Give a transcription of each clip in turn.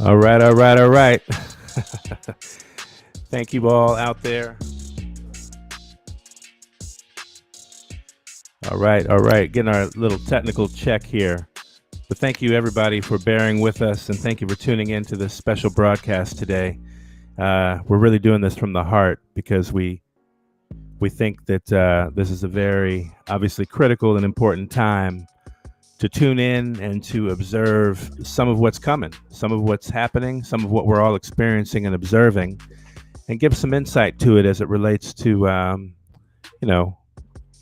All right, all right, all right. Thank you all out there. All right. Getting our little technical check here. But thank you, everybody, for bearing with us, and thank you for tuning in to this special broadcast today. We're really doing this from the heart because we think that this is a very obviously critical and important time to tune in and to observe some of what's coming, some of what's happening, some of what we're all experiencing and observing, and give some insight to it as it relates to, you know,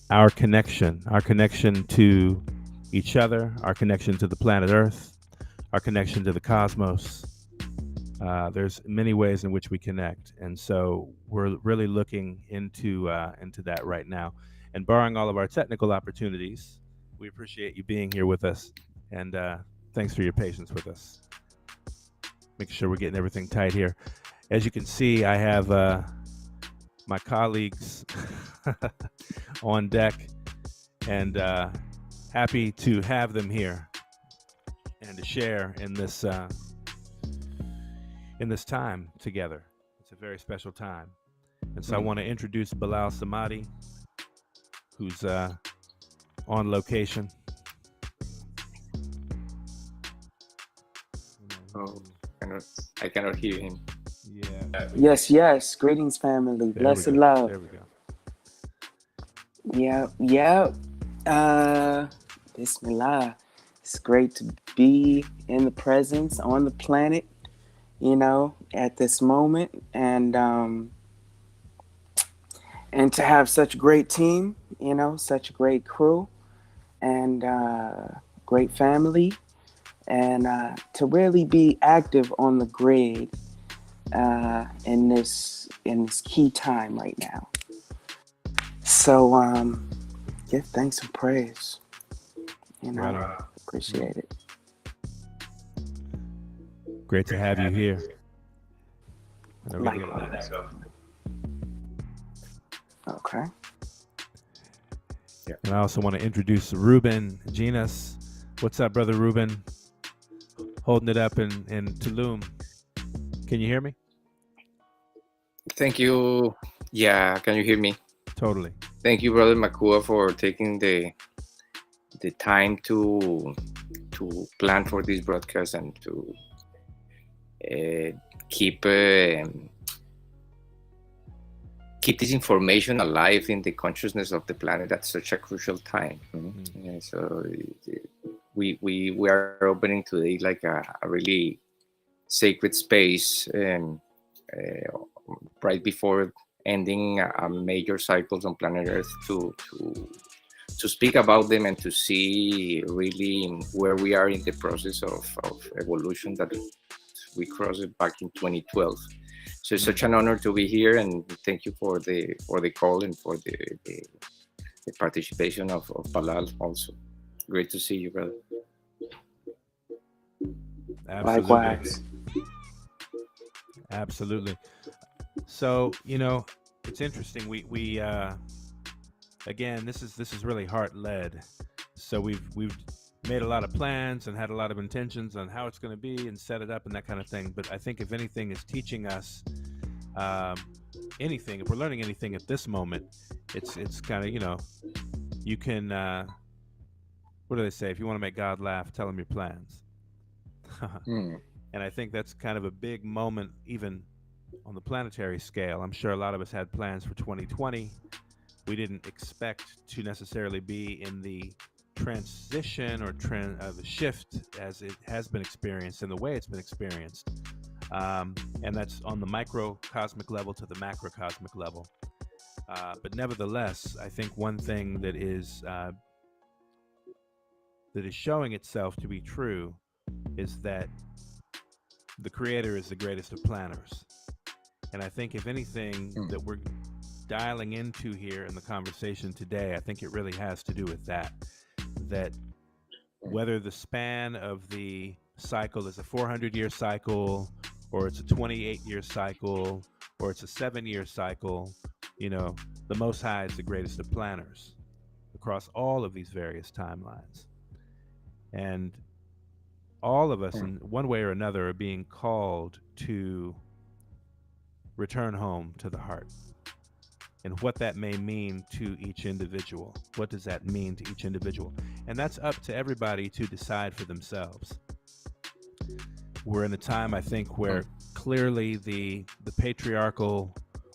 our connection to each other, our connection to the planet Earth, our connection to the cosmos. There's many ways in which we connect, and so we're really looking into that right now. And barring all of our technical opportunities, we appreciate you being here with us, and thanks for your patience with us. Making sure we're getting everything tight here. As you can see, I have my colleagues on deck, and happy to have them here and to share in this time together. It's a very special time. And so I want to introduce Bilal Samadi, who's on location. Oh, I cannot hear him. Yeah. Yes. Greetings, family. Blessed love. There we go. Yeah. Bismillah. It's great to be in the presence on the planet, at this moment, and to have such a great team, such a great crew, and great family, and to really be active on the grid in this key time right now. So give thanks and praise. Right. Appreciate it. Great to have you here. Likewise. Okay. Yeah. And I also want to introduce RuBen Llinas. What's up, brother RuBen? Holding it up in Tulum. Can you hear me? Thank you. Yeah, can you hear me? Totally. Thank you, brother Mikuak, for taking the time to plan for this broadcast and to keep this information alive in the consciousness of the planet at such a crucial time. Mm-hmm. So we are opening today like a really sacred space, right before ending major cycles on planet Earth to speak about them and to see really where we are in the process of evolution that we crossed back in 2012. So it's such an honor to be here, and thank you for the call and for the participation of Bilal also. Great to see you, brother. Absolutely. Likewise. Absolutely. So, it's interesting. We again, this is really heart led. So we've made a lot of plans and had a lot of intentions on how it's going to be and set it up and that kind of thing. But I think if anything is teaching us anything, if we're learning anything at this moment, it's kind of, you can, what do they say? If you want to make God laugh, tell him your plans. And I think that's kind of a big moment, even on the planetary scale. I'm sure a lot of us had plans for 2020. We didn't expect to necessarily be in the transition or the shift as it has been experienced and the way it's been experienced. And that's on the microcosmic level to the macrocosmic level. But nevertheless, I think one thing that is showing itself to be true is that the Creator is the greatest of planners. And I think if anything that we're dialing into here in the conversation today, I think it really has to do with that whether the span of the cycle is a 400-year cycle, or it's a 28-year cycle, or it's a 7-year cycle, the Most High is the greatest of planners across all of these various timelines. And all of us in one way or another are being called to return home to the heart, and what that may mean to each individual. What does that mean to each individual? And that's up to everybody to decide for themselves. We're in a time, I think, where clearly the patriarchal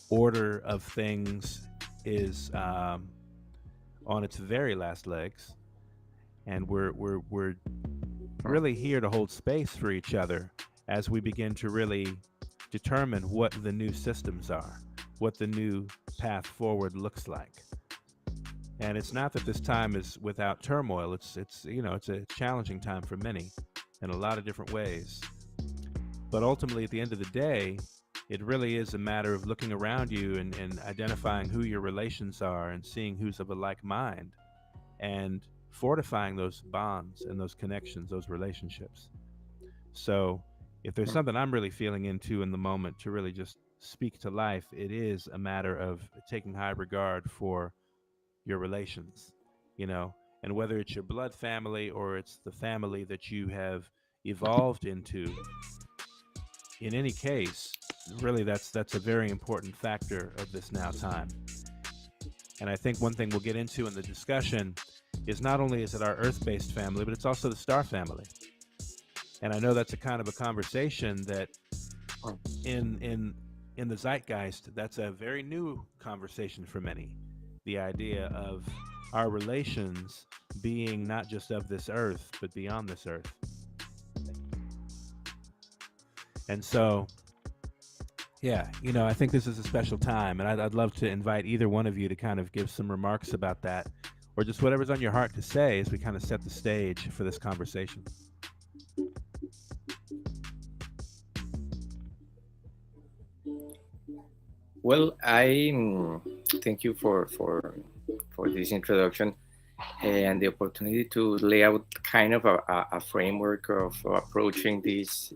order of things is on its very last legs, and we're really here to hold space for each other as we begin to really determine what the new systems are, what the new path forward looks like. And it's not that this time is without turmoil. It's a challenging time for many in a lot of different ways. But ultimately, at the end of the day, it really is a matter of looking around you and identifying who your relations are and seeing who's of a like mind and fortifying those bonds and those connections, those relationships. So if there's something I'm really feeling into in the moment to really just speak to life, it is a matter of taking high regard for your relations, and whether it's your blood family or it's the family that you have evolved into, in any case, really that's a very important factor of this now time. And I think one thing we'll get into in the discussion is not only is it our Earth-based family, but it's also the star family. And I know that's a kind of a conversation that in the zeitgeist, that's a very new conversation for many. The idea of our relations being not just of this earth, but beyond this earth. And so, yeah, I think this is a special time, and I'd love to invite either one of you to kind of give some remarks about that, or just whatever's on your heart to say as we kind of set the stage for this conversation. Well, I thank you for this introduction and the opportunity to lay out kind of a framework of approaching this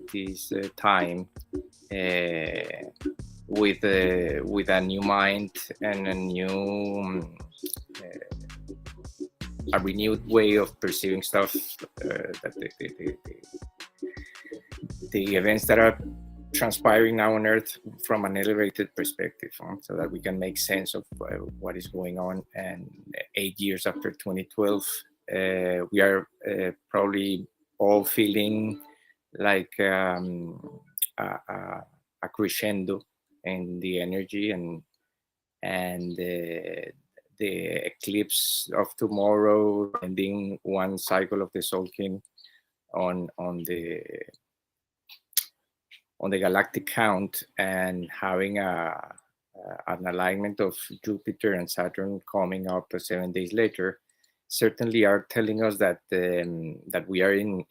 time with a new mind and a renewed way of perceiving stuff, that the events that are transpiring now on Earth from an elevated perspective, so that we can make sense of what is going on. And 8 years after 2012, we are probably all feeling like a crescendo in the energy, and the eclipse of tomorrow, ending one cycle of the Soul King on the galactic count, and having an alignment of Jupiter and Saturn coming up 7 days later, certainly are telling us that that we are in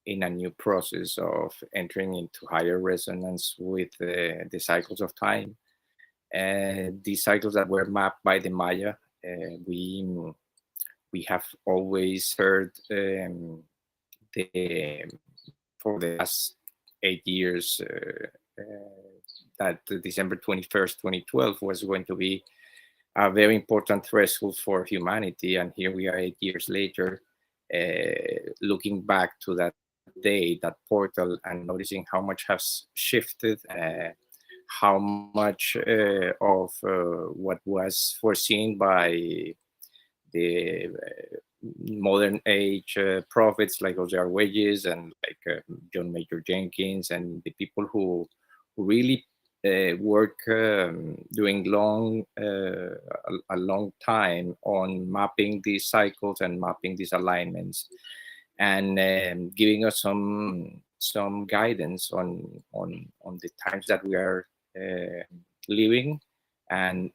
a new process of entering into higher resonance with the cycles of time. These cycles that were mapped by the Maya, we have always heard for the last 8 years that December 21st, 2012 was going to be a very important threshold for humanity. And here we are 8 years later, looking back to that day, that portal, and noticing how much has shifted, how much of what was foreseen by the modern age prophets like Jose Arguelles and like John Major Jenkins, and the people who really work during a long time on mapping these cycles and mapping these alignments, and giving us some guidance on the times that we are living, and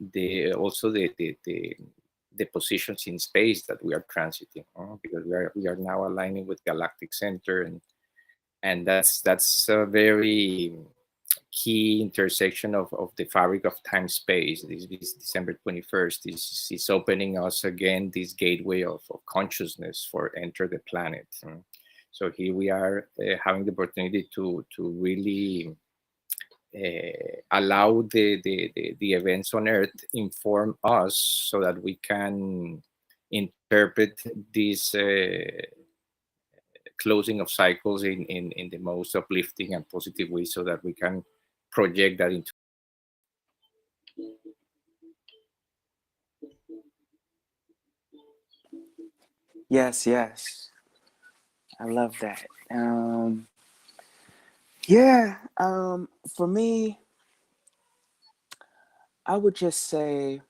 also the positions in space that we are transiting, because we are now aligning with galactic center, and that's a very key intersection of the fabric of time space. This December 21st is opening us again this gateway of consciousness for enter the planet. So here we are having the opportunity to really allow the events on Earth inform us, so that we can interpret these closing of cycles in the most uplifting and positive way, so that we can project that into. Yes, yes. I love that. Yeah, for me, I would just say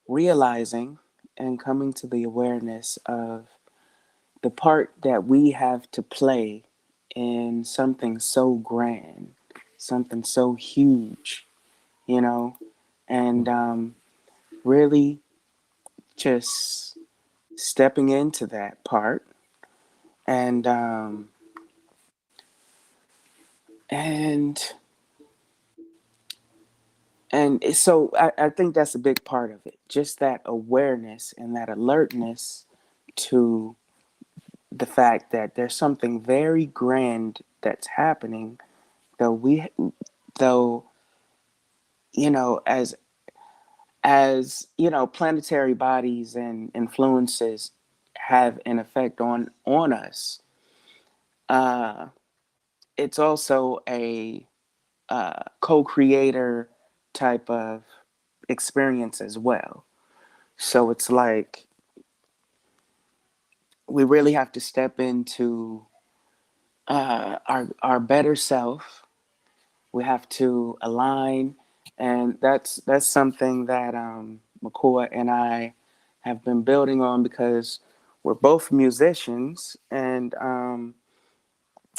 realizing and coming to the awareness of the part that we have to play in something so grand, something so huge, you know, and really just stepping into that part and and so I think that's a big part of it, just that awareness and that alertness to the fact that there's something very grand that's happening, though though you know as you know, planetary bodies and influences have an effect on us. uh it's also a co-creator type of experience as well. So it's like we really have to step into our better self. We have to align, and that's something that Mikuak and I have been building on, because we're both musicians, and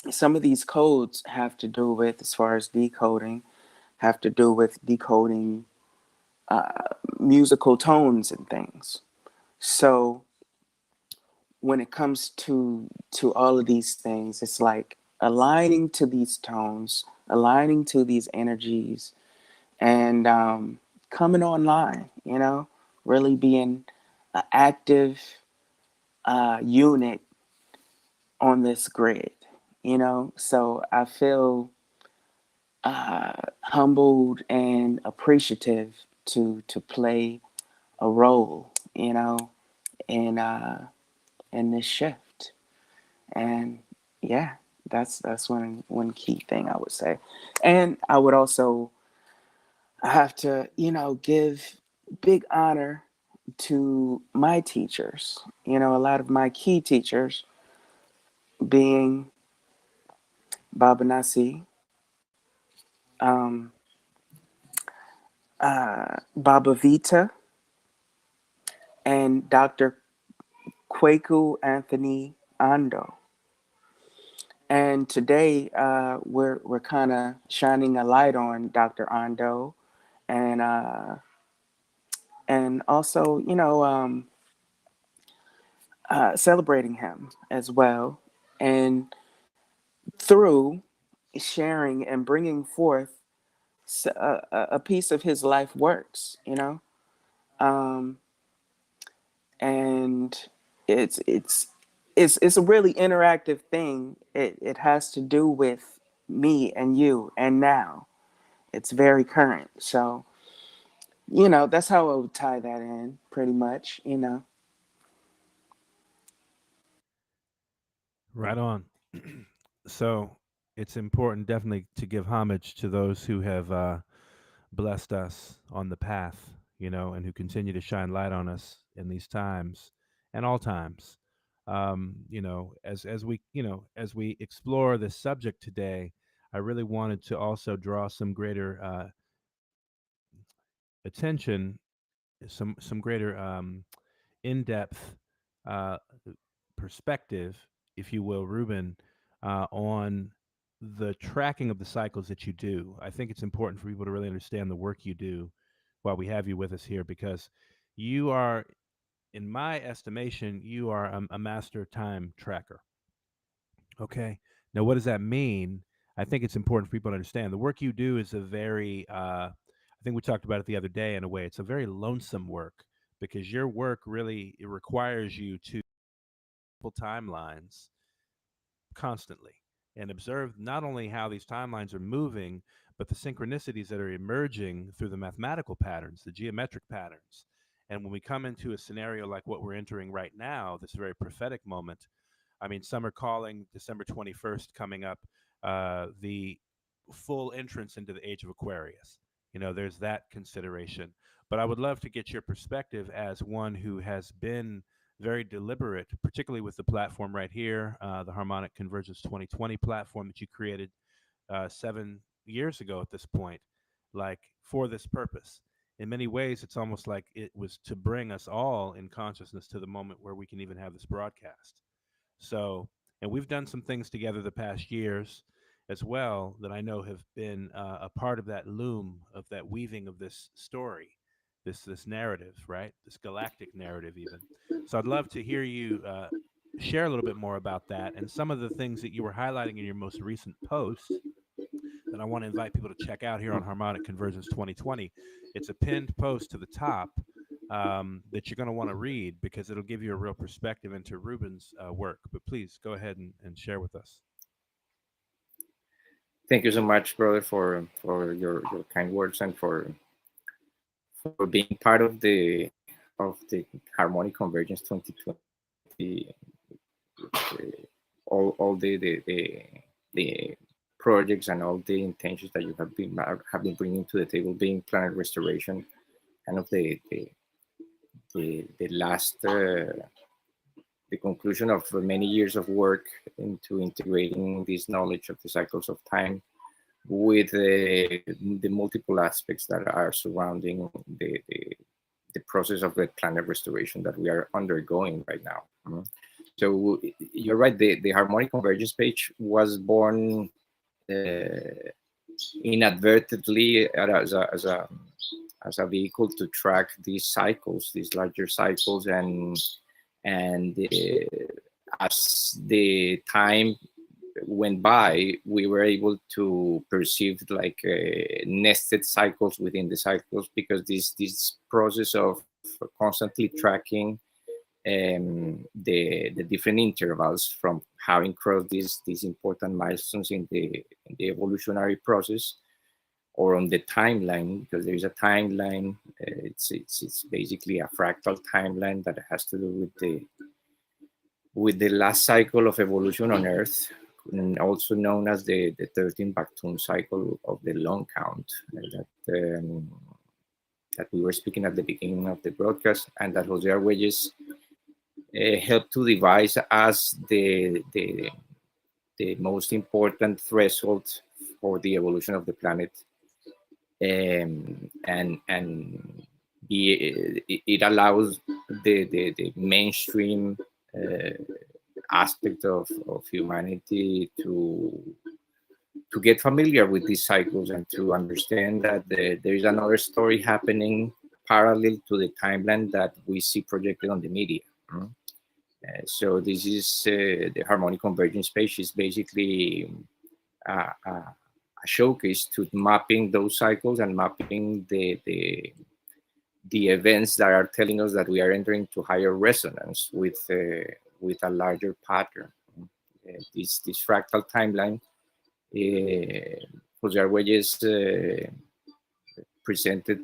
some of these codes have to do with, as far as decoding, have to do with decoding uh, musical tones and things. So when it comes to all of these things, it's like aligning to these tones, aligning to these energies, and coming online. You know, really being an active unit on this grid. You know, so I feel humbled and appreciative to play a role. You know, in this shift. And yeah, that's one key thing I would say. And I would also have to, you know, give big honor to my teachers. You know, a lot of my key teachers being Baba Nasi, um, Baba Vita, and Dr. Kwaku Anthony Ando. And today, we're kind of shining a light on Dr. Ando, and also, you know, celebrating him as well, and through sharing and bringing forth a piece of his life works, you know, um, and it's a really interactive thing. It has to do with me and you, and now it's very current. So you know, that's how I would tie that in, pretty much. You know. Right on. So it's important definitely to give homage to those who have blessed us on the path, and who continue to shine light on us in these times and all times. As we explore this subject today, I really wanted to also draw some greater attention, some greater in-depth uh, perspective, if you will, Ruben, on the tracking of the cycles that you do. I think it's important for people to really understand the work you do while we have you with us here, because you are, in my estimation, you are a master time tracker. Okay. Now, what does that mean? I think it's important for people to understand the work you do is a very, I think we talked about it the other day in a way, it's a very lonesome work, because your work really, it requires you to timelines constantly and observe not only how these timelines are moving, but the synchronicities that are emerging through the mathematical patterns, the geometric patterns. And when we come into a scenario like what we're entering right now, this very prophetic moment, I mean, some are calling December 21st coming up the full entrance into the Age of Aquarius. There's that consideration. But I would love to get your perspective as one who has been very deliberate, particularly with the platform right here, the Harmonic Convergence 2020 platform that you created 7 years ago at this point, like for this purpose. In many ways, it's almost like it was to bring us all in consciousness to the moment where we can even have this broadcast. So, and we've done some things together the past years as well that I know have been a part of that loom, of that weaving of this story, this narrative, right? This galactic narrative, even. So, I'd love to hear you share a little bit more about that and some of the things that you were highlighting in your most recent posts that I want to invite people to check out here on Harmonic Convergence 2020. It's a pinned post to the top that you're going to want to read because it'll give you a real perspective into RuBen's work. But please go ahead and share with us. Thank you so much, brother, for your kind words and for being part of the Harmonic Convergence 2020. All the projects and all the intentions that you have been bringing to the table, being planet restoration, kind of the last the conclusion of many years of work into integrating this knowledge of the cycles of time with the multiple aspects that are surrounding the process of the planet restoration that we are undergoing right now. So you're right, the Harmonic Convergence page was born inadvertently as a vehicle to track these cycles, these larger cycles, and as the time went by, we were able to perceive like nested cycles within the cycles, because this process of constantly tracking the different intervals from having crossed these important milestones in the evolutionary process, or on the timeline, because there is a timeline. It's basically a fractal timeline that has to do with the last cycle of evolution on Earth, and also known as the 13 Baktun cycle of the long count that we were speaking at the beginning of the broadcast, and that Jose Arguelles helped to devise as the most important threshold for the evolution of the planet. And it allows the mainstream aspect of humanity to get familiar with these cycles and to understand that there is another story happening parallel to the timeline that we see projected on the media. So this is the Harmonic Convergence page is basically a showcase to mapping those cycles and mapping the events that are telling us that we are entering to higher resonance with a larger pattern. This fractal timeline, Jose Arguelles presented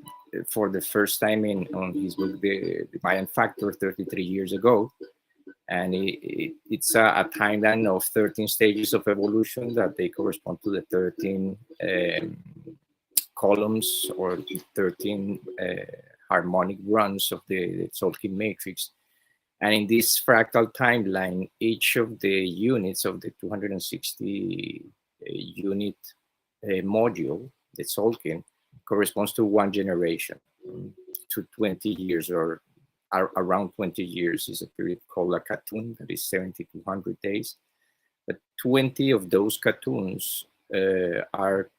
for the first time on his book, The Mayan Factor, 33 years ago. And it's a timeline of 13 stages of evolution that they correspond to the 13 columns or 13 harmonic runs of the Tzolk'in matrix. And in this fractal timeline, each of the units of the 260 unit module, the Tzolk'in, corresponds to one generation, to 20 years or around 20 years is a period called a Katun, that is 70 to 100 days. But 20 of those Katuns are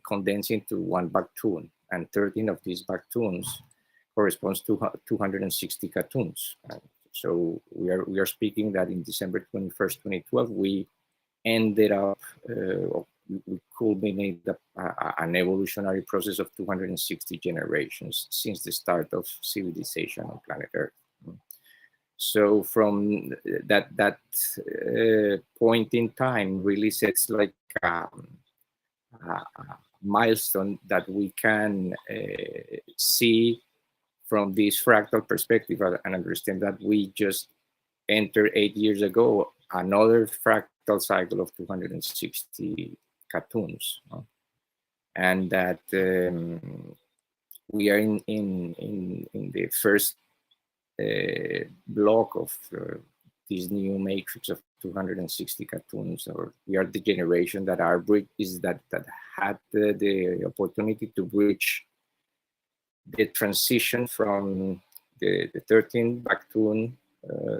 condensed into one Baktun, and 13 of these Baktuns corresponds to 260 Katuns. So we are speaking that in December 21st, 2012, we ended up, we culminated an evolutionary process of 260 generations since the start of civilization on planet Earth. So from that point in time really sets like a milestone that we can see from this fractal perspective and understand that we just entered 8 years ago another fractal cycle of 260 cartoons, and that we are in the first block of this new matrix of 260 cartoons, or we are the generation that that had the opportunity to bridge the transition from the 13th Backtune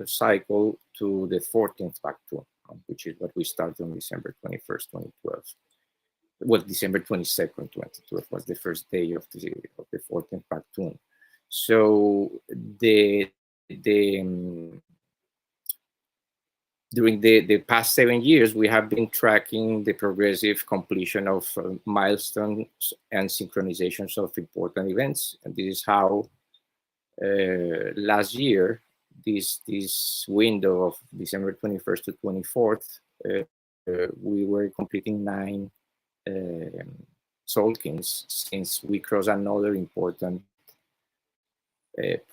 cycle to the 14th Backtune, which is what we started on December 21st, 2012. Well, December 22nd, 2012 was the first day of the 14th Backtune. So during the past 7 years, we have been tracking the progressive completion of milestones and synchronizations of important events. And this is how last year, this window of December 21st to 24th, we were completing 9 Solkins, since we crossed another important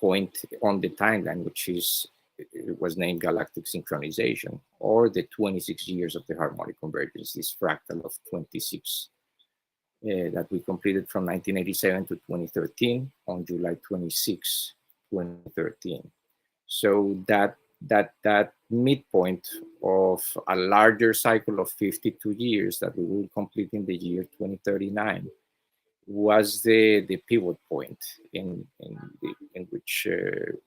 point on the timeline, which it was named Galactic Synchronization, or the 26 years of the harmonic convergence, this fractal of 26 that we completed from 1987 to 2013 on July 26, 2013. So that midpoint of a larger cycle of 52 years that we will complete in the year 2039 was the pivot point in which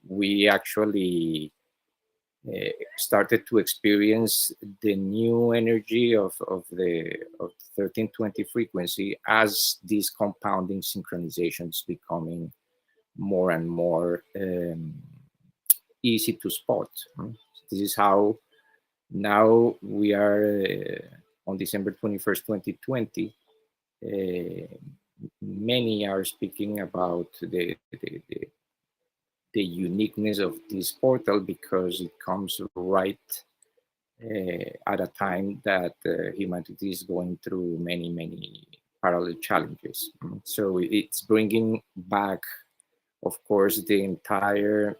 we actually started to experience the new energy of the 1320 frequency as these compounding synchronizations becoming more and more easy to spot. This is how now we are on December 21st, 2020. Many are speaking about the uniqueness of this portal because it comes right at a time that humanity is going through many parallel challenges. So it's bringing back, of course, the entire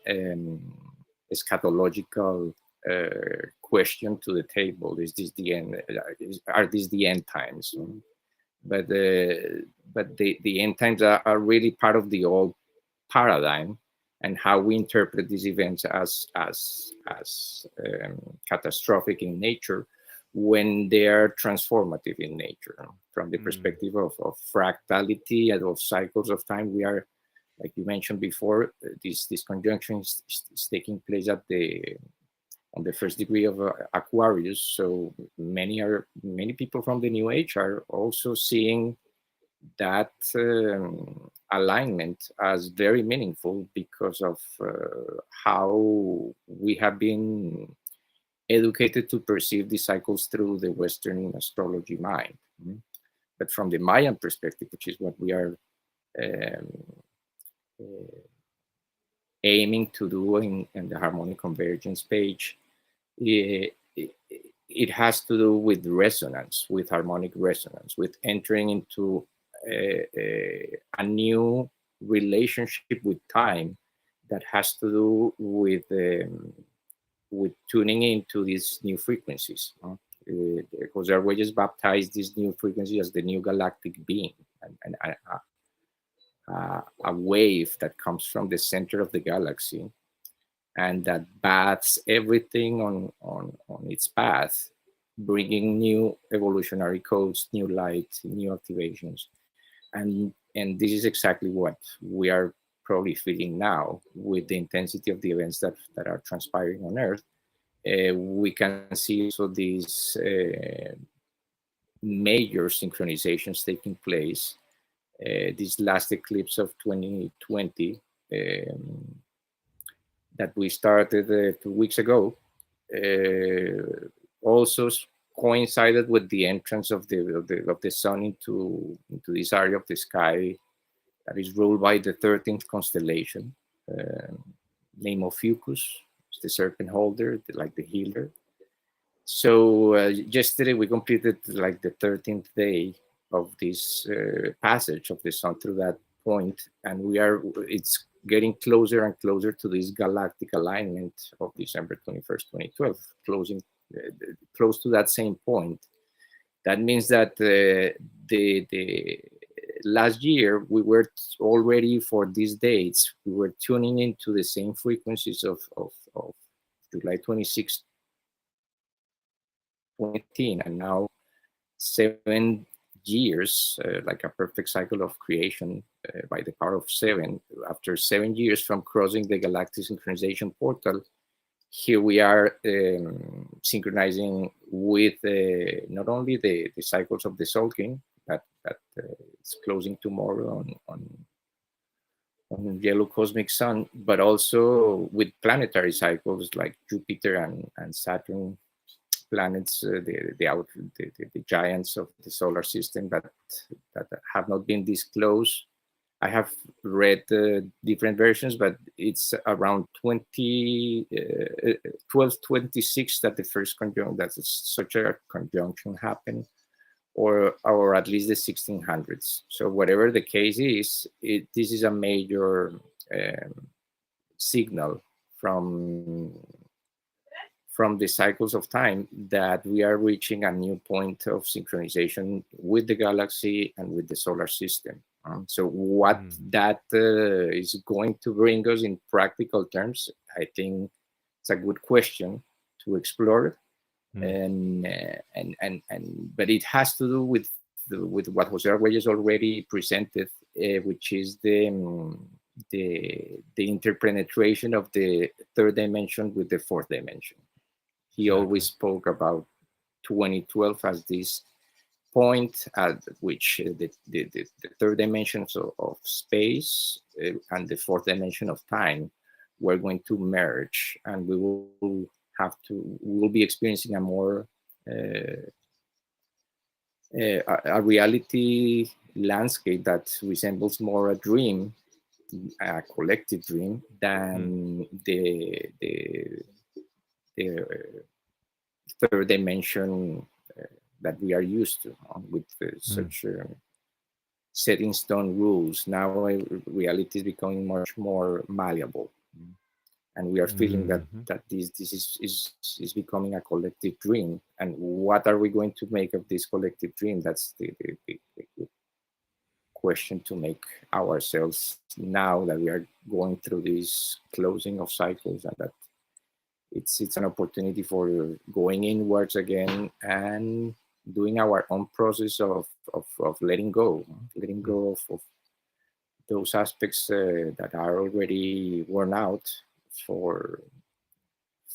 eschatological question to the table. Is this the end? Are these the end times? But the end times are really part of the old paradigm, and how we interpret these events as catastrophic in nature when they are transformative in nature. From the perspective of fractality and of cycles of time, we are, like you mentioned before, this conjunction is taking place on the first degree of Aquarius. So many people from the New Age are also seeing that alignment as very meaningful because of how we have been educated to perceive the cycles through the Western astrology mind. But from the Mayan perspective, which is what we are aiming to do in the harmonic convergence page, it has to do with resonance, with harmonic resonance, with entering into a new relationship with time that has to do with tuning into these new frequencies. Jose Arguelles baptized this new frequency as the new galactic being, and a wave that comes from the center of the galaxy and that baths everything on its path, bringing new evolutionary codes, new light, new activations. And this is exactly what we are probably feeling now with the intensity of the events that are transpiring on Earth. We can see also these major synchronizations taking place. This last eclipse of 2020 that we started 2 weeks ago also coincided with the entrance of the sun into this area of the sky that is ruled by the 13th constellation, name of Fucus, the serpent holder, like the healer. So yesterday we completed like the 13th day of this passage of the sun through that point, and it's getting closer and closer to this galactic alignment of December 21st, 2012, closing close to that same point. That means that the last year we were already, for these dates, we were tuning into the same frequencies of July 26, 2018, and now 7 years, like a perfect cycle of creation by the power of 7. After 7 years from crossing the galactic synchronization portal, here we are synchronizing with not only the cycles of the Soul King that is closing tomorrow on yellow cosmic sun, but also with planetary cycles like Jupiter and Saturn planets, the giants of the solar system that have not been disclosed. I have read different versions, but it's around 1226 that the first conjunction, that such a conjunction happened, or at least the 1600s. So whatever the case is, this is a major signal from the cycles of time that we are reaching a new point of synchronization with the galaxy and with the solar system. So what that is going to bring us in practical terms, I think it's a good question to explore. And but it has to do with what Jose Arguelles already presented, which is the interpenetration of the third dimension with the fourth dimension. He always spoke about 2012 as this point at which the third dimension of space and the fourth dimension of time were going to merge, and we will be experiencing a more a reality landscape that resembles more a dream, a collective dream, than the third dimension that we are used to, with such set in stone rules. Now reality is becoming much more malleable, and we are feeling that this is becoming a collective dream. And what are we going to make of this collective dream? That's the question to make ourselves now that we are going through this closing of cycles, and that it's an opportunity for going inwards again and doing our own process of letting go of those aspects that are already worn out for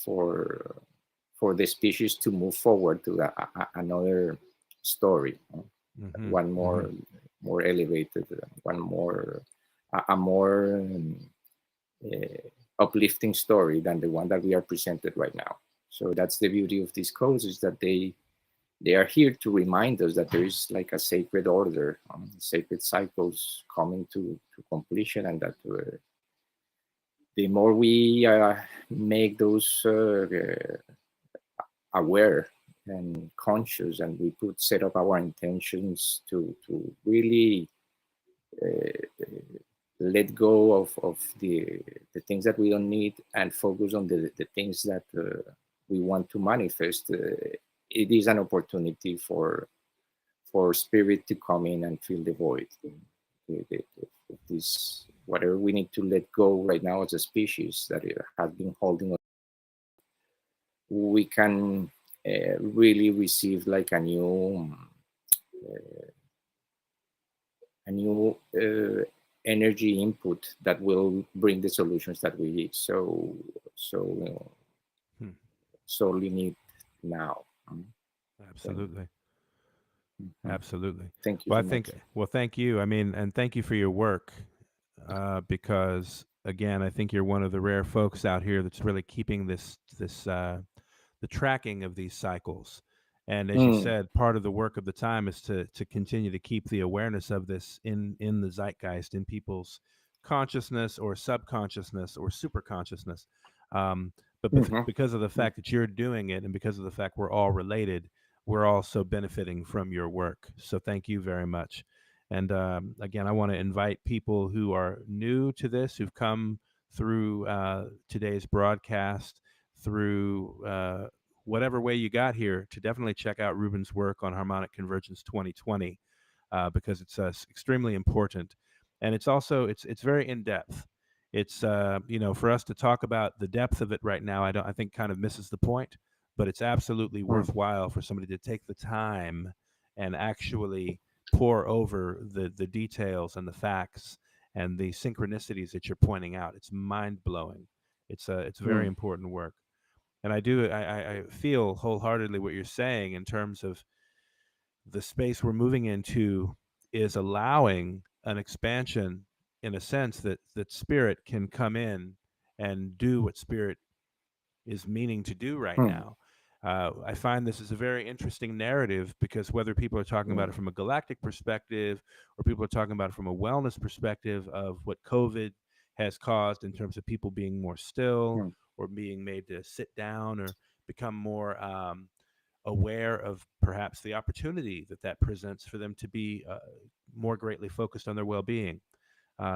the species to move forward to another story, one more elevated, one more a more uplifting story than the one that we are presented right now. So that's the beauty of these codes, is that they are here to remind us that there is like a sacred order, sacred cycles coming to completion, and that the more we make those aware and conscious, and we set up our intentions to really let go of the things that we don't need and focus on the things that we want to manifest, it is an opportunity for spirit to come in and fill the void. This, whatever we need to let go right now as a species that it has been holding us, we can really receive like a new energy input that will bring the solutions that we sorely need now. Absolutely. Absolutely. Thank you. Well, thank you. I mean, and thank you for your work, because again, I think you're one of the rare folks out here that's really keeping this the tracking of these cycles. And as you said, part of the work of the time is to continue to keep the awareness of this in the zeitgeist, in people's consciousness or subconsciousness or superconsciousness. But because of the fact that you're doing it, and because of the fact we're all related, we're also benefiting from your work. So thank you very much. And again, I want to invite people who are new to this, who've come through today's broadcast, through whatever way you got here, to definitely check out RuBen's work on Harmonic Convergence 2020, because it's extremely important, and it's also it's very in depth. It's for us to talk about the depth of it right now, I think kind of misses the point, but it's absolutely Mm, worthwhile for somebody to take the time and actually pour over the details and the facts and the synchronicities that you're pointing out. It's mind blowing. It's very mm, important work, and I feel wholeheartedly what you're saying in terms of the space we're moving into is allowing an expansion, in a sense that spirit can come in and do what spirit is meaning to do right mm, now. I find this is a very interesting narrative, because whether people are talking about mm, it from a galactic perspective or people are talking about it from a wellness perspective of what COVID has caused in terms of people being more still mm, or being made to sit down or become more aware of perhaps the opportunity that presents for them to be more greatly focused on their well-being.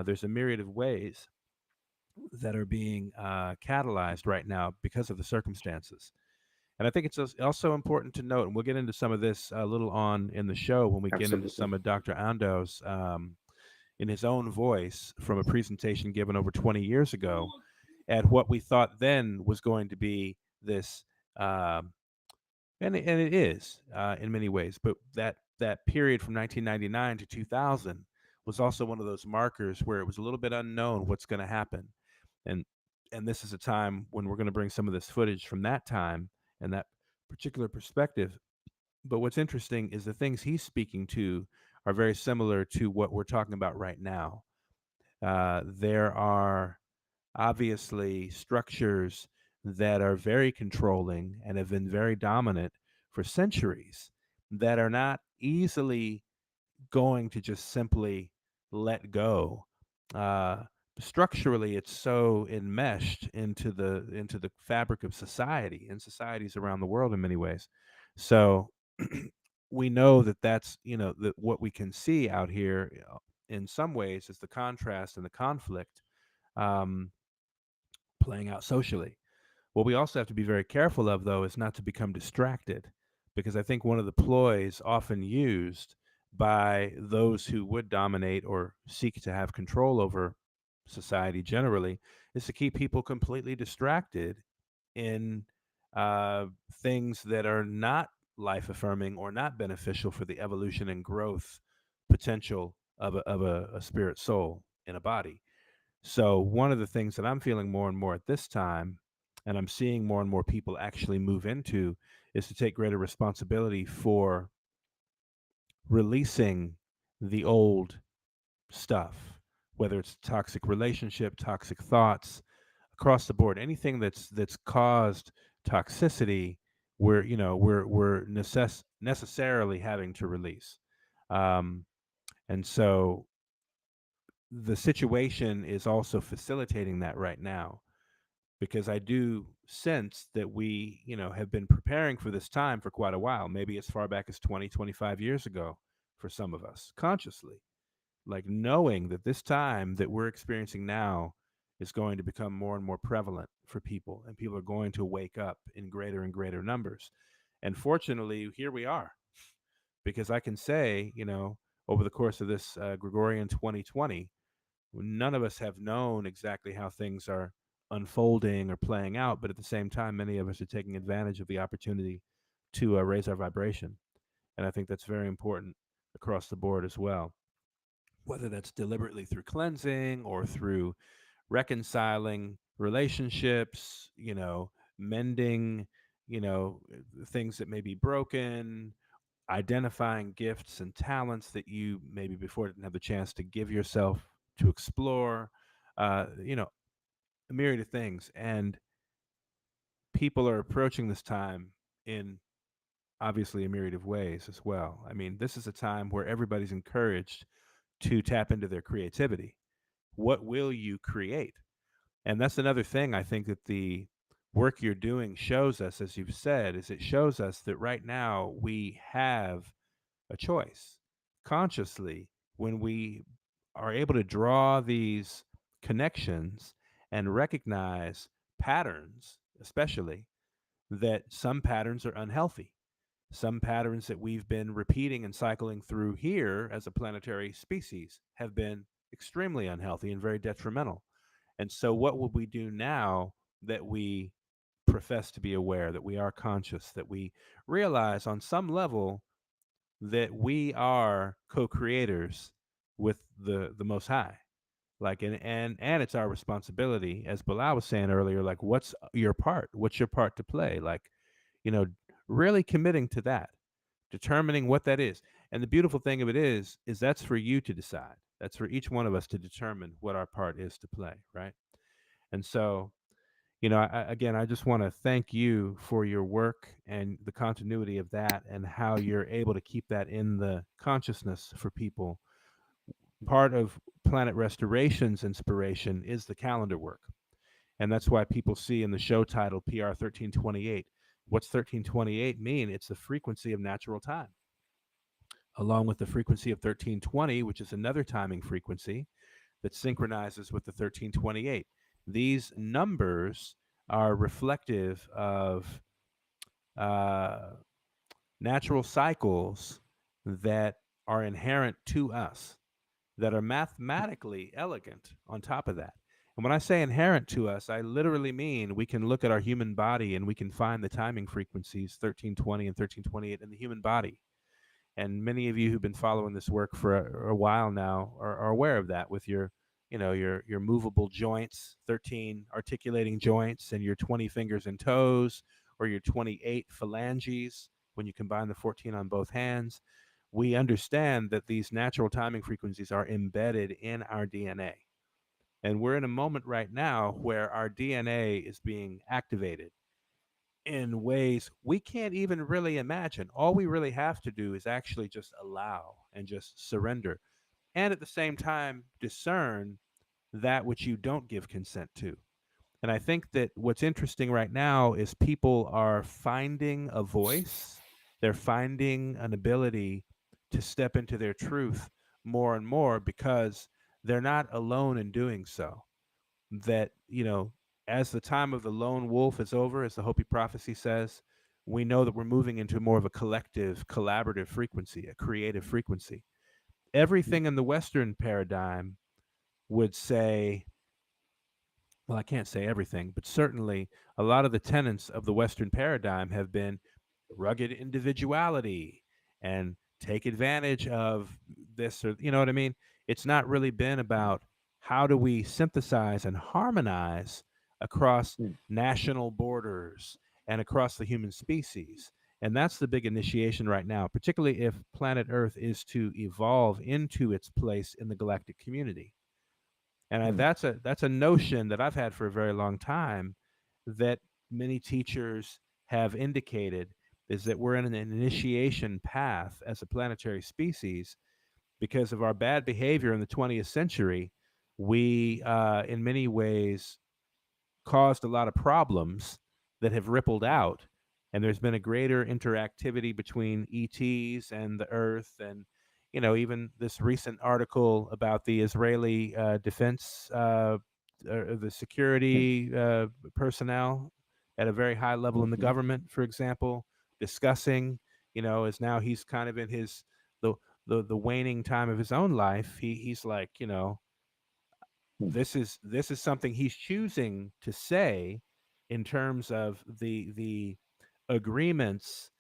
There's a myriad of ways that are being catalyzed right now because of the circumstances. And I think it's also important to note, and we'll get into some of this a little on in the show when we get into Absolutely. some of Dr. Ando's, in his own voice, from a presentation given over 20 years ago, at what we thought then was going to be this, um, and it is in many ways, but that period from 1999 to 2000 was also one of those markers where it was a little bit unknown what's going to happen, and this is a time when we're going to bring some of this footage from that time and that particular perspective. But what's interesting is the things he's speaking to are very similar to what we're talking about right now. There are obviously structures that are very controlling and have been very dominant for centuries that are not easily going to just simply let go. Uh, Structurally, it's so enmeshed into the fabric of society and societies around the world in many ways. So we know that that's that what we can see out here, in some ways, is the contrast and the conflict, um, playing out socially. What we also have to be very careful of, though, is not to become distracted, because I think one of the ploys often used by those who would dominate or seek to have control over society generally is to keep people completely distracted in uh, things that are not life affirming or not beneficial for the evolution and growth potential of a spirit soul in a body. So one of the things that I'm feeling more and more at this time, and I'm seeing more and more people actually move into, is to take greater responsibility for releasing the old stuff, whether it's toxic relationship, toxic thoughts, across the board, anything that's caused toxicity, we're necessarily having to release. Um, and so the situation is also facilitating that right now, because I do sense that we, have been preparing for this time for quite a while, maybe as far back as 20, 25 years ago for some of us, consciously, like knowing that this time that we're experiencing now is going to become more and more prevalent for people, and people are going to wake up in greater and greater numbers. And fortunately, here we are, because I can say, over the course of this Gregorian 2020, none of us have known exactly how things are unfolding or playing out, but at the same time, many of us are taking advantage of the opportunity to raise our vibration. And I think that's very important across the board as well, whether that's deliberately through cleansing or through reconciling relationships, mending, things that may be broken, identifying gifts and talents that you maybe before didn't have the chance to give yourself to explore, a myriad of things. And people are approaching this time in obviously a myriad of ways as well. I mean, this is a time where everybody's encouraged to tap into their creativity. What will you create? And that's another thing I think that the work you're doing shows us, as you've said, is it shows us that right now we have a choice consciously when we are able to draw these connections and recognize patterns, especially. that some patterns are unhealthy. Some patterns that we've been repeating and cycling through here as a planetary species have been extremely unhealthy and very detrimental. And so, what would we do now that we profess to be aware, that we are conscious, that we realize on some level that we are co-creators with the Most High? Like, and it's our responsibility, as Bilal was saying earlier. Like, what's your part? What's your part to play? Like, you know, really committing to that, determining what that is. And the beautiful thing of it is that's for you to decide. That's for each one of us to determine what our part is to play, right? And so, again, I just want to thank you for your work and the continuity of that and how you're able to keep that in the consciousness for people. Part of Planet Restoration's inspiration is the calendar work. And that's why people see in the show title PR1328. What's 1328 mean? It's the frequency of natural time, along with the frequency of 1320, which is another timing frequency that synchronizes with the 1328. These numbers are reflective of natural cycles that are inherent to us, that are mathematically elegant on top of that. And when I say inherent to us, I literally mean we can look at our human body and we can find the timing frequencies 1320 and 1328 in the human body. And many of you who've been following this work for a while now are aware of that with your movable joints, 13 articulating joints, and your 20 fingers and toes, or your 28 phalanges when you combine the 14 on both hands. We understand that these natural timing frequencies are embedded in our DNA. And we're in a moment right now where our DNA is being activated in ways we can't even really imagine. All we really have to do is actually just allow and just surrender. And at the same time, discern that which you don't give consent to. And I think that what's interesting right now is people are finding a voice, they're finding an ability to step into their truth more and more because they're not alone in doing so. That, as the time of the lone wolf is over, as the Hopi prophecy says, we know that we're moving into more of a collective, collaborative frequency, a creative frequency. Everything in the Western paradigm would say, well, I can't say everything, but certainly a lot of the tenets of the Western paradigm have been rugged individuality and take advantage of this, or, you know what I mean? It's not really been about how do we synthesize and harmonize across national borders and across the human species. And that's the big initiation right now, particularly if planet Earth is to evolve into its place in the galactic community. And that's a notion that I've had for a very long time, that many teachers have indicated, is that we're in an initiation path as a planetary species because of our bad behavior in the 20th century. We, in many ways, caused a lot of problems that have rippled out, and there's been a greater interactivity between ETs and the Earth. And even this recent article about the Israeli defense, the security personnel at a very high level in the government, for example, discussing, as now he's kind of in his the waning time of his own life. He's like, this is something he's choosing to say in terms of the agreements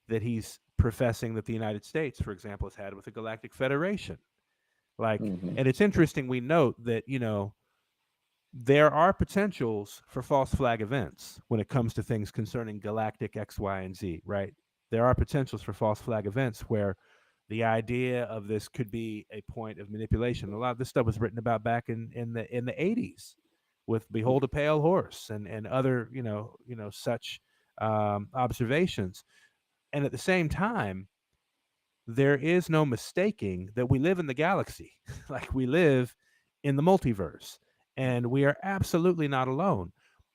that he's professing that the United States, for example, has had with the Galactic Federation. Like, and it's interesting, we note that, there are potentials for false flag events when it comes to things concerning galactic X, Y, and Z, right? There are potentials for false flag events where the idea of this could be a point of manipulation. A lot of this stuff was written about back in the 80s with Behold a Pale Horse and other, such observations. And at the same time, there is no mistaking that we live in the galaxy. Like, we live in the multiverse, and we are absolutely not alone.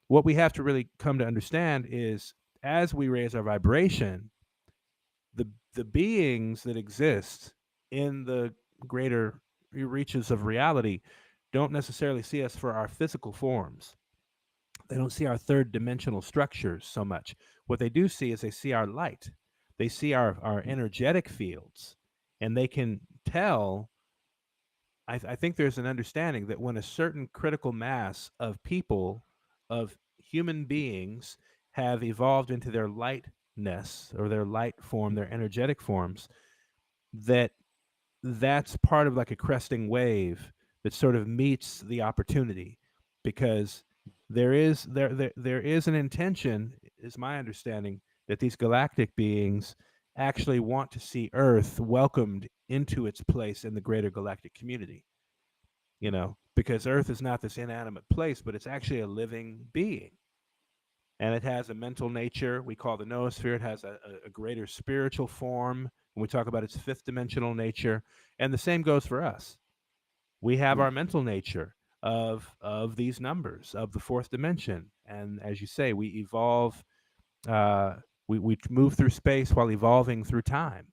What we have to really come to understand is, as we raise our vibration, the beings that exist in the greater reaches of reality don't necessarily see us for our physical forms. They don't see our third dimensional structures so much. What they do see is they see our light. They see our energetic fields, and they can tell. I think there's an understanding that when a certain critical mass of people, of human beings, have evolved into their lightness or their light form, their energetic forms, that that's part of like a cresting wave that sort of meets the opportunity, because there is an intention, is my understanding, that these galactic beings actually want to see Earth welcomed into its place in the greater galactic community, because Earth is not this inanimate place, but it's actually a living being, and it has a mental nature we call the noosphere. It has a greater spiritual form when we talk about its fifth dimensional nature, and the same goes for us. We have our mental nature of these numbers of the fourth dimension, and as you say, we evolve. We move through space while evolving through time,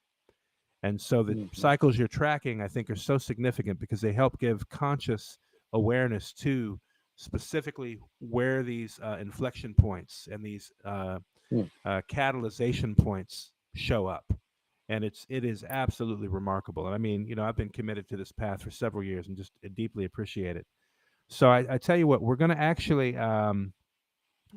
and so the cycles you're tracking, I think, are so significant because they help give conscious awareness to specifically where these inflection points and these catalyzation points show up. And it is absolutely remarkable. And I mean, I've been committed to this path for several years and just deeply appreciate it. So I tell you what, we're going to actually, I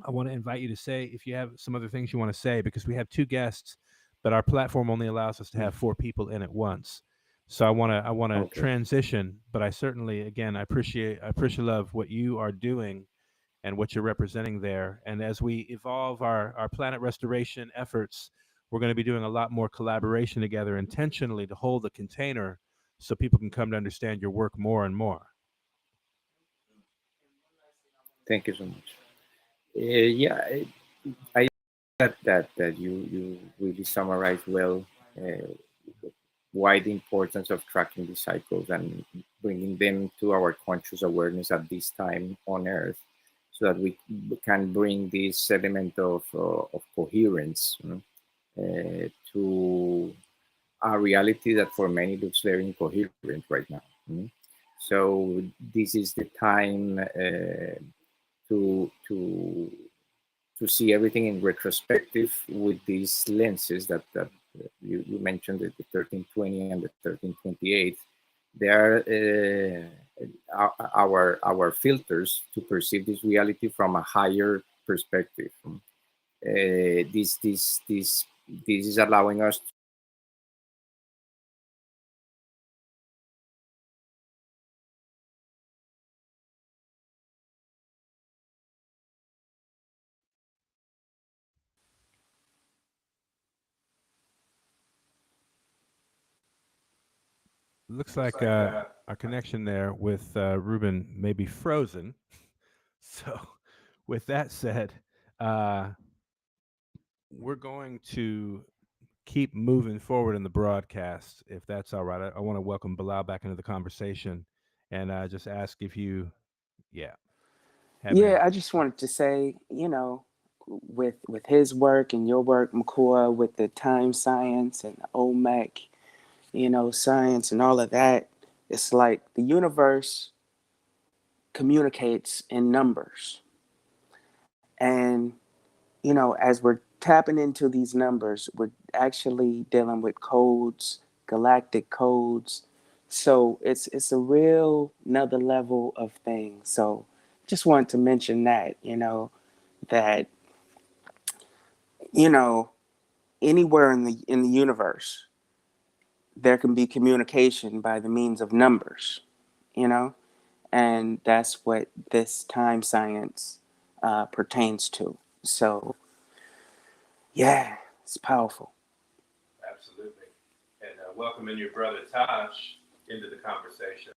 want to invite you to say if you have some other things you want to say, because we have two guests, but our platform only allows us to have four people in at once. So I want to transition, but I certainly, again, I appreciate love what you are doing and what you're representing there. And as we evolve our planet restoration efforts, we're going to be doing a lot more collaboration together intentionally to hold the container so people can come to understand your work more and more. Thank you so much. Yeah, I that you really summarized well uh, why the importance of tracking the cycles and bringing them to our conscious awareness at this time on Earth, so that we can bring this element of coherence, to a reality that for many looks very incoherent right now. So this is the time to to see everything in retrospective with these lenses that you mentioned, the 1320 and the 1328. They are our filters to perceive this reality from a higher perspective. This is allowing us. Looks like our connection there with RuBen may be frozen. So, with that said, uh, we're going to keep moving forward in the broadcast, if that's all right. I want to welcome Bilal back into the conversation, and just ask if you, yeah, have any. Yeah, I just wanted to say, with his work and your work, Mikuak, with the time science and the OMEC, science and all of that, it's like the universe communicates in numbers. And, as we're tapping into these numbers, we're actually dealing with codes, galactic codes. So it's a real another level of things. So just wanted to mention that, that, you know, anywhere in the universe, there can be communication by the means of numbers, you know, and that's what this time science pertains to. So, yeah, it's powerful. Absolutely. And welcoming your brother Tajh into the conversation.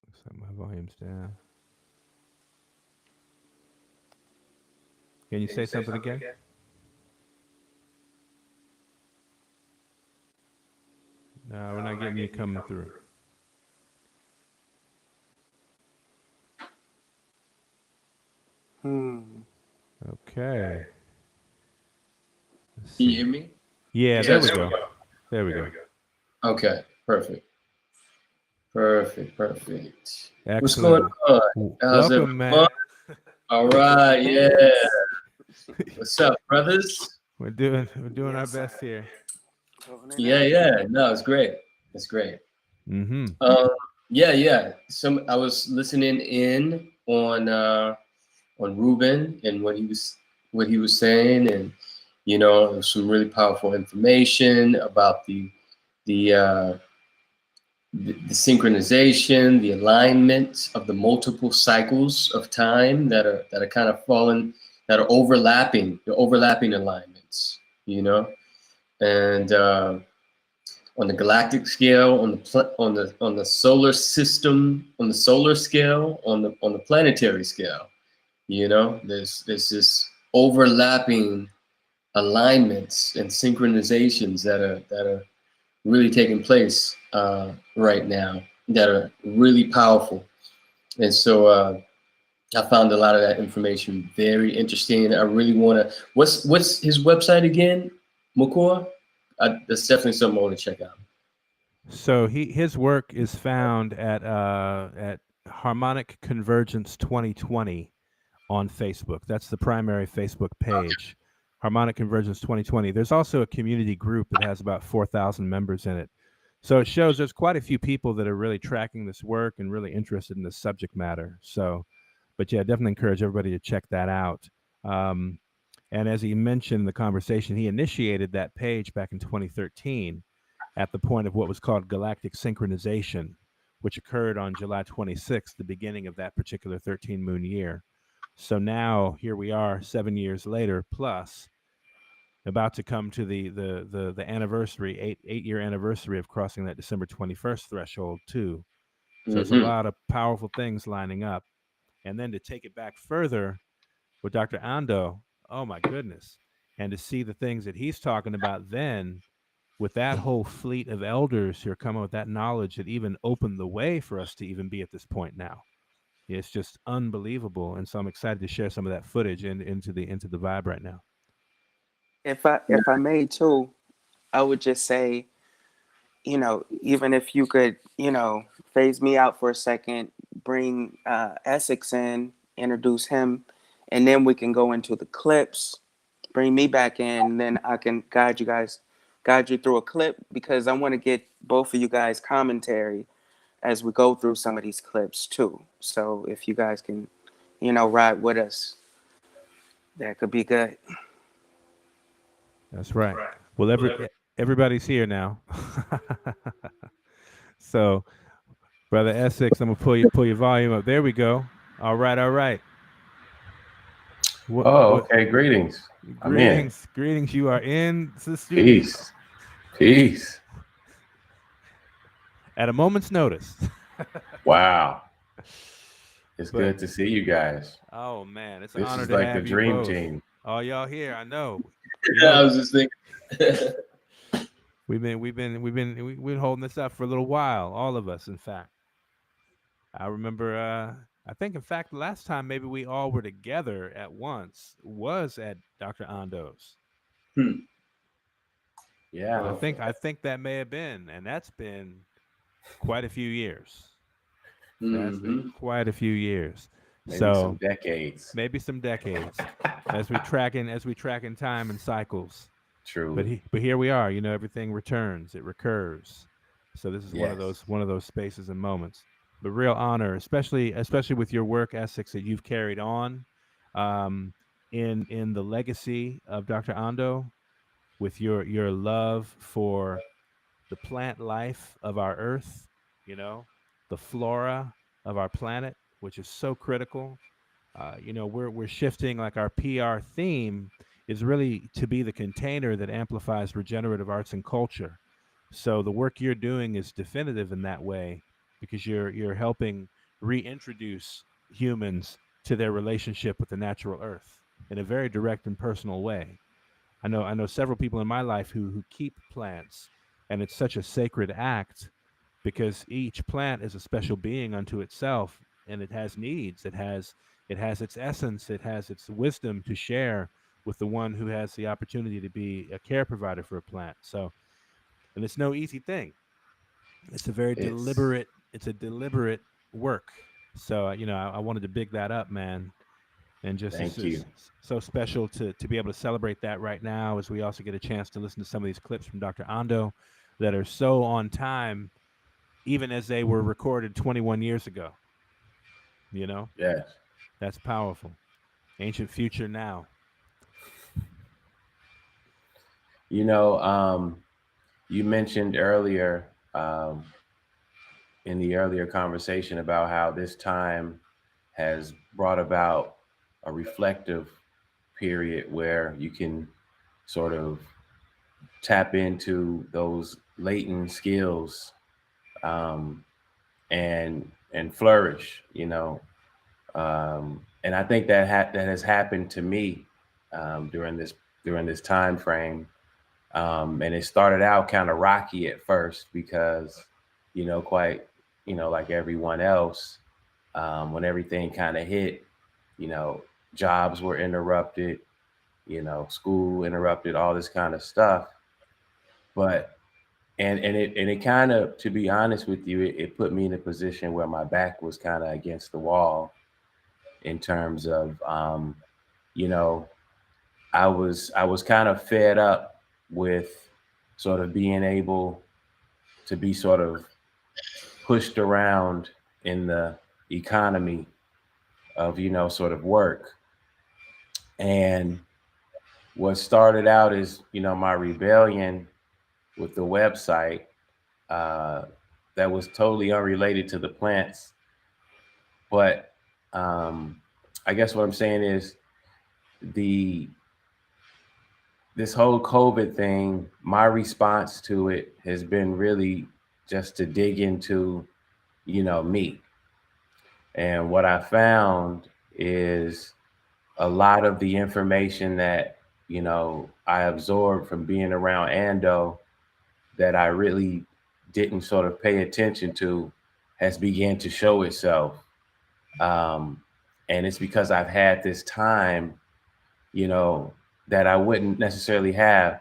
Looks like my volume's down. Can you say something again? No, we're not getting you coming through. Hmm. Okay. Can you hear me? Yeah, there we go. There we go. Okay, perfect. Excellent. What's going on? How's Welcome, man. everyone? All right, yeah. What's up, brothers? We're doing our best here. Yeah. No, it's great. It's great. Mm-hmm. Yeah. I was listening in on RuBen and what he was saying, and some really powerful information about the synchronization, the alignment of the multiple cycles of time that are kind of that are overlapping, the overlapping alignments, and on the galactic scale, on the solar system, on the solar scale, on the planetary scale, there's this overlapping alignments and synchronizations that are really taking place right now, that are really powerful. And so I found a lot of that information very interesting. I really want to. What's his website again, Mikuak? That's definitely something I want to check out. So his work is found at Harmonic Convergence 2020 on Facebook. That's the primary Facebook page. Harmonic Convergence 2020. There's also a community group that has about 4,000 members in it. So it shows there's quite a few people that are really tracking this work and really interested in the subject matter. So, but yeah, definitely encourage everybody to check that out. And as he mentioned in the conversation, he initiated that page back in 2013 at the point of what was called Galactic Synchronization, which occurred on July 26th, the beginning of that particular 13 moon year. So now here we are 7 years later, plus about to come to the anniversary, eight-year anniversary of crossing that December 21st threshold too. So it's a lot of powerful things lining up. And then to take it back further with Dr. Ando, oh my goodness. And to see the things that he's talking about then with that whole fleet of elders who are coming with that knowledge that even opened the way for us to even be at this point now. It's just unbelievable. And so I'm excited to share some of that footage into the vibe right now. If I may too, I would just say, even if you could, phase me out for a second, bring Essex in, introduce him, and then we can go into the clips, bring me back in, and then I can guide you through a clip, because I want to get both of you guys commentary as we go through some of these clips too. So if you guys can, ride with us, that could be good. That's right. Well, everybody's here now. So, Brother Essex, I'm gonna pull your volume up. There we go. All right. Okay. Greetings. Greetings. You are in the studio. Peace. At a moment's notice. Wow. It's good to see you guys. Oh man, it's an honor This is to like have the you dream both. team. Oh, y'all here? I know. I was just thinking. We've been holding this up for a little while, all of us, in fact. I remember, I think, in fact, the last time maybe we all were together at once was at Dr. Ando's. Yeah. I think that may have been, and that's been quite a few years. That's been quite a few years. Maybe some decades. As we track in time and cycles. True. But here we are. Everything returns. It recurs. So this is one of those spaces and moments. But real honor, especially with your work, Essex, that you've carried on, in the legacy of Dr. Ando, with your love for the plant life of our Earth, the flora of our planet, which is so critical. We're shifting, like our PR theme is really to be the container that amplifies regenerative arts and culture. So the work you're doing is definitive in that way, because you're helping reintroduce humans to their relationship with the natural earth in a very direct and personal way. I know several people in my life who keep plants, and it's such a sacred act, because each plant is a special being unto itself, and it has needs. It has its essence. It has its wisdom to share with the one who has the opportunity to be a care provider for a plant. So, and it's no easy thing. It's a very It's deliberate. It's a deliberate work. So, I wanted to big that up, man. And just it's thank you. just so special to be able to celebrate that right now, as we also get a chance to listen to some of these clips from Dr. Ando that are so on time, even as they were recorded 21 years ago. Yes. That's powerful. Ancient future now. You know, you mentioned earlier in the earlier conversation about how this time has brought about a reflective period where you can sort of tap into those latent skills um, and flourish, and I think that has happened to me during this time frame. And it started out kind of rocky at first because, quite, like everyone else, when everything kind of hit, you know, jobs were interrupted, school interrupted, all this kind of stuff. But and it kind of, to be honest with you, it put me in a position where my back was kind of against the wall in terms of, you know, I was kind of fed up with sort of being able to be sort of pushed around in the economy of, sort of work. And what started out as, my rebellion with the website, uh, that was totally unrelated to the plants. But I guess what I'm saying is the this whole COVID thing, my response to it has been really just to dig into, me. And what I found is a lot of the information that, I absorbed from being around Ando that I really didn't sort of pay attention to has began to show itself. Um, and it's because I've had this time, you know, that I wouldn't necessarily have.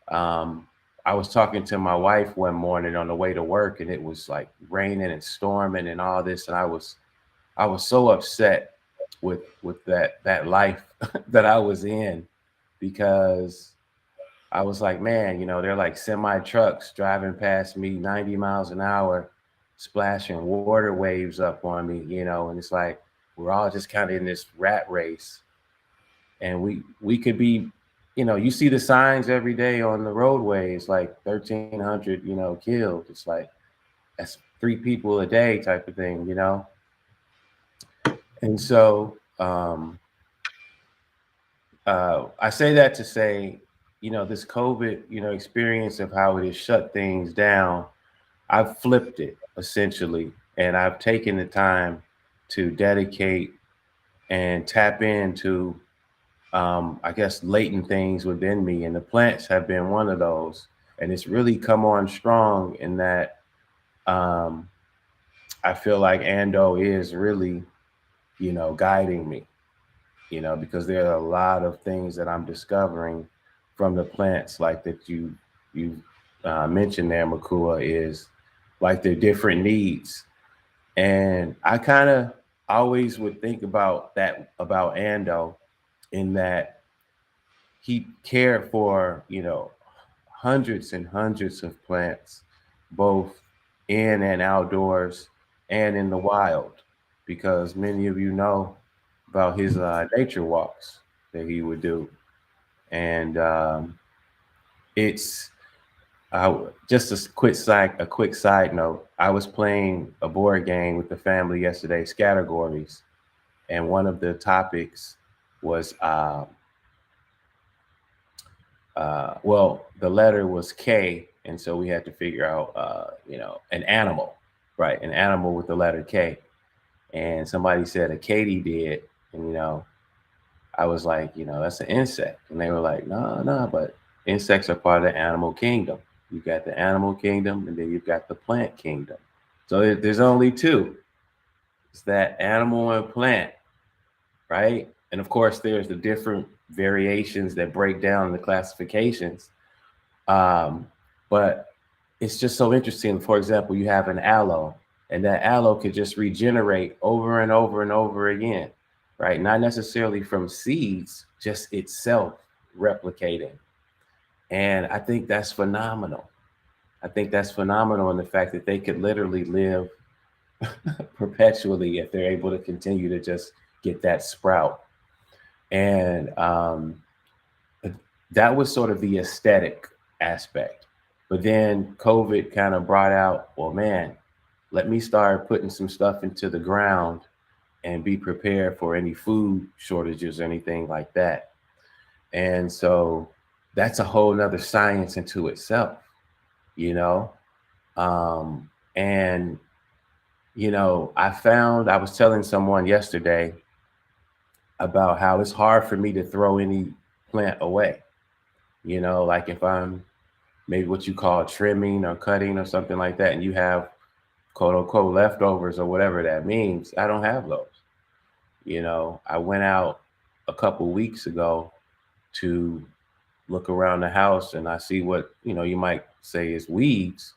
Um, I was talking to my wife one morning on the way to work, and it was like raining and storming and all this, and I was so upset with that life that I was in, because I was like, man, they're like semi trucks driving past me 90 miles an hour, splashing water waves up on me, and it's like we're all just kind of in this rat race, and we could be, you see the signs every day on the roadways, like 1,300, killed. It's like that's 3 people a day type of thing. And so I say that to say, this COVID, experience of how it has shut things down, I've flipped it essentially, and I've taken the time to dedicate and tap into, I guess, latent things within me, and the plants have been one of those. And it's really come on strong in that um, I feel like Ando is really, guiding me, because there are a lot of things that I'm discovering from the plants, like that you mentioned there, Makua, is like their different needs. And I kind of always would think about that about Ando, in that he cared for, hundreds and hundreds of plants, both in and outdoors and in the wild, because many of you know about his nature walks that he would do. And it's just a quick side note. I was playing a board game with the family yesterday, Categories, and one of the topics was well, the letter was K, and so we had to figure out, an animal, right? An animal with the letter K. And somebody said a katydid, and I was like, that's an insect, and they were like, no, no, but insects are part of the animal kingdom. You got the animal kingdom, and then you've got the plant kingdom. So there's only two. It's that animal and plant, right? And of course, there's the different variations that break down the classifications. But it's just so interesting. For example, you have an aloe, and that aloe could just regenerate over and over and over again, right? Not necessarily from seeds, just itself replicating. And I think that's phenomenal. I think that's phenomenal in the fact that they could literally live perpetually if they're able to continue to just get that sprout. And that was sort of the aesthetic aspect. But then COVID kind of brought out, well, man, let me start putting some stuff into the ground and be prepared for any food shortages or anything like that. And so that's a whole nother science into itself, you know? And, you know, I was telling someone yesterday about how it's hard for me to throw any plant away. You know, like if I'm maybe what you call trimming or cutting or something like that, and you have quote unquote leftovers or whatever that means, I don't have those. You know, I went out a couple weeks ago to look around the house and I see what, you know, you might say is weeds,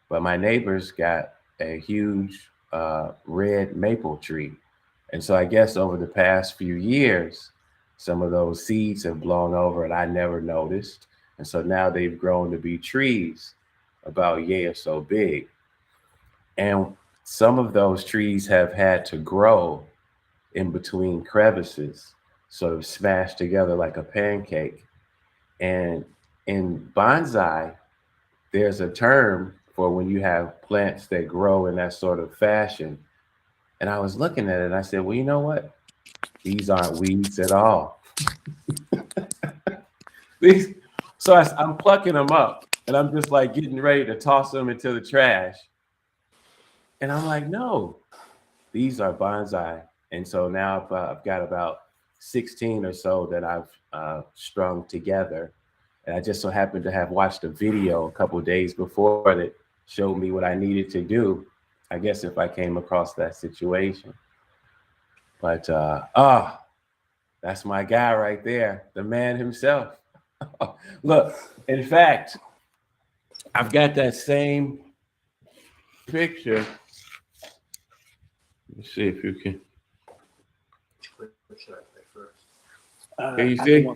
but my neighbor's got a huge red maple tree. And so I guess over the past few years, some of those seeds have blown over and I never noticed. And so now they've grown to be trees about yay or so big. And some of those trees have had to grow in between crevices, sort of smashed together like a pancake. And in bonsai, there's a term for when you have plants that grow in that sort of fashion. And I was looking at it and I said, well, you know what? These aren't weeds at all. So I'm plucking them up and I'm just like getting ready to toss them into the trash. And I'm like, no, these are bonsai. And so now I've got about 16 or so that I've strung together. And I just so happened to have watched a video a couple of days before that showed me what I needed to do, I guess, if I came across that situation. But that's my guy right there, the man himself. Look, in fact, I've got that same picture. Let's see if you can. Can you see?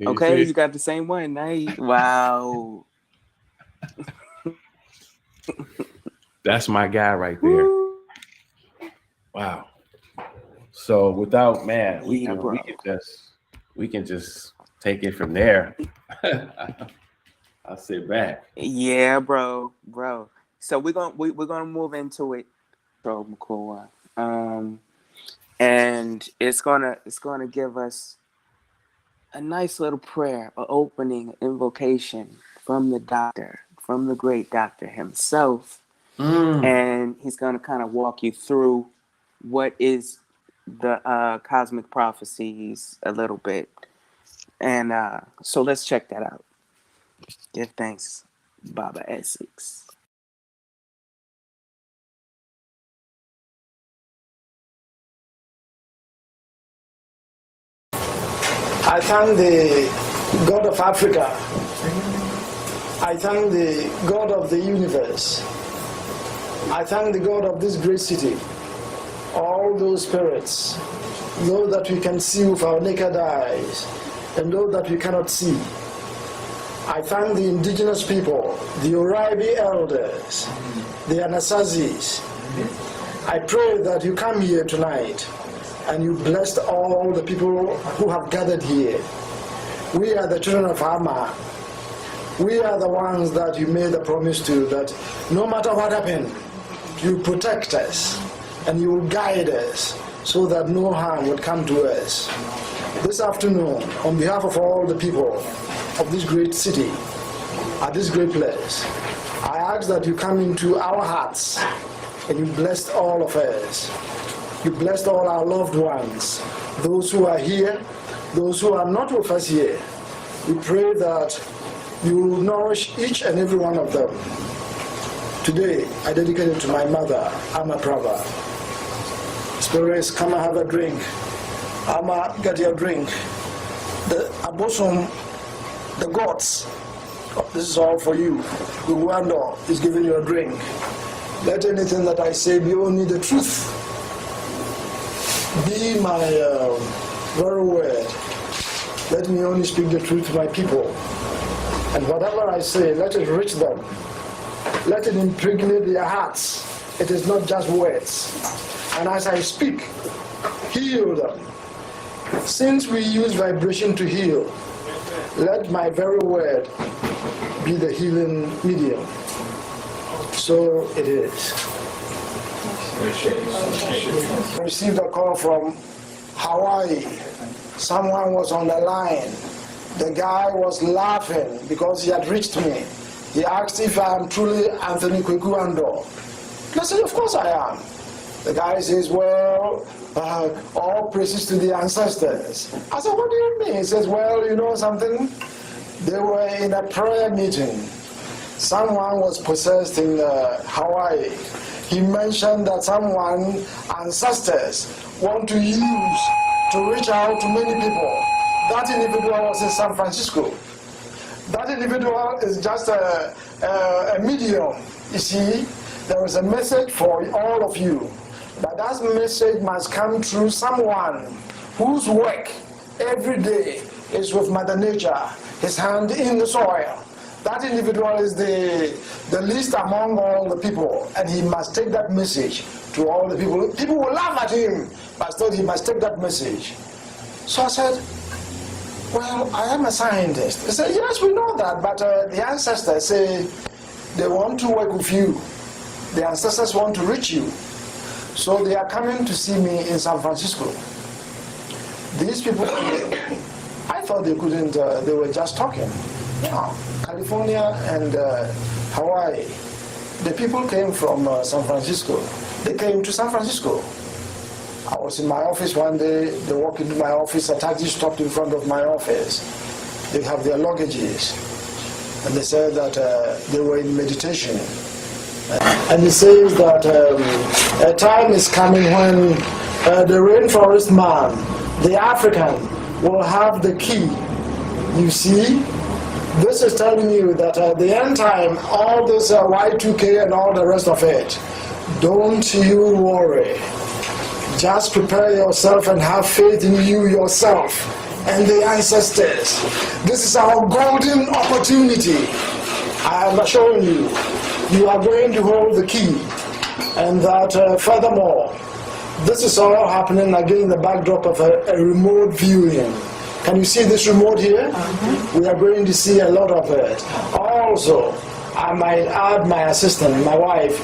Okay, you got the same one. Nice. Wow. That's my guy right there. Woo. Wow. So without man, we can just take it from there. I'll sit back. Yeah, bro. So we're gonna move into it, bro, Mikuak. And it's gonna give us a nice little prayer, an opening invocation from the doctor, from the great doctor himself. And he's going to kind of walk you through what is the cosmic prophecies a little bit. And so let's check that out. Give thanks, Baba Essex. I thank the God of Africa. I thank the God of the universe. I thank the God of this great city. All those spirits, those that we can see with our naked eyes, and those that we cannot see. I thank the indigenous people, the Oribi elders, the Anasazis. I pray that you come here tonight and you blessed all the people who have gathered here. We are the children of Hama. We are the ones that you made the promise to, that no matter what happened, you protect us and you will guide us so that no harm would come to us. This afternoon, on behalf of all the people of this great city, at this great place, I ask that you come into our hearts and you bless all of us. You blessed all our loved ones, those who are here, those who are not with us here. We pray that you will nourish each and every one of them. Today, I dedicate it to my mother, Ama Prabha. Spirits, come and have a drink. Ama, get your drink. The Abosom, the gods, this is all for you. Guguando is giving you a drink. Let anything that I say be only the truth. Be my very word. Let me only speak the truth to my people. And whatever I say, let it reach them. Let it impregnate their hearts. It is not just words. And as I speak, heal them. Since we use vibration to heal, let my very word be the healing medium. So it is. I received a call from Hawaii. Someone was on the line. The guy was laughing because he had reached me. He asked if I am truly Anthony Kwekuando. I said, of course I am. The guy says, well, all praises to the ancestors. I said, what do you mean? He says, well, you know something? They were in a prayer meeting. Someone was possessed in Hawaii. He mentioned that someone, ancestors, want to use to reach out to many people. That individual was in San Francisco. That individual is just a medium. You see, there is a message for all of you. But that message must come through someone whose work every day is with Mother Nature, his hand in the soil. That individual is the least among all the people, and he must take that message to all the people. People will laugh at him, but still he must take that message. So I said, well, I am a scientist. He said, yes, we know that, but the ancestors say they want to work with you. The ancestors want to reach you. So they are coming to see me in San Francisco. These people, I thought they couldn't, they were just talking. No, California and Hawaii. The people came from San Francisco. They came to San Francisco. I was in my office one day, they walked into my office, a taxi stopped in front of my office. They have their luggages. And they said that they were in meditation. And he says that a time is coming when the rainforest man, the African, will have the key. You see? This is telling you that at the end time, all this Y2K and all the rest of it, don't you worry. Just prepare yourself and have faith in you yourself and the ancestors. This is our golden opportunity. I am showing you. You are going to hold the key. And that furthermore, this is all happening again in the backdrop of a remote viewing. Can you see this remote here? We are going to see a lot of it. Also, I might add my assistant, my wife.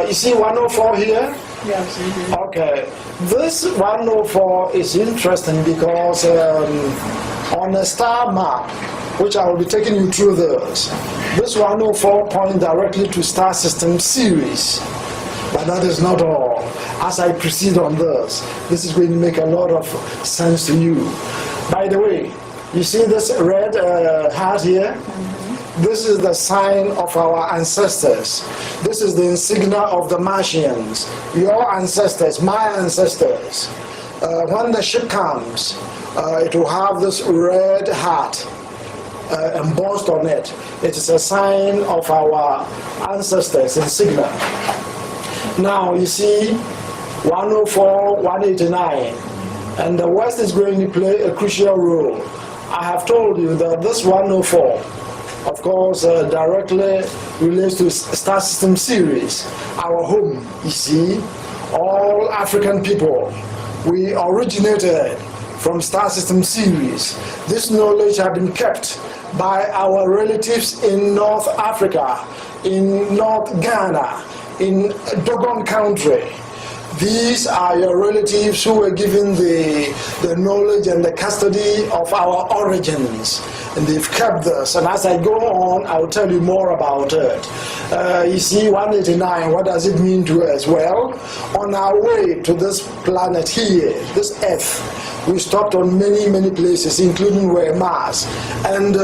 You see 104 here? Yes. Okay. This 104 is interesting because on a star map, which I will be taking you through this 104 points directly to star system series. But that is not all. As I proceed on this is going to make a lot of sense to you. By the way, you see this red heart here? This is the sign of our ancestors. This is the insignia of the Martians. Your ancestors, my ancestors. When the ship comes, it will have this red heart embossed on it. It is a sign of our ancestors, insignia. Now you see 104, 189, and the West is going to play a crucial role. I have told you that this 104, of course, directly relates to star system series, our home. You see, all African people, we originated from star system series. This knowledge has been kept by our relatives in North Africa, in North Ghana, in Dogon country. These are your relatives who were given the knowledge and the custody of our origins. And they've kept this. And as I go on, I'll tell you more about it. You see, 189, what does it mean to us? Well, on our way to this planet here, this Earth, we stopped on many, many places, including where Mars and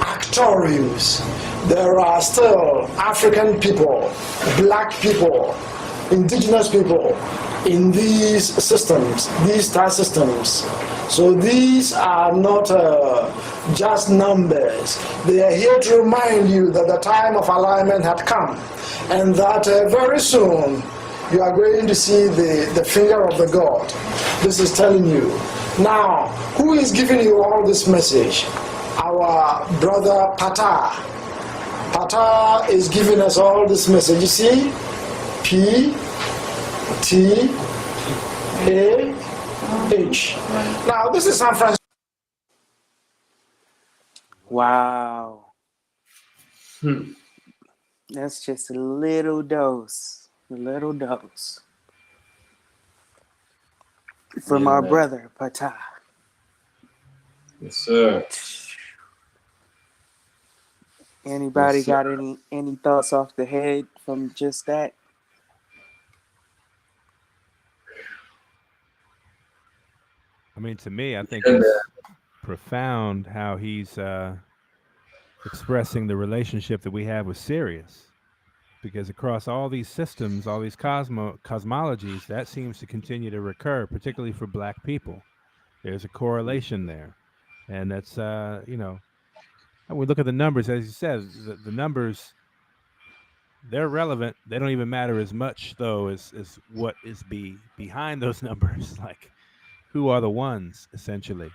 Arcturus. There are still African people, black people, indigenous people in these systems, these star systems. So these are not just numbers. They are here to remind you that the time of alignment had come, and that very soon you are going to see the finger of the God. This is telling you. Now, who is giving you all this message? Our brother Pata. Pata is giving us all this message. You see? P-T-A-H. Now, this is San Francisco. Wow. That's just a little dose. A little dose. From our brother, Pata. Yes, sir. Anybody got any thoughts off the head from just that? I mean, to me, I think it's profound how he's expressing the relationship that we have with Sirius. Because across all these systems, all these cosmologies, that seems to continue to recur, particularly for Black people. There's a correlation there. And that's, you know, when we look at the numbers, as you said, the numbers, they're relevant. They don't even matter as much, though, as what is behind those numbers. Like, who are the ones, essentially?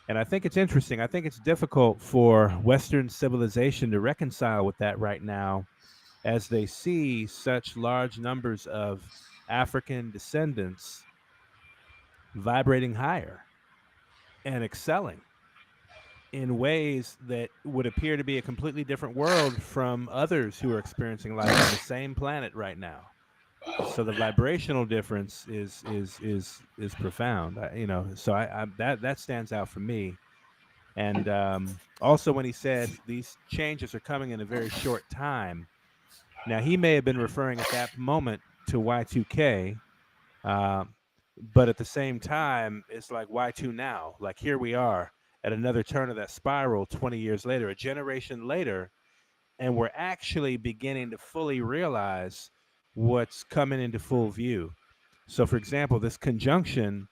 And I think it's interesting. I think it's difficult for Western civilization to reconcile with that right now, as they see such large numbers of African descendants vibrating higher and excelling in ways that would appear to be a completely different world from others who are experiencing life on the same planet right now. So the vibrational difference is profound, you know. So that stands out for me. And also when he said these changes are coming in a very short time. Now, he may have been referring at that moment to Y2K, but at the same time, it's like Y2 now. Like, here we are at another turn of that spiral 20 years later, a generation later, and we're actually beginning to fully realize what's coming into full view. So, for example, this conjunction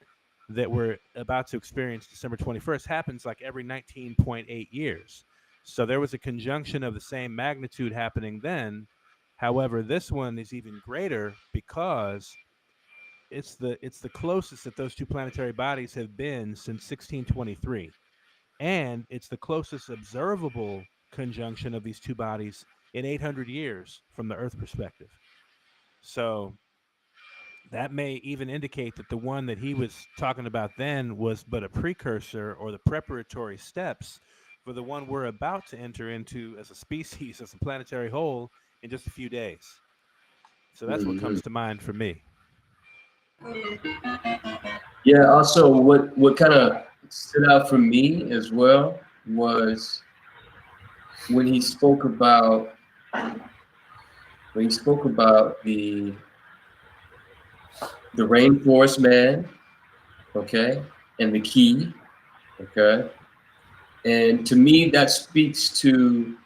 that we're about to experience December 21st happens like every 19.8 years. So there was a conjunction of the same magnitude happening then. However, this one is even greater because it's the closest that those two planetary bodies have been since 1623. And it's the closest observable conjunction of these two bodies in 800 years from the Earth perspective. So that may even indicate that the one that he was talking about then was but a precursor or the preparatory steps for the one we're about to enter into as a species, as a planetary whole, in just a few days. So that's what comes to mind for me. Yeah, also what kind of stood out for me as well was when he spoke about the rainforest man, okay, and the key, okay, and to me that speaks to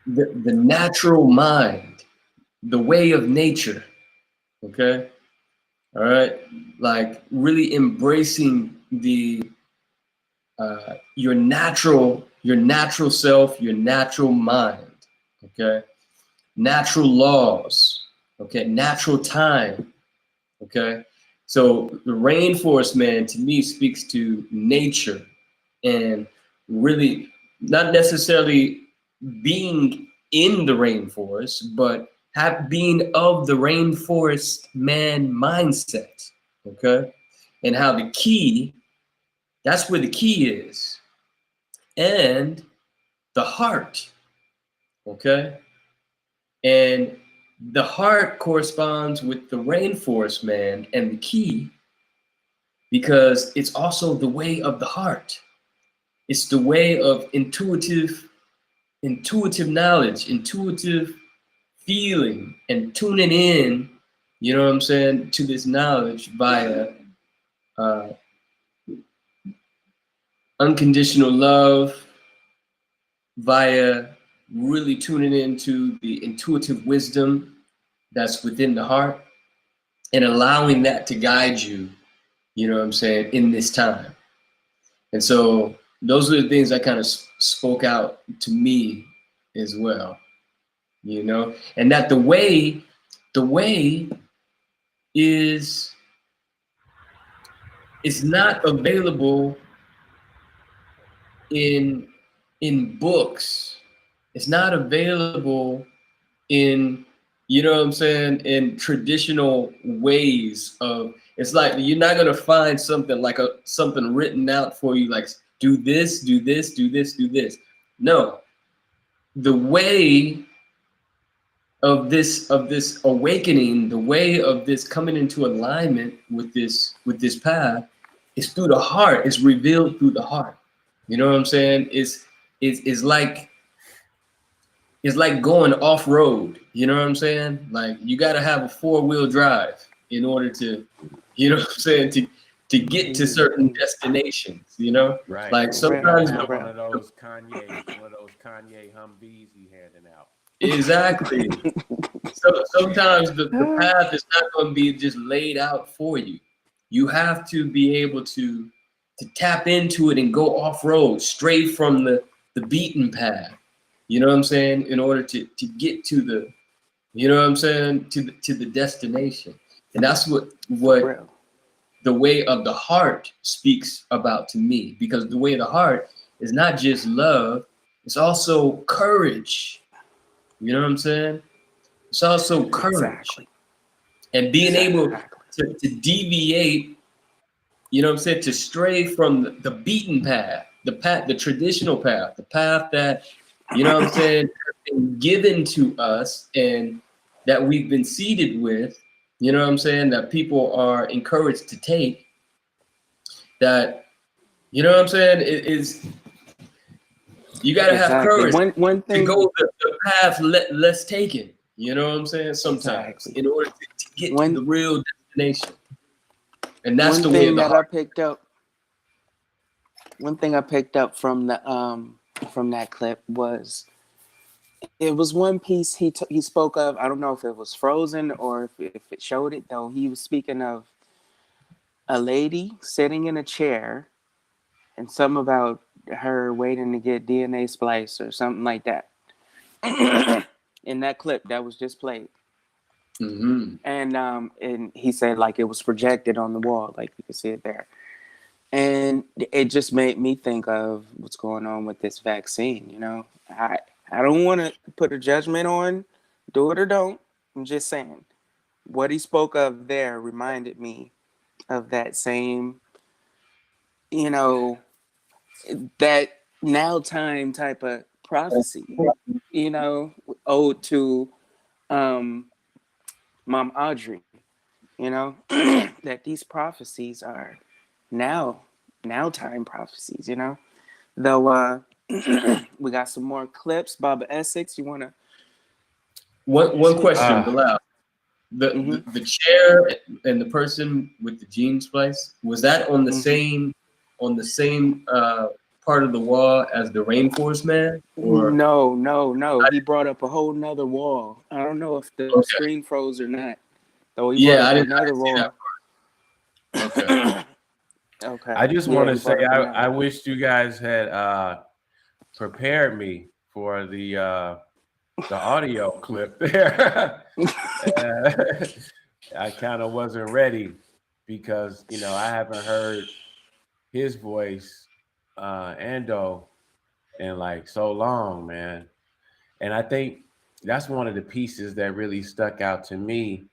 the natural mind, the way of nature, okay, all right, like really embracing the your natural self, your natural mind, okay, natural laws, okay, natural time, okay. So the rainforest man to me speaks to nature and really not necessarily being in the rainforest, but being of the rainforest man mindset, okay, and how the key, that's where the key is, and the heart, okay, and the heart corresponds with the rainforest man and the key because it's also the way of the heart. It's the way of intuitive knowledge, intuitive feeling, and tuning in, you know what I'm saying, to this knowledge via unconditional love, via really tuning into the intuitive wisdom that's within the heart and allowing that to guide you, you know what I'm saying, in this time. And so those are the things that kind of spoke out to me as well, you know, and that the way is not available in books. It's not available in, you know what I'm saying, in traditional ways of, it's like you're not gonna find something like something written out for you, like do this, do this, do this, do this. No, the way of this awakening, the way of this coming into alignment with this path is through the heart. It's revealed through the heart. You know what I'm saying? It's like going off road. You know what I'm saying? Like you got to have a 4-wheel drive in order to, you know what I'm saying, to get to certain destinations. You know, Right. like sometimes one of those Kanye Humvees he handing out. Exactly. So sometimes the path is not going to be just laid out for you. You have to be able to tap into it and go off road, stray from the beaten path. You know what I'm saying? In order to get to the, you know what I'm saying, to the destination. And that's what the way of the heart speaks about to me, because the way of the heart is not just love, it's also courage. You know what I'm saying? It's also courage and being able to deviate, you know what I'm saying, to stray from the beaten path, the traditional path, the path that, you know what I'm saying, has been given to us and that we've been seeded with, you know what I'm saying, that people are encouraged to take, that, you know what I'm saying, it is, you got to have courage one thing to go the path less taken. You know what I'm saying? Sometimes in order to get to the real destination. And that's the way of the heart. One thing I picked up from that clip was, it was one piece he spoke of. I don't know if it was Frozen or if it showed it, though. He was speaking of a lady sitting in a chair and something about her waiting to get DNA spliced or something like that. In that clip that was just played. Mm-hmm. And he said like it was projected on the wall, like you could see it there. And it just made me think of what's going on with this vaccine. You know, I don't want to put a judgment on, do it or don't. I'm just saying what he spoke of there reminded me of that same, you know, that now time type of prophecy, you know, ode to Mom Audrey, you know, that these prophecies are now time prophecies, you know. Though we got some more clips. Baba Essex, you wanna one question, Bilal. The chair and the person with the gene splice, was that on the same part of the wall as the rainforest man? Or no. He brought up a whole nother wall. I don't know if the screen froze or not. Though he brought up another wall. Okay. Okay. I just want to say I wish you guys had prepared me for the audio clip there. I kind of wasn't ready because, you know, I haven't heard his voice, Ando, in like so long, man. And I think that's one of the pieces that really stuck out to me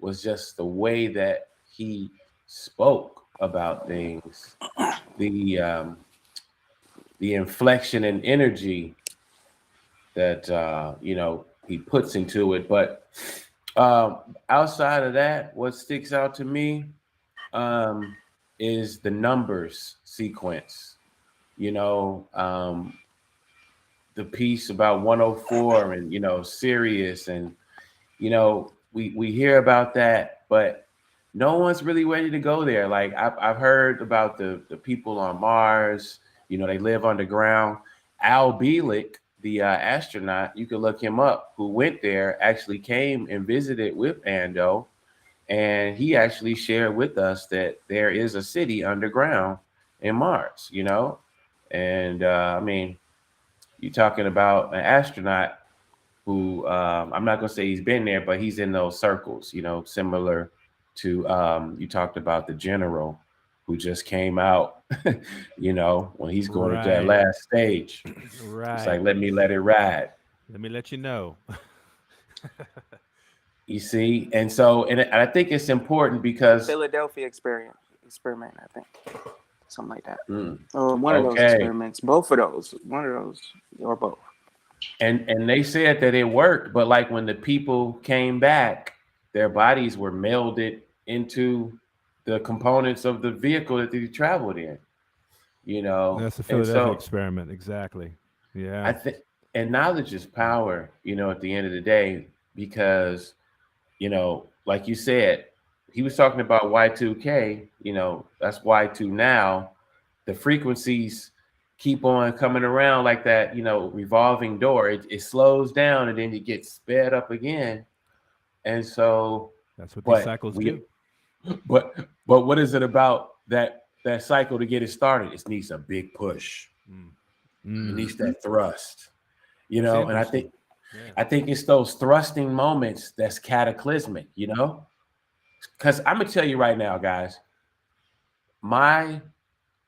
was just the way that he spoke about things, the inflection and energy that you know, he puts into it. But outside of that, what sticks out to me is the numbers sequence. You know, the piece about 104 and, you know, Sirius, and, you know, we hear about that, but no one's really ready to go there. Like I've heard about the people on Mars, you know, they live underground. Al Bielek, the astronaut, you can look him up, who went there, actually came and visited with Ando, and he actually shared with us that there is a city underground in Mars, you know? And I mean, you're talking about an astronaut who, I'm not gonna say he's been there, but he's in those circles, you know, similar to, you talked about the general who just came out, you know, when he's going to that last stage. Right. It's like, let it ride. Let me let you know. You see? And so, and I think it's important because Philadelphia experiment, I think. Something like that. Or one of those okay. experiments. Both of those. One of those or both. And they said that it worked, but like when the people came back, their bodies were melded into the components of the vehicle that they traveled in. You know, that's the Philadelphia experiment, exactly. Yeah. I think, and knowledge is power, you know, at the end of the day, because, you know, like you said, he was talking about Y2K, you know, that's Y2 now. The frequencies keep on coming around like that, you know, revolving door. It slows down and then it gets sped up again. And so that's what these cycles do. But what is it about that cycle to get it started? It needs a big push. It needs that thrust, you know. And I think it's those thrusting moments that's cataclysmic, you know. Because I'm gonna tell you right now, guys,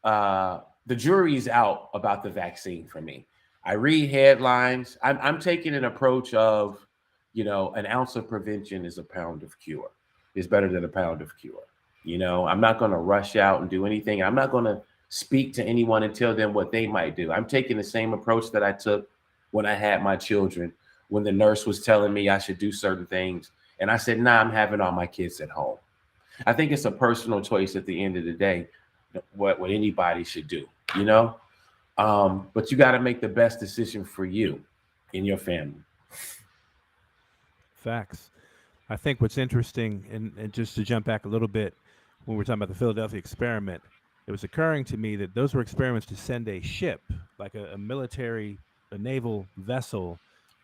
the jury's out about the vaccine for me. I read headlines. I'm taking an approach of, you know, an ounce of prevention is a pound of cure. Is better than a pound of cure. You know, I'm not going to rush out and do anything. I'm not going to speak to anyone and tell them what they might do. I'm taking the same approach that I took when I had my children, when the nurse was telling me I should do certain things. And I said, nah, I'm having all my kids at home. I think it's a personal choice at the end of the day, what anybody should do, you know? But you got to make the best decision for you and your family. Facts. I think what's interesting, and just to jump back a little bit, when we're talking about the Philadelphia experiment, it was occurring to me that those were experiments to send a ship, like a naval vessel,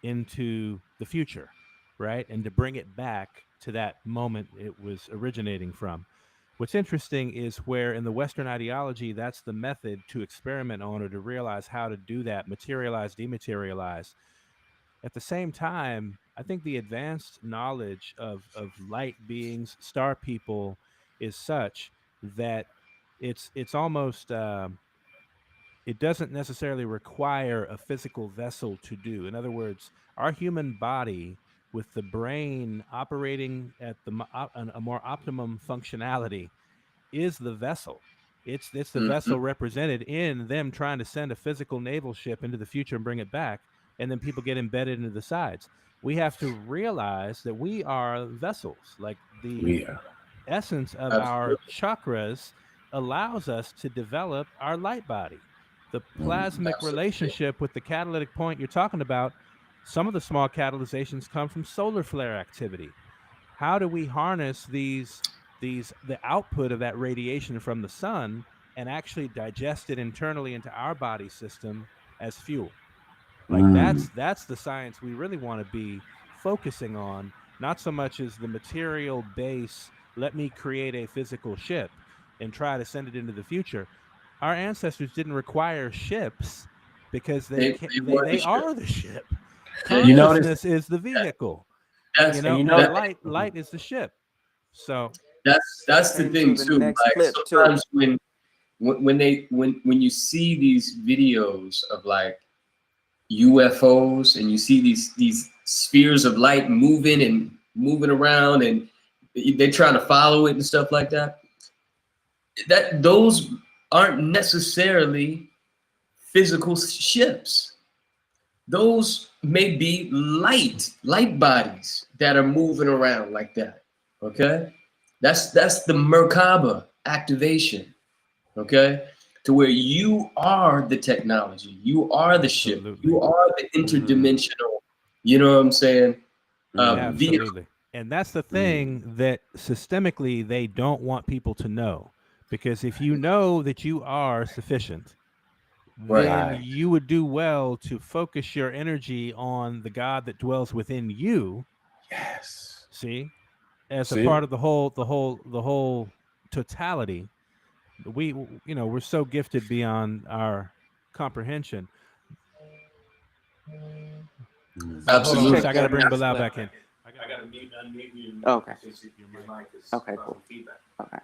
into the future, right? And to bring it back to that moment it was originating from. What's interesting is where in the Western ideology, that's the method to experiment on or to realize how to do that, materialize, dematerialize. At the same time, I think the advanced knowledge of light beings, star people, is such that it's almost it doesn't necessarily require a physical vessel to do. In other words, our human body, with the brain operating at a more optimum functionality, is the vessel. It's the vessel represented in them trying to send a physical naval ship into the future and bring it back. And then people get embedded into the sides. We have to realize that we are vessels. Like the essence of our chakras allows us to develop our light body. The plasmic relationship with the catalytic point you're talking about, some of the small catalyzations come from solar flare activity. How do we harness the output of that radiation from the sun and actually digest it internally into our body system as fuel? Like that's the science we really want to be focusing on, not so much as the material base, let me create a physical ship and try to send it into the future. Our ancestors didn't require ships because they are the ship. Consciousness is the vehicle. Light is the ship. So that's the thing too. Like sometimes when you see these videos of like UFOs and you see these spheres of light moving around and they're trying to follow it and stuff like that, those aren't necessarily physical ships. Those may be light bodies that are moving around like that. Okay, that's the Merkaba activation. Okay, to where you are the technology, you are the ship, you are the interdimensional. You know what I'm saying? Absolutely. And that's the thing that systemically they don't want people to know, because if you know that you are sufficient, then Right. you would do well to focus your energy on the God that dwells within you. Yes. See, as a See? part of the whole totality. We're so gifted beyond our comprehension. Hold on, Absolutely. I got to bring Bilal back in. I got to unmute you. Okay. Your mic is Okay, cool. feedback. Okay.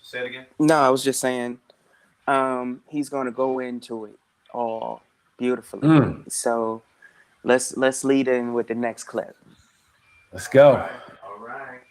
Say it again. No, I was just saying, he's going to go into it all beautifully. So let's lead in with the next clip. Let's go. All right.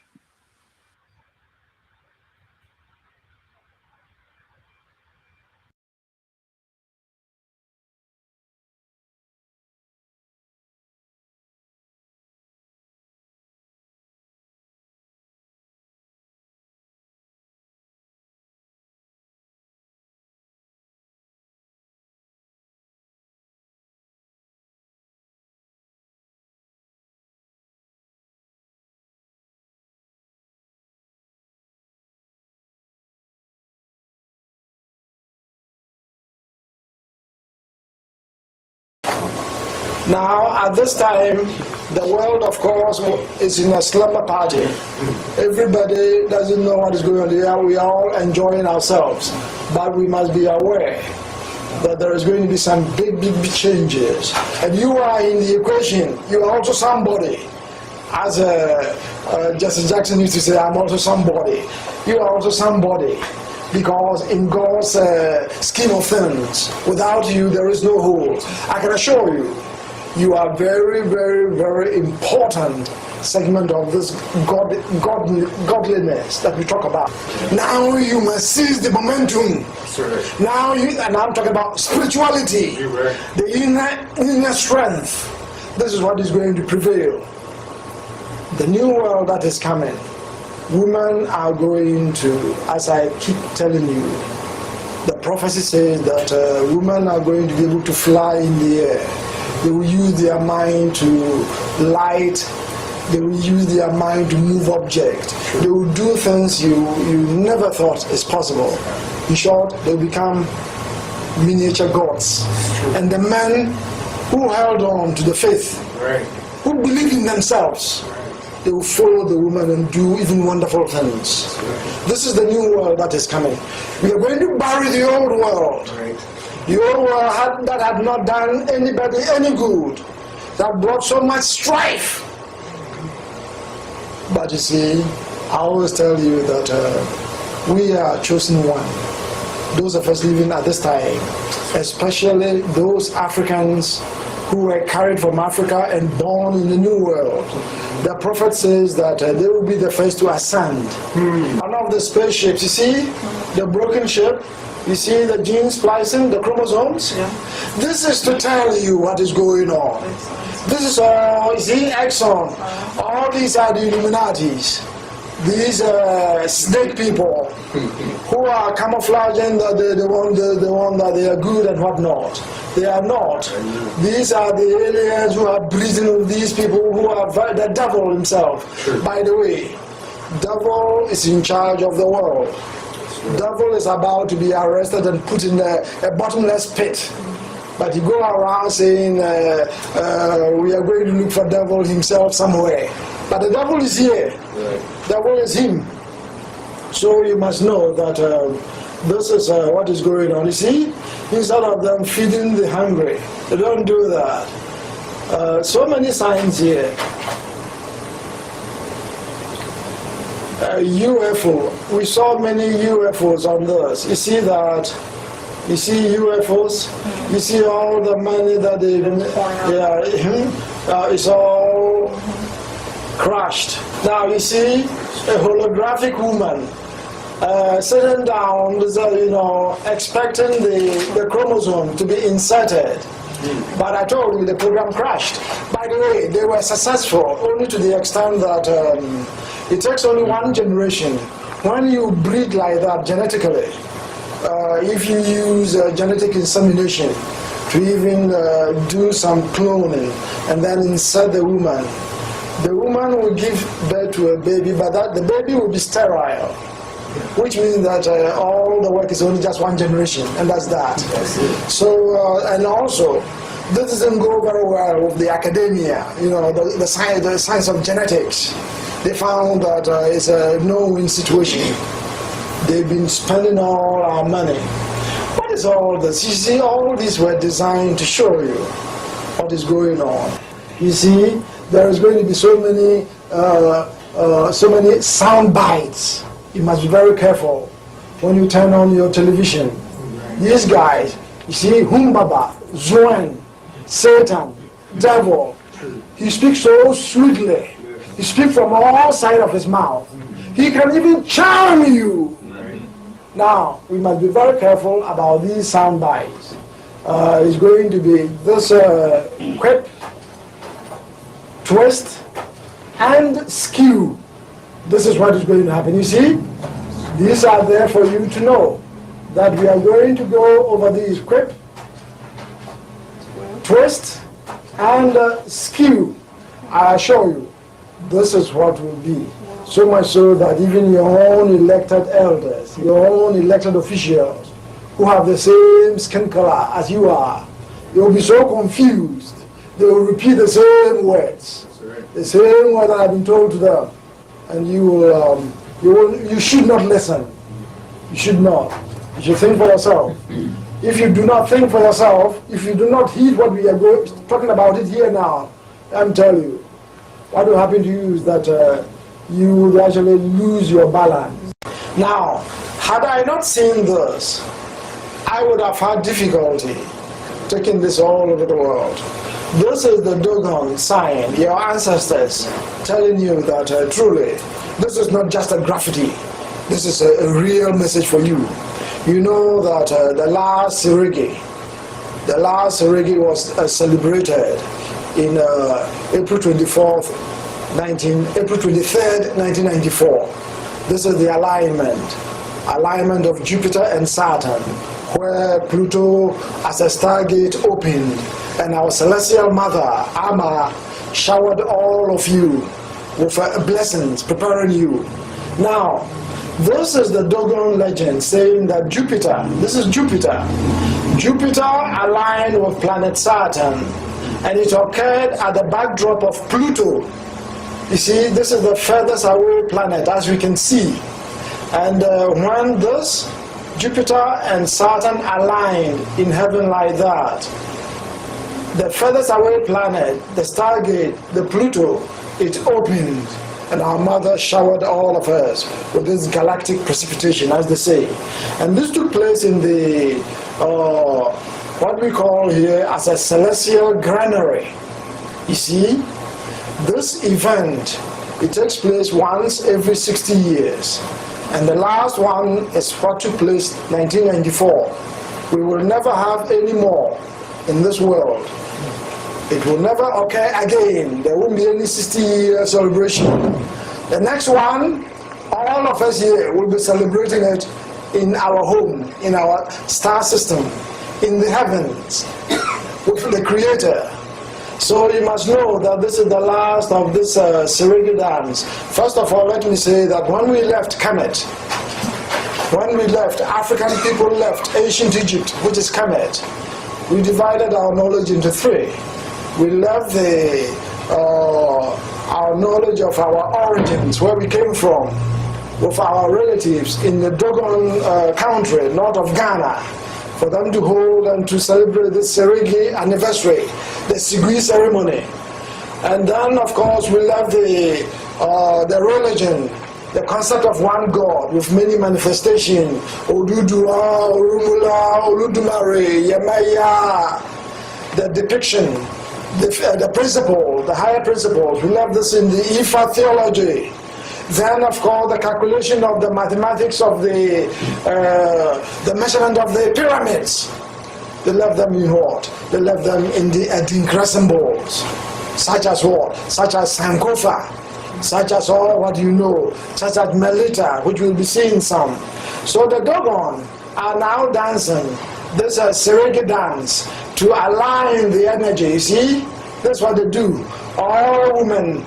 Now, at this time, the world, of course, is in a slumber party. Everybody doesn't know what is going on here. We are all enjoying ourselves. But we must be aware that there is going to be some big changes. And you are in the equation. You are also somebody. As Justice Jackson used to say, I'm also somebody. You are also somebody. Because in God's scheme of things, without you, there is no hope. I can assure you, you are very, very, very important segment of this godliness that we talk about. Now you must seize the momentum. Now and I'm talking about spirituality, the inner strength. This is what is going to prevail. The new world that is coming. Women are going to, as I keep telling you, the prophecy says that women are going to be able to fly in the air. They will use their mind to light. They will use their mind to move objects. They will do things you never thought is possible. In short, they become miniature gods. And the men who held on to the faith, who believe in themselves, they will follow the woman and do even wonderful things. This is the new world that is coming. We are going to bury the old world. The old world that had not done anybody any good, that brought so much strife. But you see, I always tell you that we are chosen one. Those of us living at this time, especially those Africans who were carried from Africa and born in the new world. The prophet says that they will be the first to ascend. One of the spaceships, you see the broken ship, you see the gene splicing, the chromosomes. This is to tell you what is going on. This is all, you see, Exxon. All these are the Illuminatis. These snake people who are camouflaging that they want that they are good and whatnot. They are not. These are the aliens who are breathing with these people who are the devil himself. By the way, devil is in charge of the world. Devil is about to be arrested and put in a bottomless pit. But you go around saying, we are going to look for devil himself somewhere. But the devil is here. Devil is him. So you must know that this is what is going on. You see, instead of them feeding the hungry, they don't do that. So many signs here. UFO. We saw many UFOs on this. You see that? You see UFOs? You see all the money that they... it's all crushed. Now you see a holographic woman sitting down, expecting the chromosome to be inserted. But I told you the program crashed. By the way, they were successful only to the extent that it takes only one generation. When you breed like that genetically, if you use genetic insemination to even do some cloning and then insert the woman will give birth to a baby, but the baby will be sterile. which means that all the work is only just one generation, and that's that. So, and also, this doesn't go very well with the academia, the science of genetics. They found that it's a no-win situation. They've been spending all our money. What is all this? You see, all these were designed to show you what is going on. You see, there is going to be so many sound bites. You must be very careful when you turn on your television. These guys, you see, Humbaba, Zuen, Satan, devil, he speaks so sweetly. He speaks from all sides of his mouth. He can even charm you. Now, we must be very careful about these sound bites. It's going to be this quip, twist, and skew. This is what is going to happen. You see, these are there for you to know that we are going to go over these quip, twist, and skew. I assure you, this is what will be. So much so that even your own elected elders, your own elected officials, who have the same skin color as you are, they will be so confused. They will repeat the same words, the same word that have been told to them, and you should not listen. You should not. You should think for yourself. If you do not think for yourself, if you do not heed what we are talking about it here now, I'm telling you, what will happen to you is that you will actually lose your balance. Now, had I not seen this, I would have had difficulty taking this all over the world. This is the Dogon sign, your ancestors telling you that truly, this is not just a graffiti. This is a real message for you. You know that the last reggae was celebrated in April 23rd, 1994. This is the alignment of Jupiter and Saturn, where Pluto as a stargate opened, and our celestial mother, Ama, showered all of you with blessings, preparing you. Now, this is the Dogon legend saying that Jupiter aligned with planet Saturn, and it occurred at the backdrop of Pluto. You see, this is the furthest away planet, as we can see. And when this Jupiter and Saturn aligned in heaven like that, the furthest away planet, the stargate, the Pluto, it opened, and our mother showered all of us with this galactic precipitation, as they say. And this took place in the, what we call here as a celestial granary. You see, this event, it takes place once every 60 years. And the last one is what took place 1994. We will never have any more in this world. It will never occur again. There won't be any 60-year celebration. The next one, all of us here will be celebrating it in our home, in our star system, in the heavens, with the Creator. So you must know that this is the last of this Serengeti dance. First of all, let me say that when we left Kemet, when we left, African people left ancient Egypt, which is Kemet, we divided our knowledge into three. We left our knowledge of our origins, where we came from, with our relatives in the Dogon country, north of Ghana, for them to hold and to celebrate this Serengeti anniversary, the Sigui ceremony. And then, of course, we left the religion, the concept of one God with many manifestations, Odudua, Orumula, Oludumare, Yemaya, the depiction, the principle, the higher principles. We left this in the Ifa theology. Then, of course, the calculation of the mathematics of the measurement of the pyramids. They left them in what? They left them in the Adinkra symbols, such as what? Such as Sankofa, such as all what you know, such as Melita, which we'll be seeing some. So the Dogon are now dancing this Serengeti dance to align the energy. You see, that's what they do. All women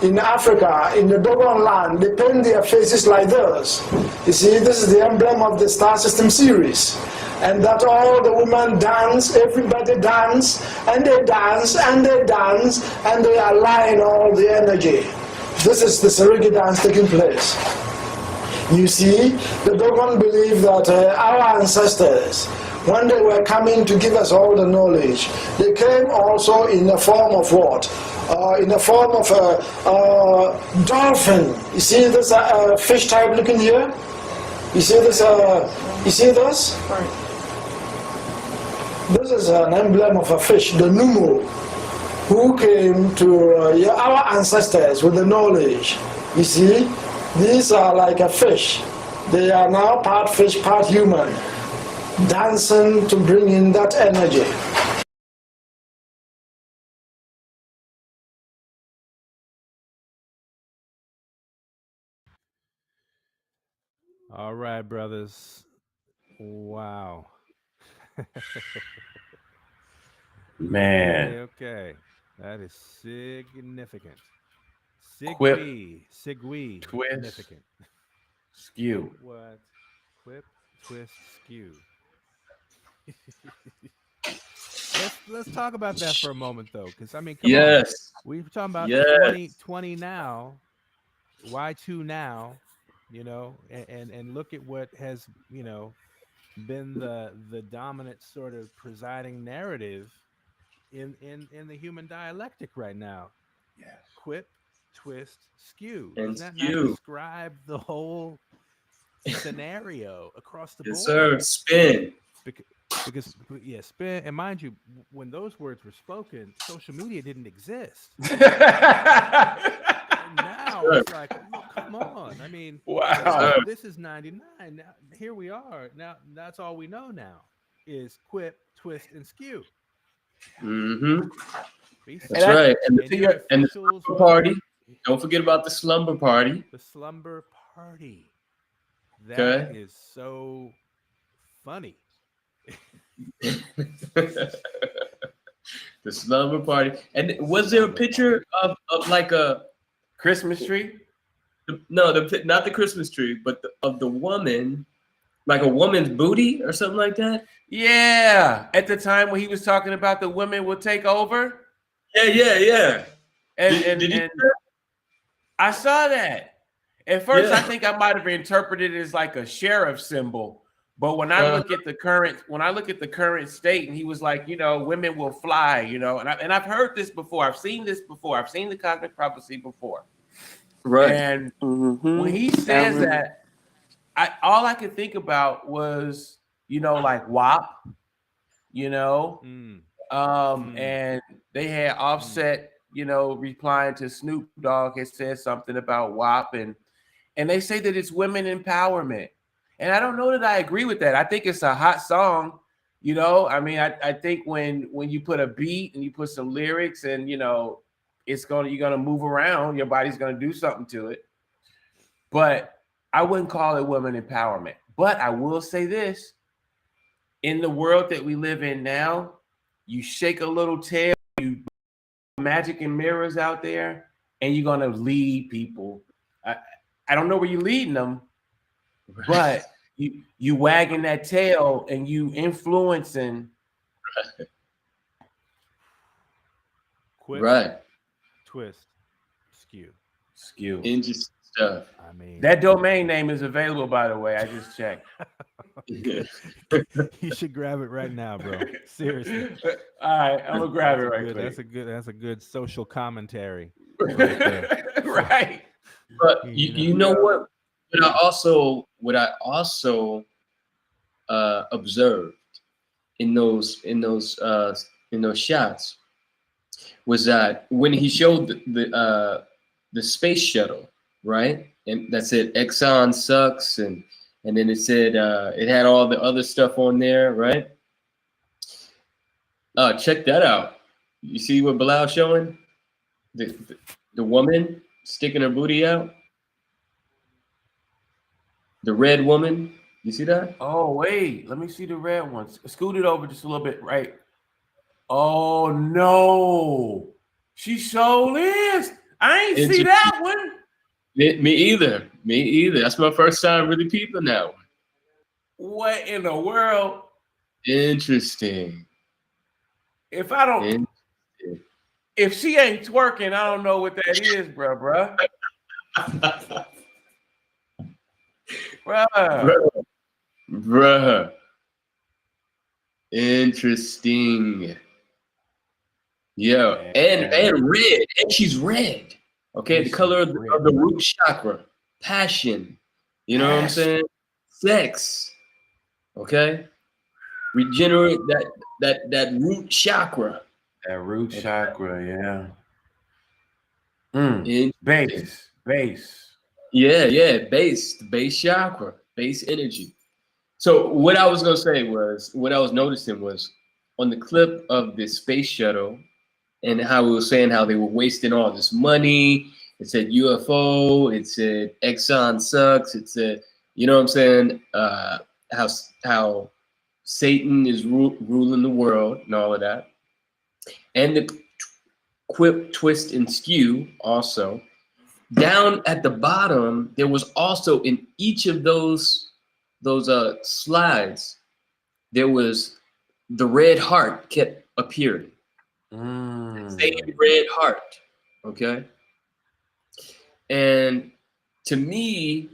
in Africa, in the Dogon land, they paint their faces like this. You see, this is the emblem of the star system series. And that all the women dance, everybody dance, and they dance, and they dance, and they align all the energy. This is the Serigi dance taking place. You see, the Dogon believe that our ancestors, when they were coming to give us all the knowledge, they came also in the form of what? In the form of a dolphin. You see this fish type looking here? You see this? You see this? This is an emblem of a fish, the Numu, who came to our ancestors with the knowledge. You see, these are like a fish. They are now part fish, part human, dancing to bring in that energy. All right, brothers. Wow. Man. Okay. That is significant. Quip. Significant. Twist. Skew. What? Quip, twist, skew. let's talk about that for a moment, though, because I mean, come on. We were talking about 2020 now, Y2 now, you know, and look at what has, you know, been the dominant sort of presiding narrative in the human dialectic right now. Yes. Quip, twist, skew. And Does that skew. not describe the whole scenario across the board? Yes, sir. Spin. Because yeah, spin. And mind you, when those words were spoken, social media didn't exist. And now it's like, oh, come on. I mean, wow. This is 99. Now, here we are. Now that's all we know now is quip, twist, and skew. Mm-hmm. That's right. And the slumber party. Don't forget about the slumber party. The slumber party. That is so funny. The slumber party. And was there a picture of like a Christmas tree? No, not the Christmas tree, but of the woman, like a woman's booty or something like that? Yeah. At the time when he was talking about the women will take over. Yeah. And did you I saw that. At first, I think I might have interpreted it as like a sheriff symbol. But when I look at the current state, and he was like, you know, women will fly, you know, and I've heard this before. I've seen this before. I've seen the cosmic prophecy before. Right. And when he says that, all I could think about was, you know, like WAP, you know, and they had Offset, you know, replying to Snoop Dogg had said something about WAP, and they say that it's women empowerment. And I don't know that I agree with that. I think it's a hot song, you know. I mean, I think when you put a beat and you put some lyrics and, you know, you're gonna move around, your body's gonna do something to it. But I wouldn't call it women empowerment. But I will say this: in the world that we live in now, you shake a little tail, you magic and mirrors out there, and you're gonna lead people. I don't know where you're leading them, but you wagging that tail and you influencing. Quip, right. Twist, skew. Interesting stuff. I mean, that domain name is available, by the way. I just checked. You should grab it right now, bro. Seriously. All right, I'm gonna grab it right quick. That's a good social commentary. Right. But you know what? What I also observed in those shots was that when he showed the space shuttle, right? And that said Exxon sucks, and then it said it had all the other stuff on there, right? Check that out. You see what Bilal showing? The woman sticking her booty out. The red woman, you see that? Oh, wait, let me see the red ones. Scoot it over just a little bit, right? Oh, no. She so is. I ain't see that one. Me either. Me either. That's my first time really peeping that one. What in the world? Interesting. If I don't, if she ain't twerking, I don't know what that is, bruh. Bruh. Interesting. Yeah, and red, and she's red. Okay, the color of the root chakra, passion. You know what I'm saying? Sex. Okay, regenerate that root chakra. That root chakra, yeah. Base. Yeah, base, the base chakra, base energy. So what I was gonna say was, what I was noticing was on the clip of the space shuttle, and how we were saying how they were wasting all this money. It said UFO. It said Exxon sucks. It said, you know what I'm saying? How Satan is ruling the world and all of that. And the quip, twist, and skew also. Down at the bottom, there was also in each of those slides, there was the red heart kept appearing. Same red heart, okay? And to me,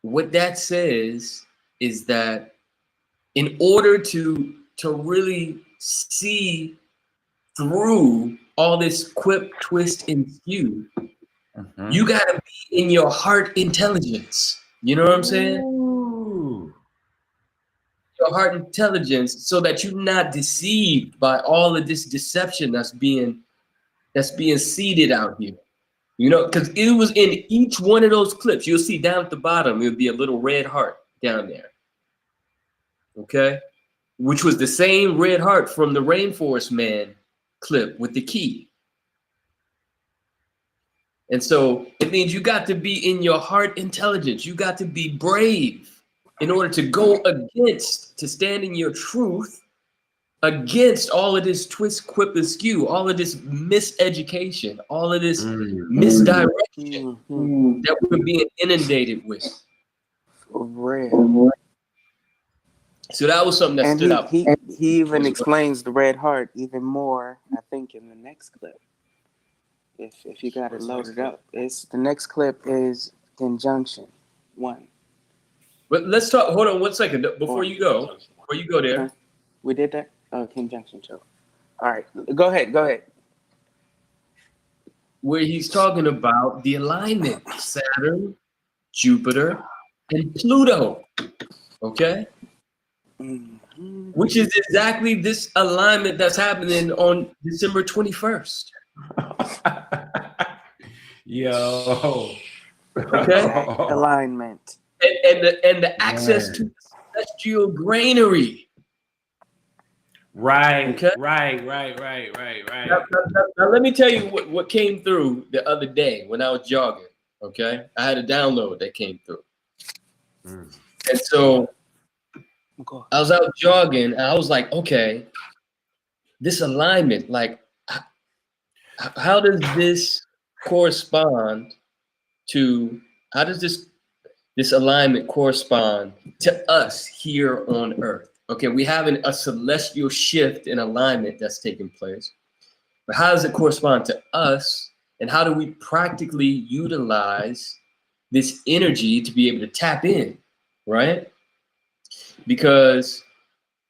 what that says is that in order to really see through all this quip, twist, and skew, you gotta be in your heart intelligence. You know what I'm saying? Ooh. Your heart intelligence, so that you're not deceived by all of this deception that's being seeded out here. You know, because it was in each one of those clips. You'll see down at the bottom, it'll be a little red heart down there. Okay? Which was the same red heart from the Rainforest Man clip with the key. And so it means you got to be in your heart intelligence. You got to be brave in order to go against, to stand in your truth against all of this twist, quip, and skew, all of this miseducation, all of this misdirection that we're being inundated with. For real. So that was something that stood out. He even explains the red heart even more, I think, in the next clip. If you got it loaded up. The next clip is Conjunction 1. But let's talk, hold on one second, before you go there. Okay. We did that? Oh, Conjunction 2. All right, go ahead. Where he's talking about the alignment, Saturn, Jupiter, and Pluto, okay? Which is exactly this alignment that's happening on December 21st. Yo. Okay? Alignment. And the access to celestial granary. Right. Okay? Right. Now let me tell you what came through the other day when I was jogging. Okay, I had a download that came through, and so I was out jogging, and I was like, okay, this alignment, like, how does this correspond to? How does this alignment correspond to us here on Earth? Okay, we have a celestial shift in alignment that's taking place. But how does it correspond to us? And how do we practically utilize this energy to be able to tap in, right? Because,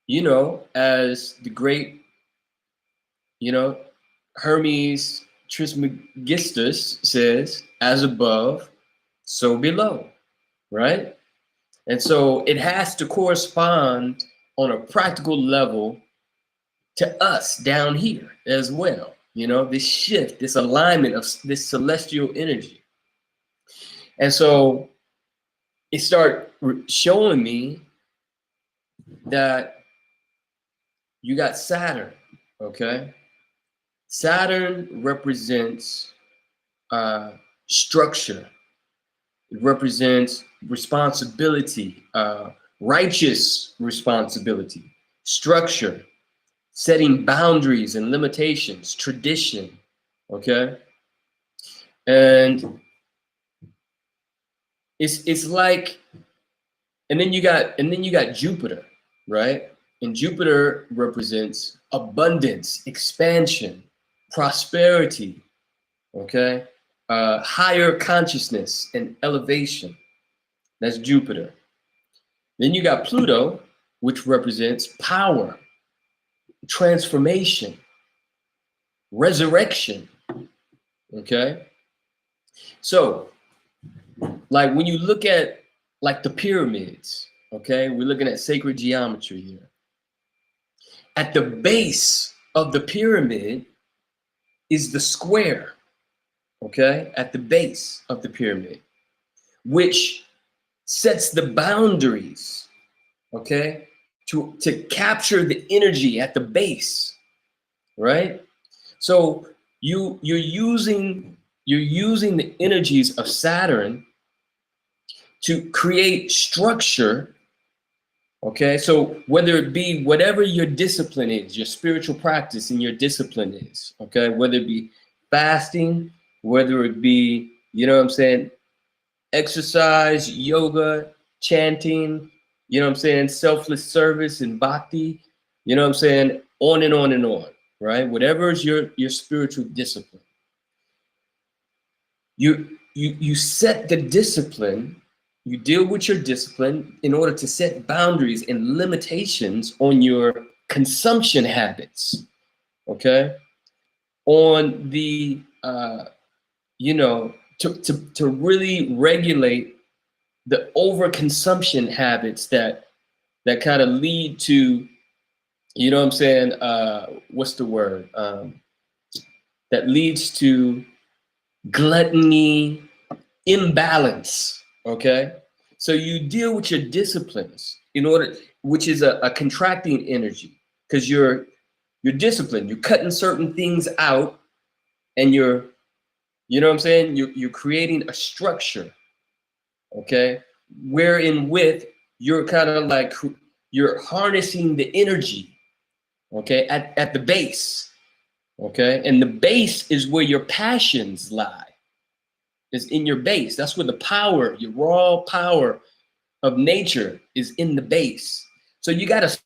you know, as the great, you know, Hermes Trismegistus says, as above, so below, right? And so it has to correspond on a practical level to us down here as well. You know, this shift, this alignment of this celestial energy. And so it started showing me that you got Saturn, okay? Saturn represents structure. It represents responsibility, righteous responsibility, structure, setting boundaries and limitations, tradition, okay? And it's like, and then you got Jupiter, right? And Jupiter represents abundance, expansion, prosperity, okay? Higher consciousness and elevation. That's Jupiter. Then you got Pluto, which represents power, transformation, resurrection, okay? So, like when you look at like the pyramids, okay? We're looking at sacred geometry here. At the base of the pyramid is the square, okay? At the base of the pyramid, which sets the boundaries, okay? To capture the energy at the base, right? So you're using the energies of Saturn to create structure, okay? So whether it be whatever your discipline is, your spiritual practice and your discipline is, okay? Whether it be fasting, whether it be, you know what I'm saying, exercise, yoga, chanting, you know what I'm saying, selfless service and bhakti, you know what I'm saying, on and on and on, right? Whatever is your spiritual discipline. You set the discipline, you deal with your discipline in order to set boundaries and limitations on your consumption habits, okay? On the, you know, to really regulate the overconsumption habits that kind of lead to, you know what I'm saying, what's the word? That leads to gluttony, imbalance, okay? So you deal with your disciplines in order, which is a contracting energy, because you're disciplined, you're cutting certain things out, and you're, you know what I'm saying, you're creating a structure, okay? Wherein with you're kind of like, you're harnessing the energy, okay, at the base, okay? And the base is where your passions lie. Is in your base. That's where the power, your raw power of nature is in the base. So you got to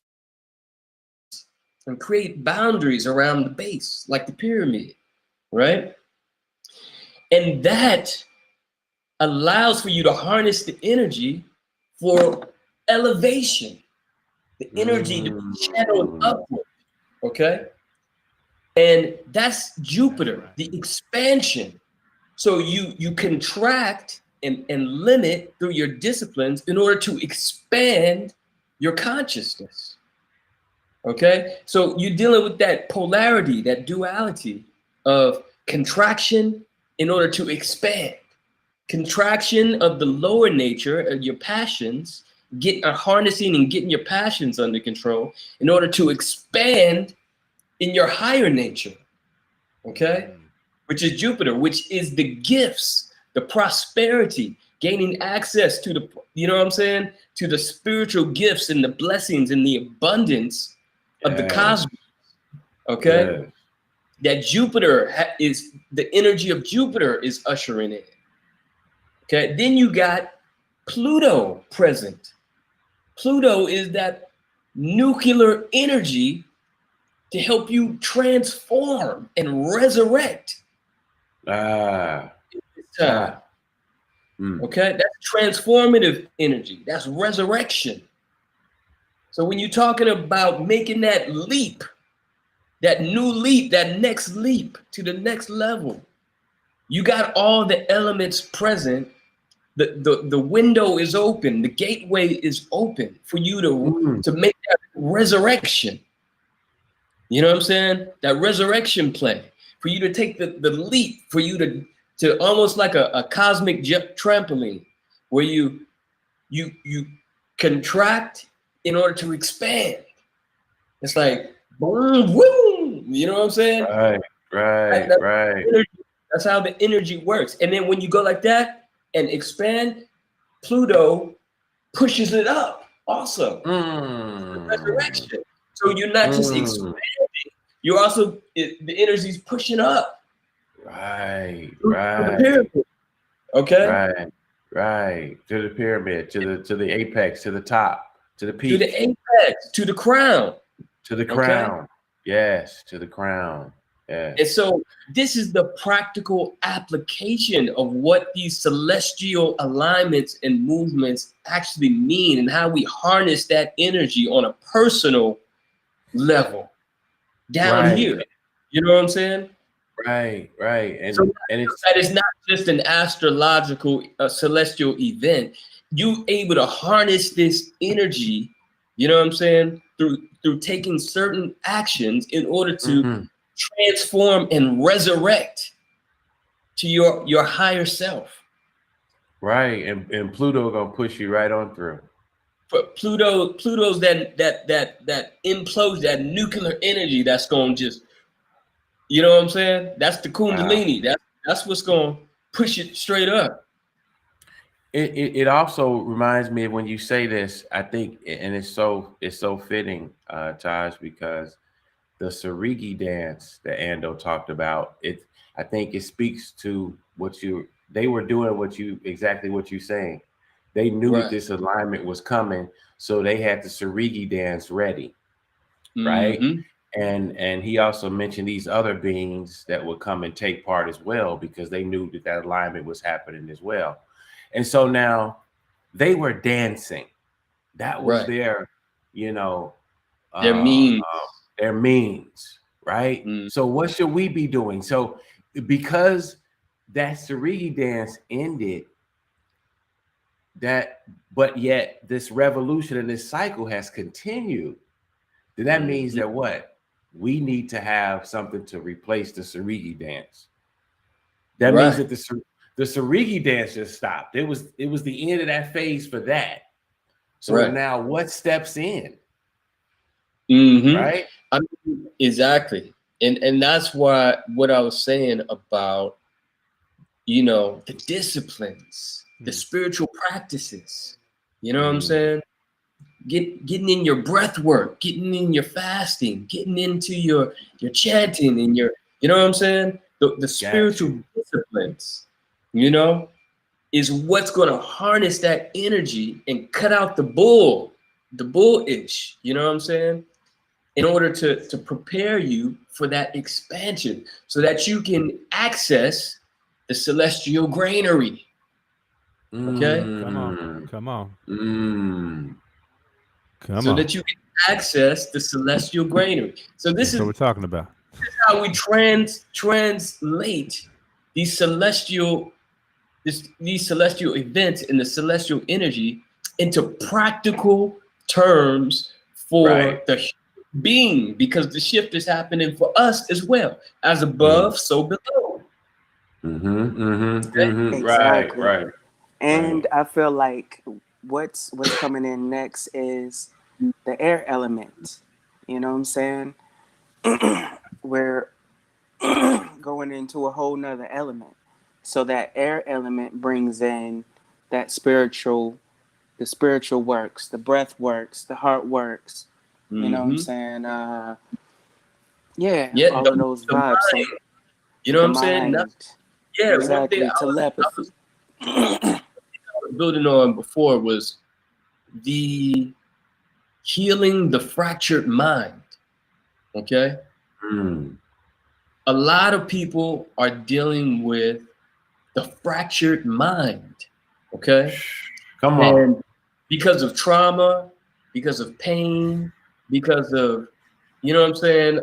create boundaries around the base, like the pyramid, right? And that allows for you to harness the energy for elevation, the energy to be channeled upward, okay? And that's Jupiter, the expansion. So you contract and limit through your disciplines in order to expand your consciousness, okay? So you're dealing with that polarity, that duality of contraction in order to expand. Contraction of the lower nature of your passions, harnessing and getting your passions under control in order to expand in your higher nature, okay? Which is Jupiter, which is the gifts, the prosperity, gaining access to the, you know what I'm saying, to the spiritual gifts and the blessings and the abundance of the cosmos, okay? That Jupiter is, the energy of Jupiter is ushering in, okay? Then you got Pluto present. Pluto is that nuclear energy to help you transform and resurrect. Okay, that's transformative energy. That's resurrection. So when you're talking about making that leap, that new leap, that next leap to the next level, you got all the elements present. The window is open. The gateway is open for you to make that resurrection. You know what I'm saying? That resurrection play. For you to take the leap, for you to almost like a cosmic trampoline, where you contract in order to expand. It's like boom, boom. You know what I'm saying? Right. That's how the energy works. And then when you go like that and expand, Pluto pushes it up also. The resurrection. So you're not just expanding. You also, the energy's pushing up. Right. Right. pyramid. Okay. Right. To the pyramid, to the apex, to the top, to the peak, to the apex, to the crown. to the crown. Okay? Yes, to the crown. Yes. And so this is the practical application of what these celestial alignments and movements actually mean, and how we harness that energy on a personal level down here. You know what I'm saying? Right. And so and it's that is not just an astrological celestial event. You able to harness this energy, you know what I'm saying, through taking certain actions in order to transform and resurrect to your higher self. Right. And Pluto gonna push you right on through. But Pluto's that implodes, that nuclear energy that's gonna just, you know what I'm saying? That's the Kundalini. Wow. That's what's gonna push it straight up. It also reminds me of when you say this, I think, and it's so fitting, Tajh, because the Sarigi dance that Ando talked about, I think it speaks to they were doing exactly what you're saying. They knew that this alignment was coming, so they had the Sarigi dance ready, right? And he also mentioned these other beings that would come and take part as well, because they knew that alignment was happening as well. And so now they were dancing. That was their, their means. Their means, right? So what should we be doing? So because that Sarigi dance ended, but yet this revolution and this cycle has continued, then that means that what? We need to have something to replace the Sarigi dance. That means that the Sarigi dance just stopped. It was the end of that phase for that. So now what steps in? Right? I mean, exactly. And that's why what I was saying about, the disciplines, the spiritual practices, you know what I'm saying? Getting in your breath work, getting in your fasting, getting into your chanting and you know what I'm saying? The spiritual disciplines, is what's going to harness that energy and cut out the bullish, you know what I'm saying? In order to prepare you for that expansion so that you can access the celestial granary. Okay? Come on. So that you can access the celestial granary. So this is what we're talking about. This is how we translate these celestial events and the celestial energy into practical terms for the being, because the shift is happening for us as well. As above, so below. Exactly. Right. And I feel like what's coming in next is the air element. You know what I'm saying? We're going into a whole nother element. So that air element brings in that the spiritual works, the breath works, the heart works. You know what I'm saying? All of those vibes. Mind, you know what I'm saying? Exactly. Telepathy. Building on before was the healing the fractured mind. Okay? A lot of people are dealing with the fractured mind. Okay? Come on. And because of trauma, because of pain, because of, you know what I'm saying,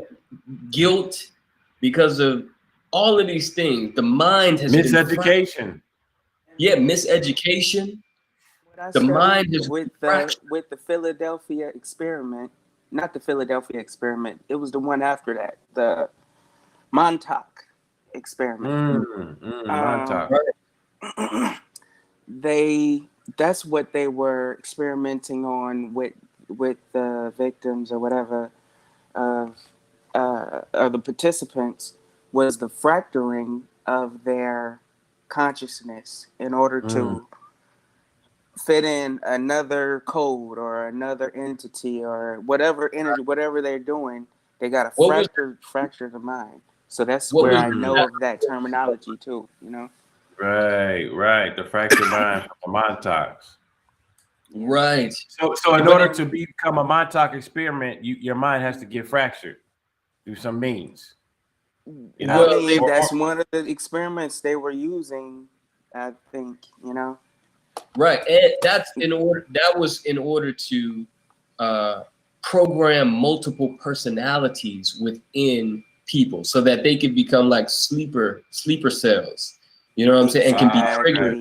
guilt, because of all of these things, the mind has miseducation. Miseducation. The mind is with the Philadelphia experiment, not the Philadelphia experiment. It was the one after that, the Montauk experiment. Montauk. That's what they were experimenting on with the victims or whatever or the participants, was the fracturing of their consciousness in order to fit in another code or another entity or whatever energy, whatever they're doing. They got to fracture the mind. So that's What where was I know of that terminology too, you know? Right. The fractured mind from the Montauk. Right. So in order to become a Montauk experiment, your mind has to get fractured through some means. You know, I mean, that's one of the experiments they were using, I think, you know? Right, and that was in order to program multiple personalities within people so that they could become like sleeper cells. You know what I'm saying? And can be triggered.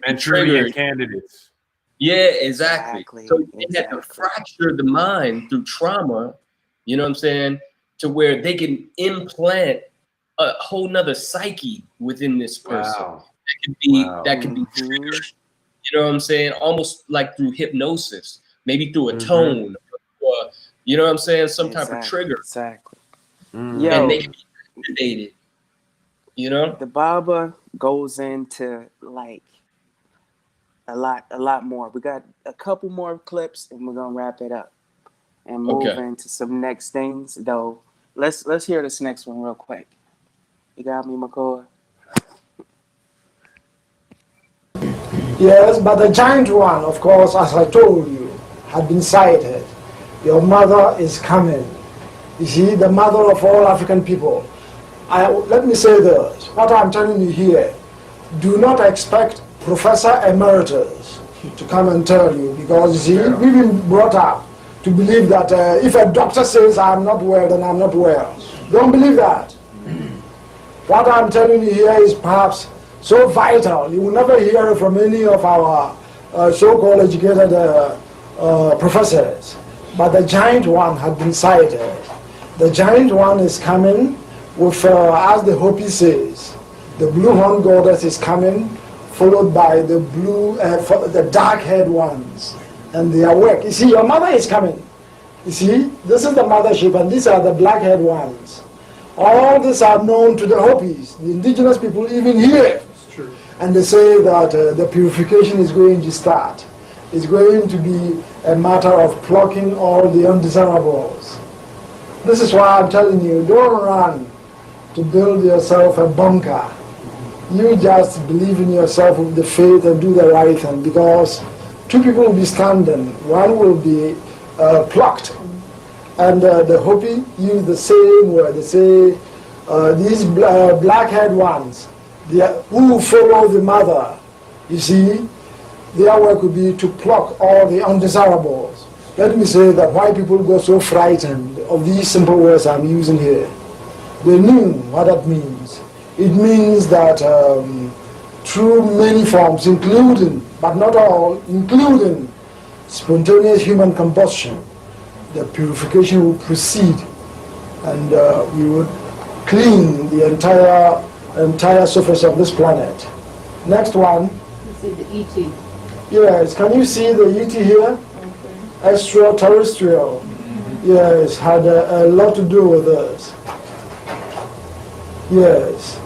And triggered candidates. Yeah, exactly. So they had to fracture the mind through trauma, you know what I'm saying, to where they can implant a whole nother psyche within this person. Wow. That can be triggered, you know what I'm saying? Almost like through hypnosis, maybe through a tone, or, you know what I'm saying? Some type of trigger. Exactly. And they can be activated, you know? The Baba goes into like a lot more. We got a couple more clips and we're gonna wrap it up and move into some next things. Though let's hear this next one real quick. You got me, Mikuak? Yes, but the giant one, of course, as I told you, had been sighted. Your mother is coming. You see, the mother of all African people. Let me say this, what I'm telling you here, do not expect Professor Emeritus to come and tell you, because you see, we've been brought up to believe that if a doctor says I'm not well, then I'm not well. Don't believe that. What I'm telling you here is perhaps so vital, you will never hear it from any of our so-called educated professors. But the giant one had been sighted. The giant one is coming with, as the Hopi says, the blue horn goddess is coming, followed by the the dark-haired ones, and they are awake. You see, your mother is coming. You see, this is the mothership, and these are the black-haired ones. All these are known to the Hopis, the indigenous people even here. And they say that the purification is going to start. It's going to be a matter of plucking all the undesirables. This is why I'm telling you, don't run to build yourself a bunker. You just believe in yourself with the faith and do the right thing, because two people will be standing. One will be plucked. And the Hopi use the same word. They say these black-haired ones, who follow the mother, you see, their work would be to pluck all the undesirables. Let me say that why people go so frightened of these simple words I'm using here. They knew what that means. It means that through many forms, including, but not all, including spontaneous human combustion, the purification will proceed, and we would clean the entire surface of this planet. Next one. You see the ET. Yes, can you see the ET here? Okay. Extraterrestrial. Yes, had a lot to do with this. Yes.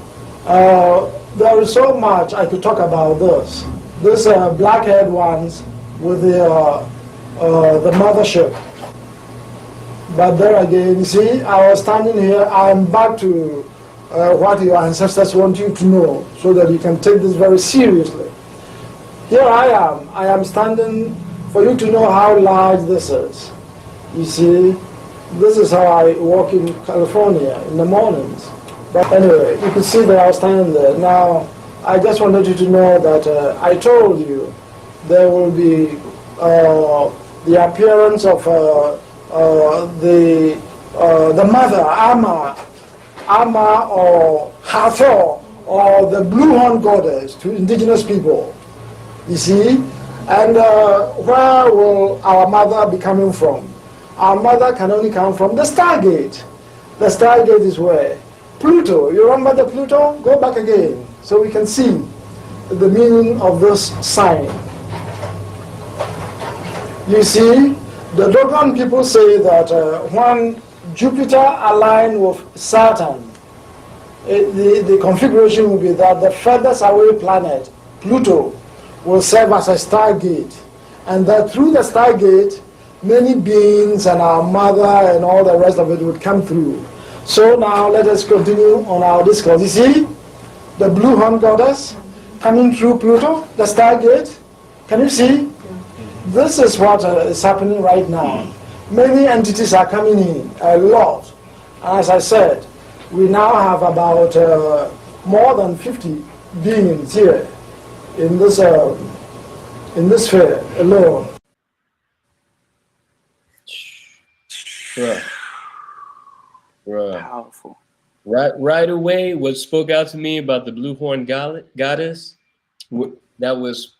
There is so much I could talk about this. These black-haired ones with the mothership. But there again, you see, I was standing here, I'm back to what your ancestors want you to know, so that you can take this very seriously. Here I am standing for you to know how large this is. You see, this is how I walk in California in the mornings. But anyway, you can see that I was standing there. Now, I just wanted you to know that I told you there will be the appearance of the mother, Ama or Hathor, or the blue horn goddess to indigenous people. You see? And where will our mother be coming from? Our mother can only come from the Stargate. The Stargate is where? Pluto. You remember the Pluto? Go back again so we can see the meaning of this sign. You see, the Dogon people say that when Jupiter aligned with Saturn, the configuration will be that the furthest away planet, Pluto, will serve as a stargate, and that through the stargate, many beings and our mother and all the rest of it would come through. So now let us continue on our discourse. You see the blue horn goddess coming through Pluto, the stargate. Can you see? This is what is happening right now. Many entities are coming in, a lot. As I said, we now have about more than 50 beings here in this sphere alone. Bruh. Powerful. Right away, what spoke out to me about the blue horn goddess, that was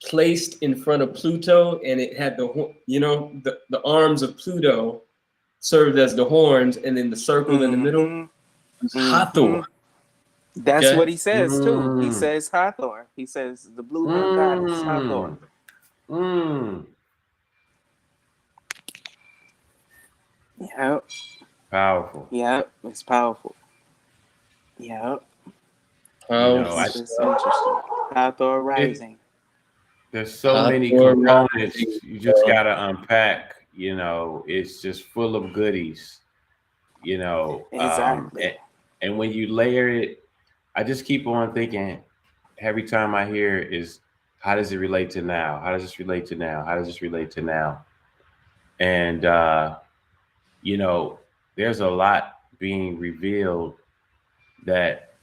placed in front of Pluto, and it had the arms of Pluto served as the horns, and then the circle in the middle was Hathor. That's Okay? what he says too. He says Hathor. He says the blue horn goddess Hathor. Yep. Powerful. Yep. It's powerful. Yep. Powerful. It's interesting. Hathor rising. There's so many Hathor components rising. you just gotta unpack. It's just full of goodies. Exactly. And when you layer it, I just keep on thinking every time I hear it is, how does it relate to now? How does this relate to now? How does this relate to now? And there's a lot being revealed that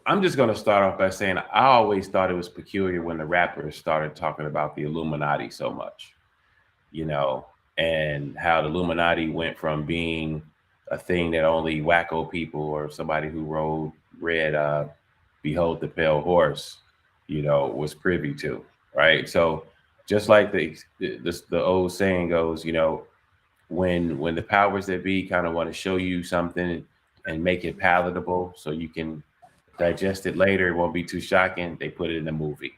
I'm just going to start off by saying I always thought it was peculiar when the rappers started talking about the Illuminati so much, and how the Illuminati went from being a thing that only wacko people or somebody who read Behold the Pale Horse, was privy to, right? So just like the old saying goes, when the powers that be kind of want to show you something and make it palatable so you can digest it later, it won't be too shocking, they put it in a movie.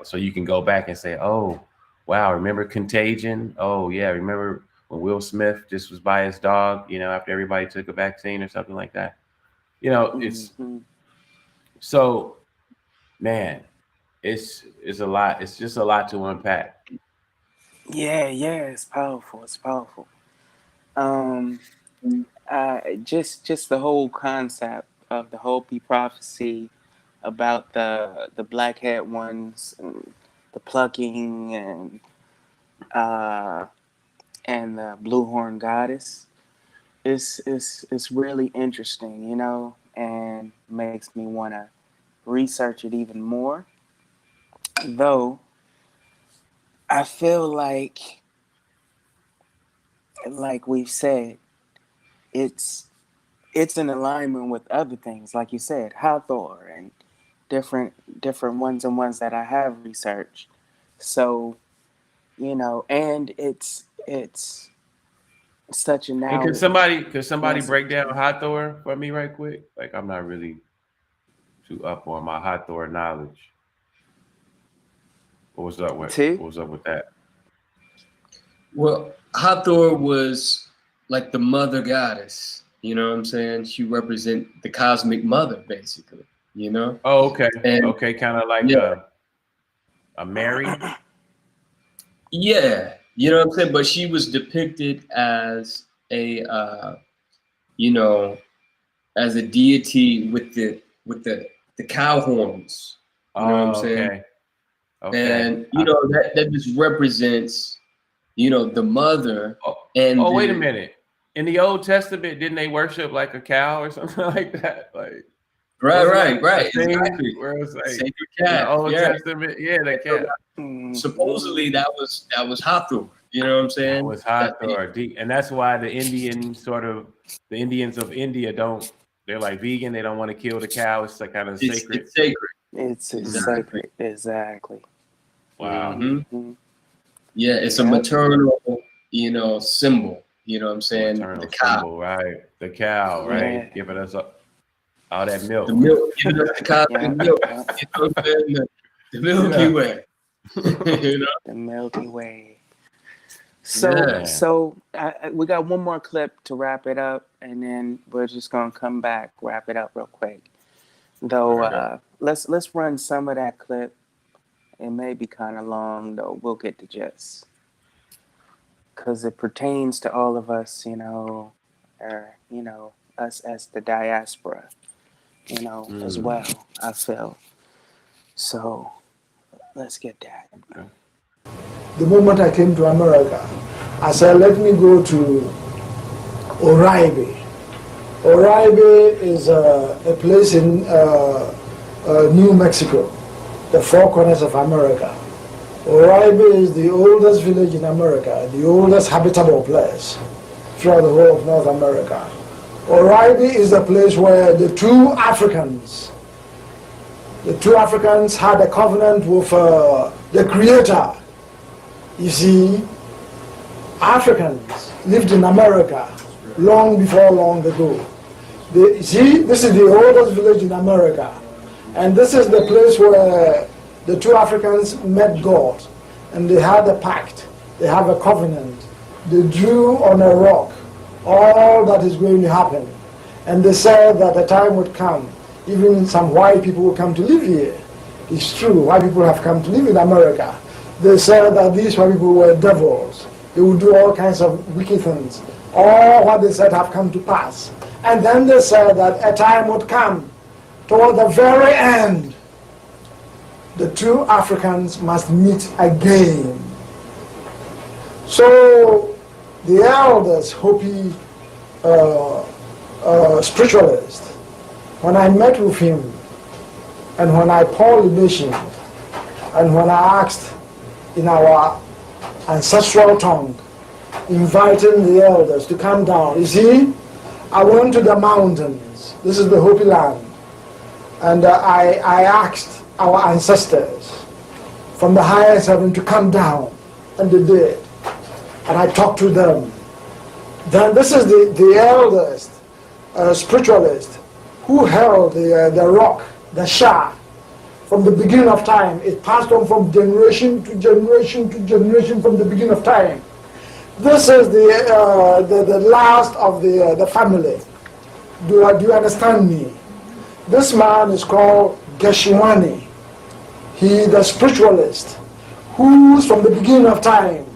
So you can go back and say, oh, wow, remember Contagion? Oh, yeah, remember when Will Smith just was by his dog, after everybody took a vaccine or something like that? It's so, man, it's a lot. It's just a lot to unpack. Yeah, it's powerful. It's powerful. Just the whole concept of the Hopi prophecy about the black-haired ones, and the plucking, and the blue horn goddess is really interesting, and makes me want to research it even more. Though I feel like we've said, it's in alignment with other things, like you said, Hathor and different ones and ones that I have researched. So, and it's such a now. And could somebody break down Hathor for me right quick? Like, I'm not really too up on my Hathor knowledge. What was up with that? Well, Hathor was like the mother goddess. You know what I'm saying? She represents the cosmic mother, basically. Oh, okay. And, okay, kind of like a Mary. Yeah, you know what I'm saying? But she was depicted as a as a deity with the cow horns. You know what I'm saying? Okay. And that just represents the mother. And wait a minute. In the Old Testament, didn't they worship like a cow or something like that? Like right. Exactly. Where it was like sacred cat. In the Old Testament, the cat. Supposedly that was Hathor. You know what I'm saying? That was Hathor, and that's why the Indians of India they're like vegan. They don't want to kill the cow. It's like kind of sacred. It's sacred. It's sacred. Exactly. Wow. Mm-hmm. Yeah, it's a maternal, symbol. You know what I'm saying? Maternal the cow, symbol, right? The cow, right? Giving us all that milk. The milk, giving us the cosmic milk. You know what I'm saying? The Milky Way. The Milky Way. So we got one more clip to wrap it up, and then we're just gonna come back, wrap it up real quick. Though, let's run some of that clip. It may be kind of long, though. We'll get the gist, because it pertains to all of us, or, us as the diaspora, as well, I feel. So let's get that. The moment I came to America, I said, let me go to Oribe. Oribe is a place in New Mexico, the Four Corners of America. Oribe is the oldest village in America, the oldest habitable place throughout the whole of North America. Oribe is the place where the two Africans had a covenant with the Creator. You see, Africans lived in America long ago. This is the oldest village in America. And this is the place where the two Africans met God. And they had a pact. They have a covenant. They drew on a rock all that is going to happen. And they said that a time would come, even some white people will come to live here. It's true, white people have come to live in America. They said that these white people were devils. They would do all kinds of wicked things. All what they said have come to pass. And then they said that a time would come, toward the very end, the two Africans must meet again. So the elders, Hopi spiritualist, when I met with him, and when I poured libation, and when I asked in our ancestral tongue, inviting the elders to come down, you see, I went to the mountains. This is the Hopi land. And I asked our ancestors from the highest heaven to come down, and they did. And I talked to them. Then this is the eldest spiritualist who held the rock, the Shah, from the beginning of time. It passed on from generation to generation to generation from the beginning of time. This is the last of the family. Do you understand me? This man is called Geshiwani. He is the spiritualist who's from the beginning of time.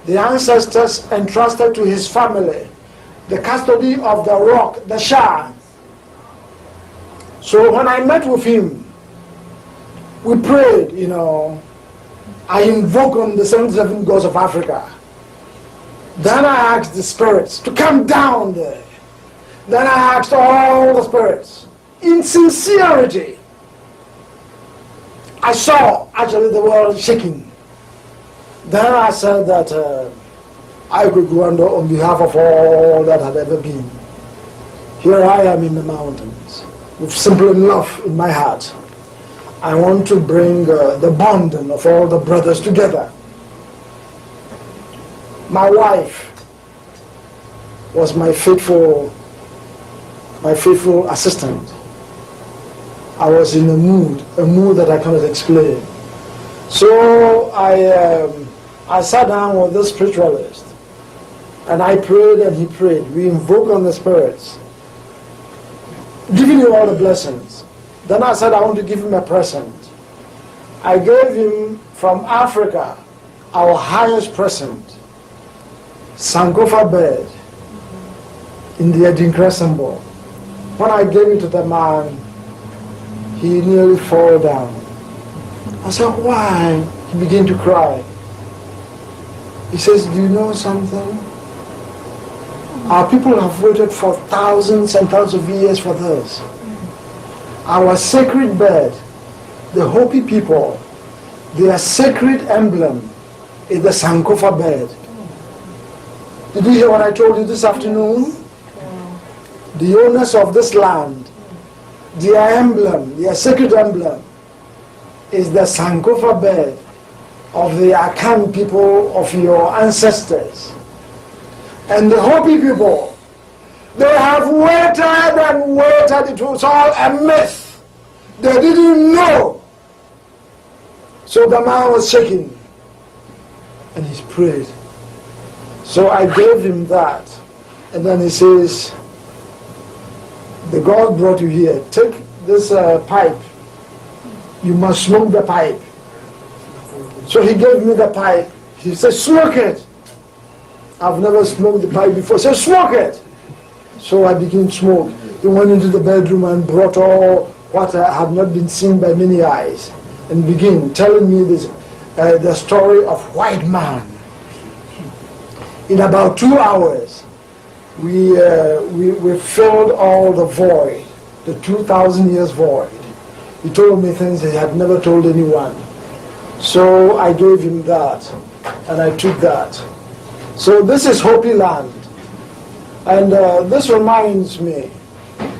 The ancestors entrusted to his family the custody of the rock, the Shah. So when I met with him, we prayed, I invoked on the 77 gods of Africa. Then I asked the spirits to come down there. Then I asked all the spirits, in sincerity. I saw actually the world shaking. Then I said that I could go on behalf of all that had ever been. Here I am in the mountains with simple love in my heart. I want to bring the bonding of all the brothers together. My wife was my faithful assistant. I was in a mood that I cannot explain. So I sat down with this spiritualist, and I prayed and he prayed. We invoked on the spirits, giving him all the blessings. Then I said I want to give him a present. I gave him from Africa our highest present, Sankofa bed in the Adinkra symbol. When I gave it to the man, he nearly fell down. I said, why? He began to cry. He says, do you know something? Our people have waited for thousands and thousands of years for this. Our sacred bed, the Hopi people, their sacred emblem is the Sankofa bed. Did you hear what I told you this afternoon? The owners of this land, their emblem, their sacred emblem, is the Sankofa bed of the Akan people of your ancestors. And the Hopi people, they have waited and waited. It was all a myth. They didn't know. So the man was shaking, and he prayed. So I gave him that, and then he says, the God brought you here. Take this pipe. You must smoke the pipe. So he gave me the pipe. He said, smoke it. I've never smoked the pipe before. So smoke it. So I began to smoke. He went into the bedroom and brought all what had not been seen by many eyes and began telling me this, the story of white man. In about 2 hours, we filled all the void, the 2,000 years void. He told me things he had never told anyone. So I gave him that, and I took that. So this is Hopi land. And this reminds me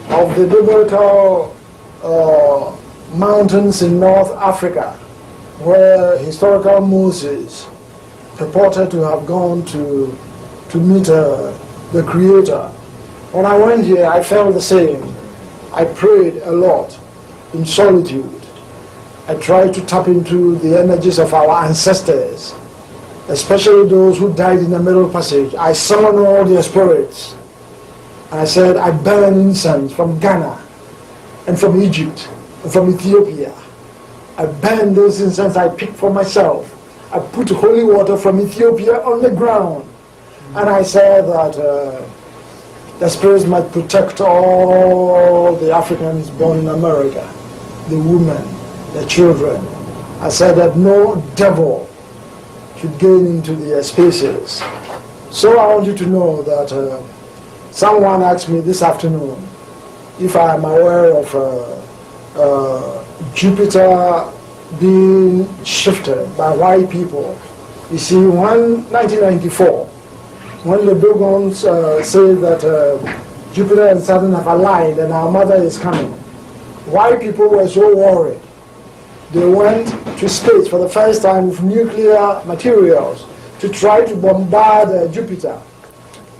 of the biblical mountains in North Africa, where historical Moses purported to have gone to meet the Creator. When I went here, I felt the same. I prayed a lot in solitude. I tried to tap into the energies of our ancestors, especially those who died in the Middle Passage. I summoned all their spirits. And I said, I burn incense from Ghana and from Egypt and from Ethiopia. I burn those incense I picked for myself. I put holy water from Ethiopia on the ground. And I said that the spirits might protect all the Africans born in America, the women, the children. I said that no devil should gain into their spaces. So I want you to know that someone asked me this afternoon if I am aware of Jupiter being shifted by white people. You see, 1994, when the Dogons say that Jupiter and Saturn have aligned and our mother is coming, white people were so worried. They went to space for the first time with nuclear materials to try to bombard Jupiter,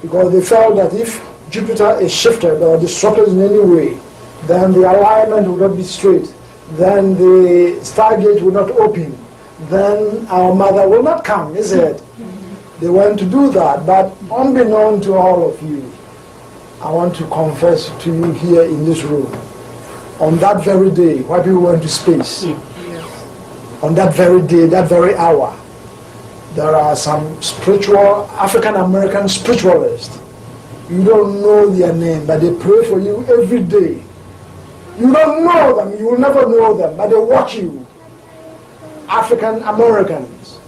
because they felt that if Jupiter is shifted or disrupted in any way, then the alignment will not be straight, then the stargate will not open, then our mother will not come, is it? They went to do that, but unbeknown to all of you, I want to confess to you here in this room, on that very day, while people went to space, on that very day, that very hour, there are some spiritual, African-American spiritualists. You don't know their name, but they pray for you every day. You don't know them, you will never know them, but they watch you. African-Americans.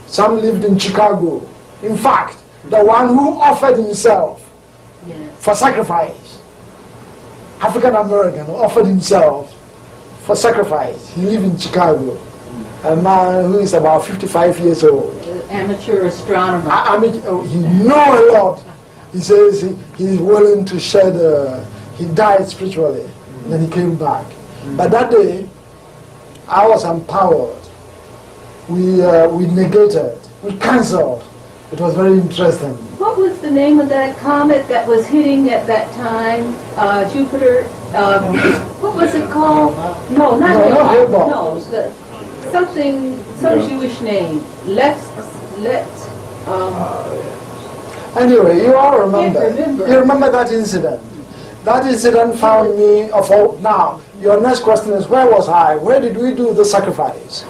Some lived in Chicago. In fact, the one who offered himself for sacrifice, African-American who offered himself for sacrifice. He lived in Chicago. A man who is about 55 years old. Amateur astronomer. He knows a lot. He says he's willing to shed, he died spiritually, and then he came back. But that day, I was empowered. We negated, we cancelled. It was very interesting. What was the name of that comet that was hitting at that time? Jupiter? What was it called? No, not Hale-Bopp. No, some Jewish name. Anyway, you all remember. You remember that incident. That incident found me of all. Now, your next question is, where was I? Where did we do the sacrifice?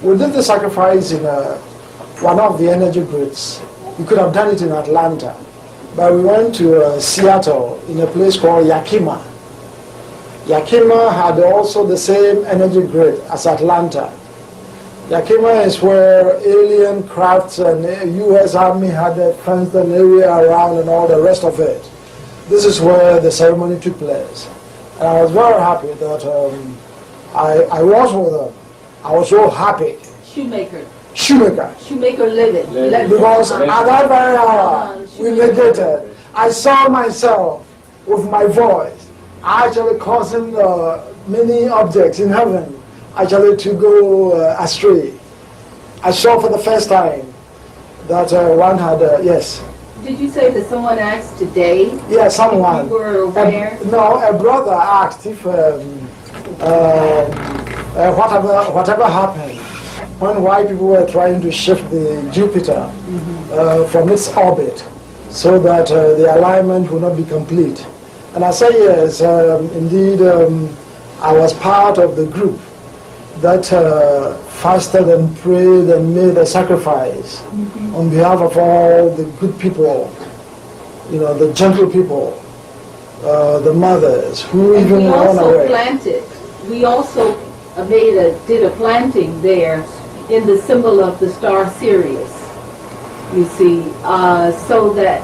We did the sacrifice in one of the energy grids. We could have done it in Atlanta, but we went to Seattle in a place called Yakima. Yakima had also the same energy grid as Atlanta. Yakima is where alien crafts and U.S. Army had a fenced an area around and all the rest of it. This is where the ceremony took place. And I was very happy that I was with them. I was so happy. Shoemaker living. Because at that very hour, we negated. I saw myself with my voice actually causing many objects in heaven actually to go astray. I saw for the first time that one had, yes. Did you say that someone asked today? Yeah, someone. You were aware? A brother asked if whatever happened when white people were trying to shift the Jupiter from its orbit so that the alignment would not be complete. And I said yes, indeed, I was part of the group that fasted and prayed and made a sacrifice on behalf of all the good people, the gentle people the mothers who And even we run also away. planted, we also did a planting there in the symbol of the star Sirius, you see, so that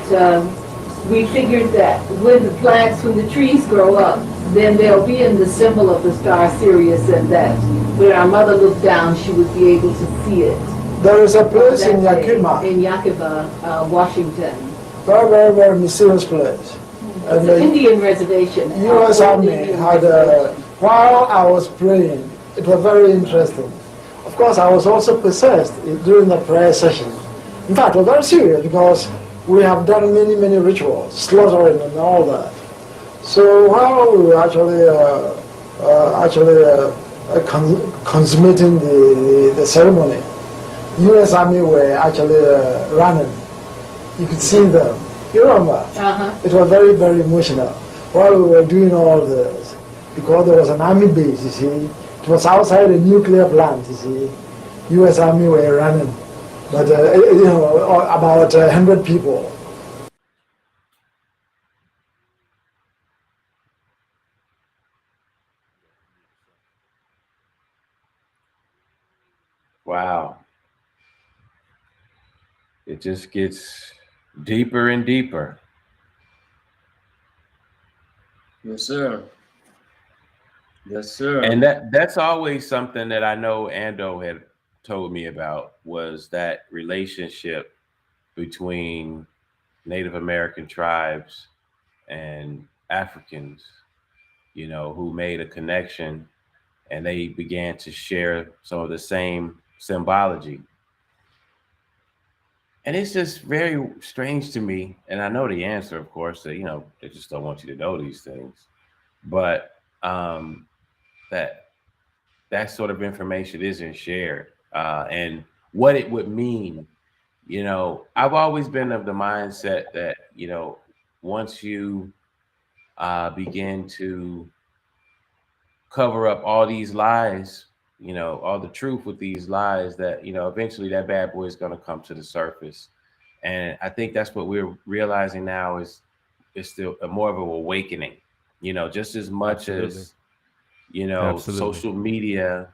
we figured that when the trees grow up, then they'll be in the symbol of the star Sirius, and that when our mother looked down, she would be able to see it. There is a place in That day, Yakima, in Yakima, Washington. very, very, very mysterious place. It's And an Indian reservation. U.S. Army Indian had, reservation. while I was praying, it was very interesting. Of course, I was also possessed during the prayer session. In fact, it was very serious because we have done many, many rituals, slaughtering and all that. So while we were consummating the ceremony, U.S. Army were actually running. You could see them. You remember? Uh-huh. It was very, very emotional while we were doing all this, because there was an army base, you see. It was outside a nuclear plant, you see. U.S. Army were running, but about 100 people. Wow. It just gets deeper and deeper. Yes, sir. Yes, sir. And that's always something that I know Ando had told me about, was that relationship between Native American tribes and Africans, you know, who made a connection, and they began to share some of the same symbology. And it's just very strange to me. And I know the answer, of course, that, you know, they just don't want you to know these things. But that sort of information isn't shared. And what it would mean, you know, I've always been of the mindset that, you know, once you begin to cover up all these lies, you know, all the truth with these lies, that, you know, eventually that bad boy is going to come to the surface. And I think that's what we're realizing now is still more of an awakening, you know, just as much as, you know, social media,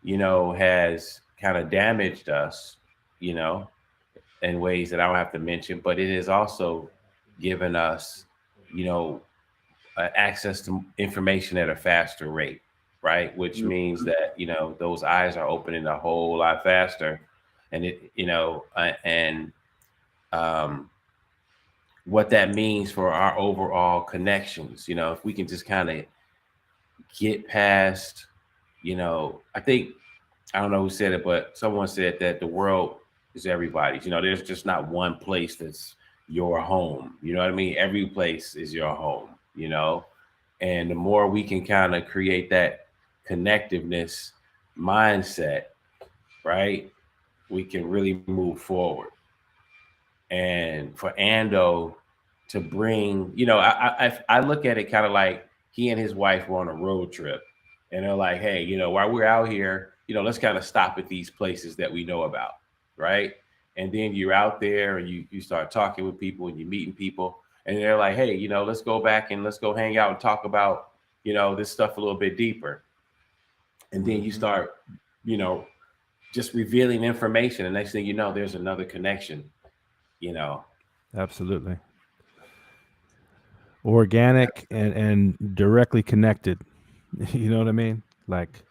you know, has kind of damaged us, you know, in ways that I don't have to mention, but it has also given us, you know, access to information at a faster rate, right? Which means that, you know, those eyes are opening a whole lot faster. And it, you know, what that means for our overall connections, you know, if we can just kind of get past, you know, I think, I don't know who said it, but someone said that the world is everybody's. You know, there's just not one place that's your home. You know what I mean? Every place is your home, you know? And the more we can kind of create that connectiveness mindset, right, we can really move forward. And for Ando to bring, you know, I look at it kind of like he and his wife were on a road trip, and they're like, hey, you know, while we're out here, you know, let's kind of stop at these places that we know about, right? And then you're out there and you start talking with people and you're meeting people, and they're like, hey, you know, let's go back and let's go hang out and talk about, you know, this stuff a little bit deeper. And then you start, you know, just revealing information, and next thing you know, there's another connection, you know. Absolutely. Organic and directly connected. You know what I mean? Like,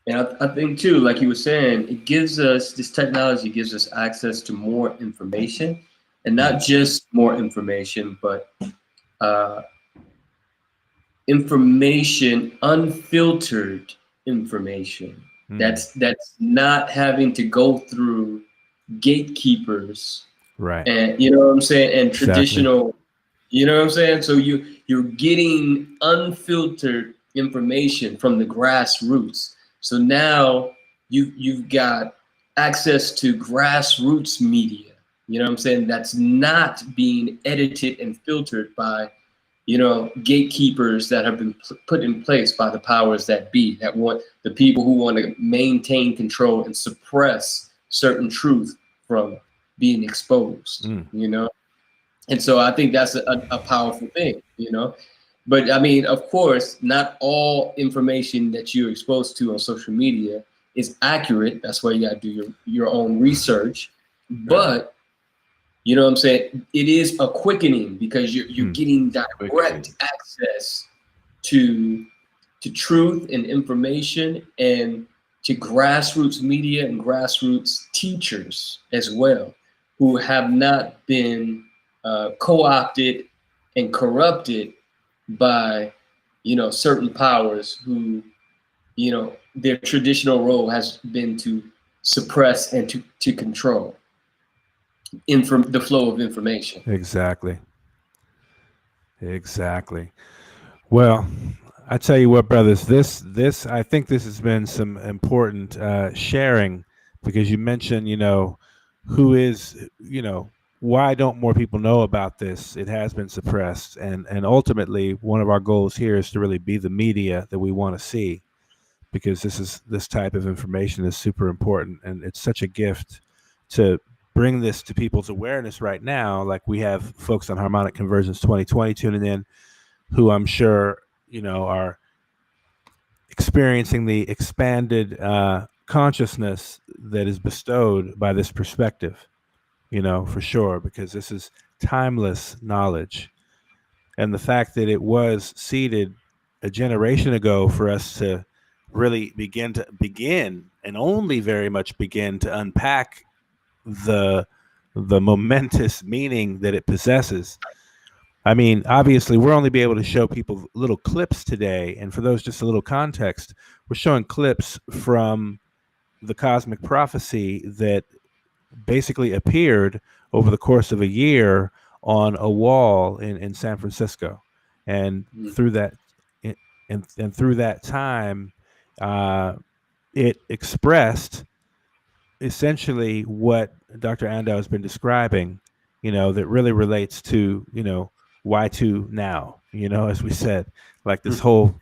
and I think too, like you were saying, it gives us, this technology gives us access to more information, and not just more information, but information, unfiltered information. That's not having to go through gatekeepers, right? And you know what I'm saying, and traditional, you know what I'm saying. So you're getting unfiltered information from the grassroots. So now you've got access to grassroots media. You know what I'm saying? That's not being edited and filtered by, you know, gatekeepers that have been put in place by the powers that be, that want the people who want to maintain control and suppress certain truth from being exposed, you know? And so I think that's a powerful thing. you know. But I mean, of course, not all information that you're exposed to on social media is accurate. That's why you got to do your own research. But you know what I'm saying? It is a quickening because you're getting direct access to truth and information, and to grassroots media and grassroots teachers as well, who have not been co-opted and corrupted by, you know, certain powers who, you know, their traditional role has been to suppress and to control the flow of information. Exactly. Well, I tell you what, brothers, this I think this has been some important sharing, because you mentioned, you know, who is, you know, why don't more people know about this? It has been suppressed, and ultimately one of our goals here is to really be the media that we want to see, because this type of information is super important, and it's such a gift to bring this to people's awareness right now. Like, we have folks on Harmonic Convergence 2020 tuning in, who I'm sure, you know, are experiencing the expanded consciousness that is bestowed by this perspective, you know, for sure, because this is timeless knowledge. And the fact that it was seeded a generation ago for us to really begin and only very much begin to unpack the momentous meaning that it possesses. I mean, obviously, we're only be able to show people little clips today. And for those, just a little context, we're showing clips from the cosmic prophecy that basically appeared over the course of a year on a wall in San Francisco. And through that, and through that time, it expressed essentially what Dr. Andau has been describing, you know, that really relates to, you know, Y2 now, you know, as we said, like this whole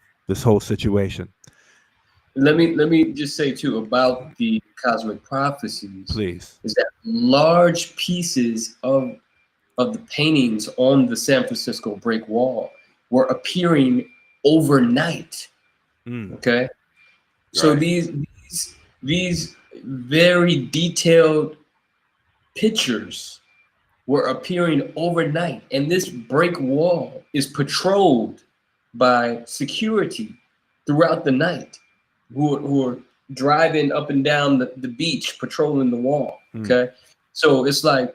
situation. Let me just say too about the cosmic prophecies. Please. Is that large pieces of the paintings on the San Francisco brick wall were appearing overnight. Okay, right. So these very detailed pictures were appearing overnight, and this brick wall is patrolled by security throughout the night, who are driving up and down the beach, patrolling the wall. Okay, so it's like,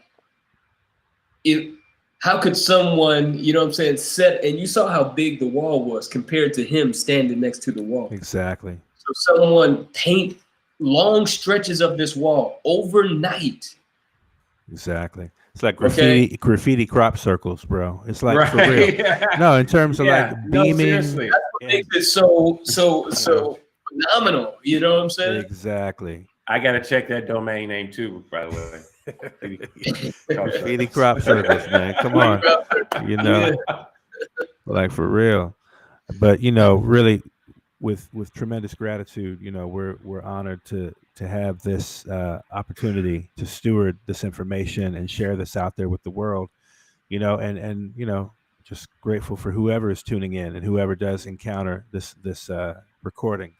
how could someone, you know what I'm saying, set, and you saw how big the wall was compared to him standing next to the wall. Exactly. So someone paint long stretches of this wall overnight. Exactly. It's like graffiti crop circles, bro. It's like, for real. Yeah. No, in terms of like beaming. Seriously. That's what makes it so phenomenal. You know what I'm saying? Exactly. I gotta check that domain name too, by the way. Graffiti crop circles, man. Come on. You know, like, for real. But, you know, really, with tremendous gratitude, you know, we're honored to have this opportunity to steward this information and share this out there with the world, you know, and you know, just grateful for whoever is tuning in and whoever does encounter this recording.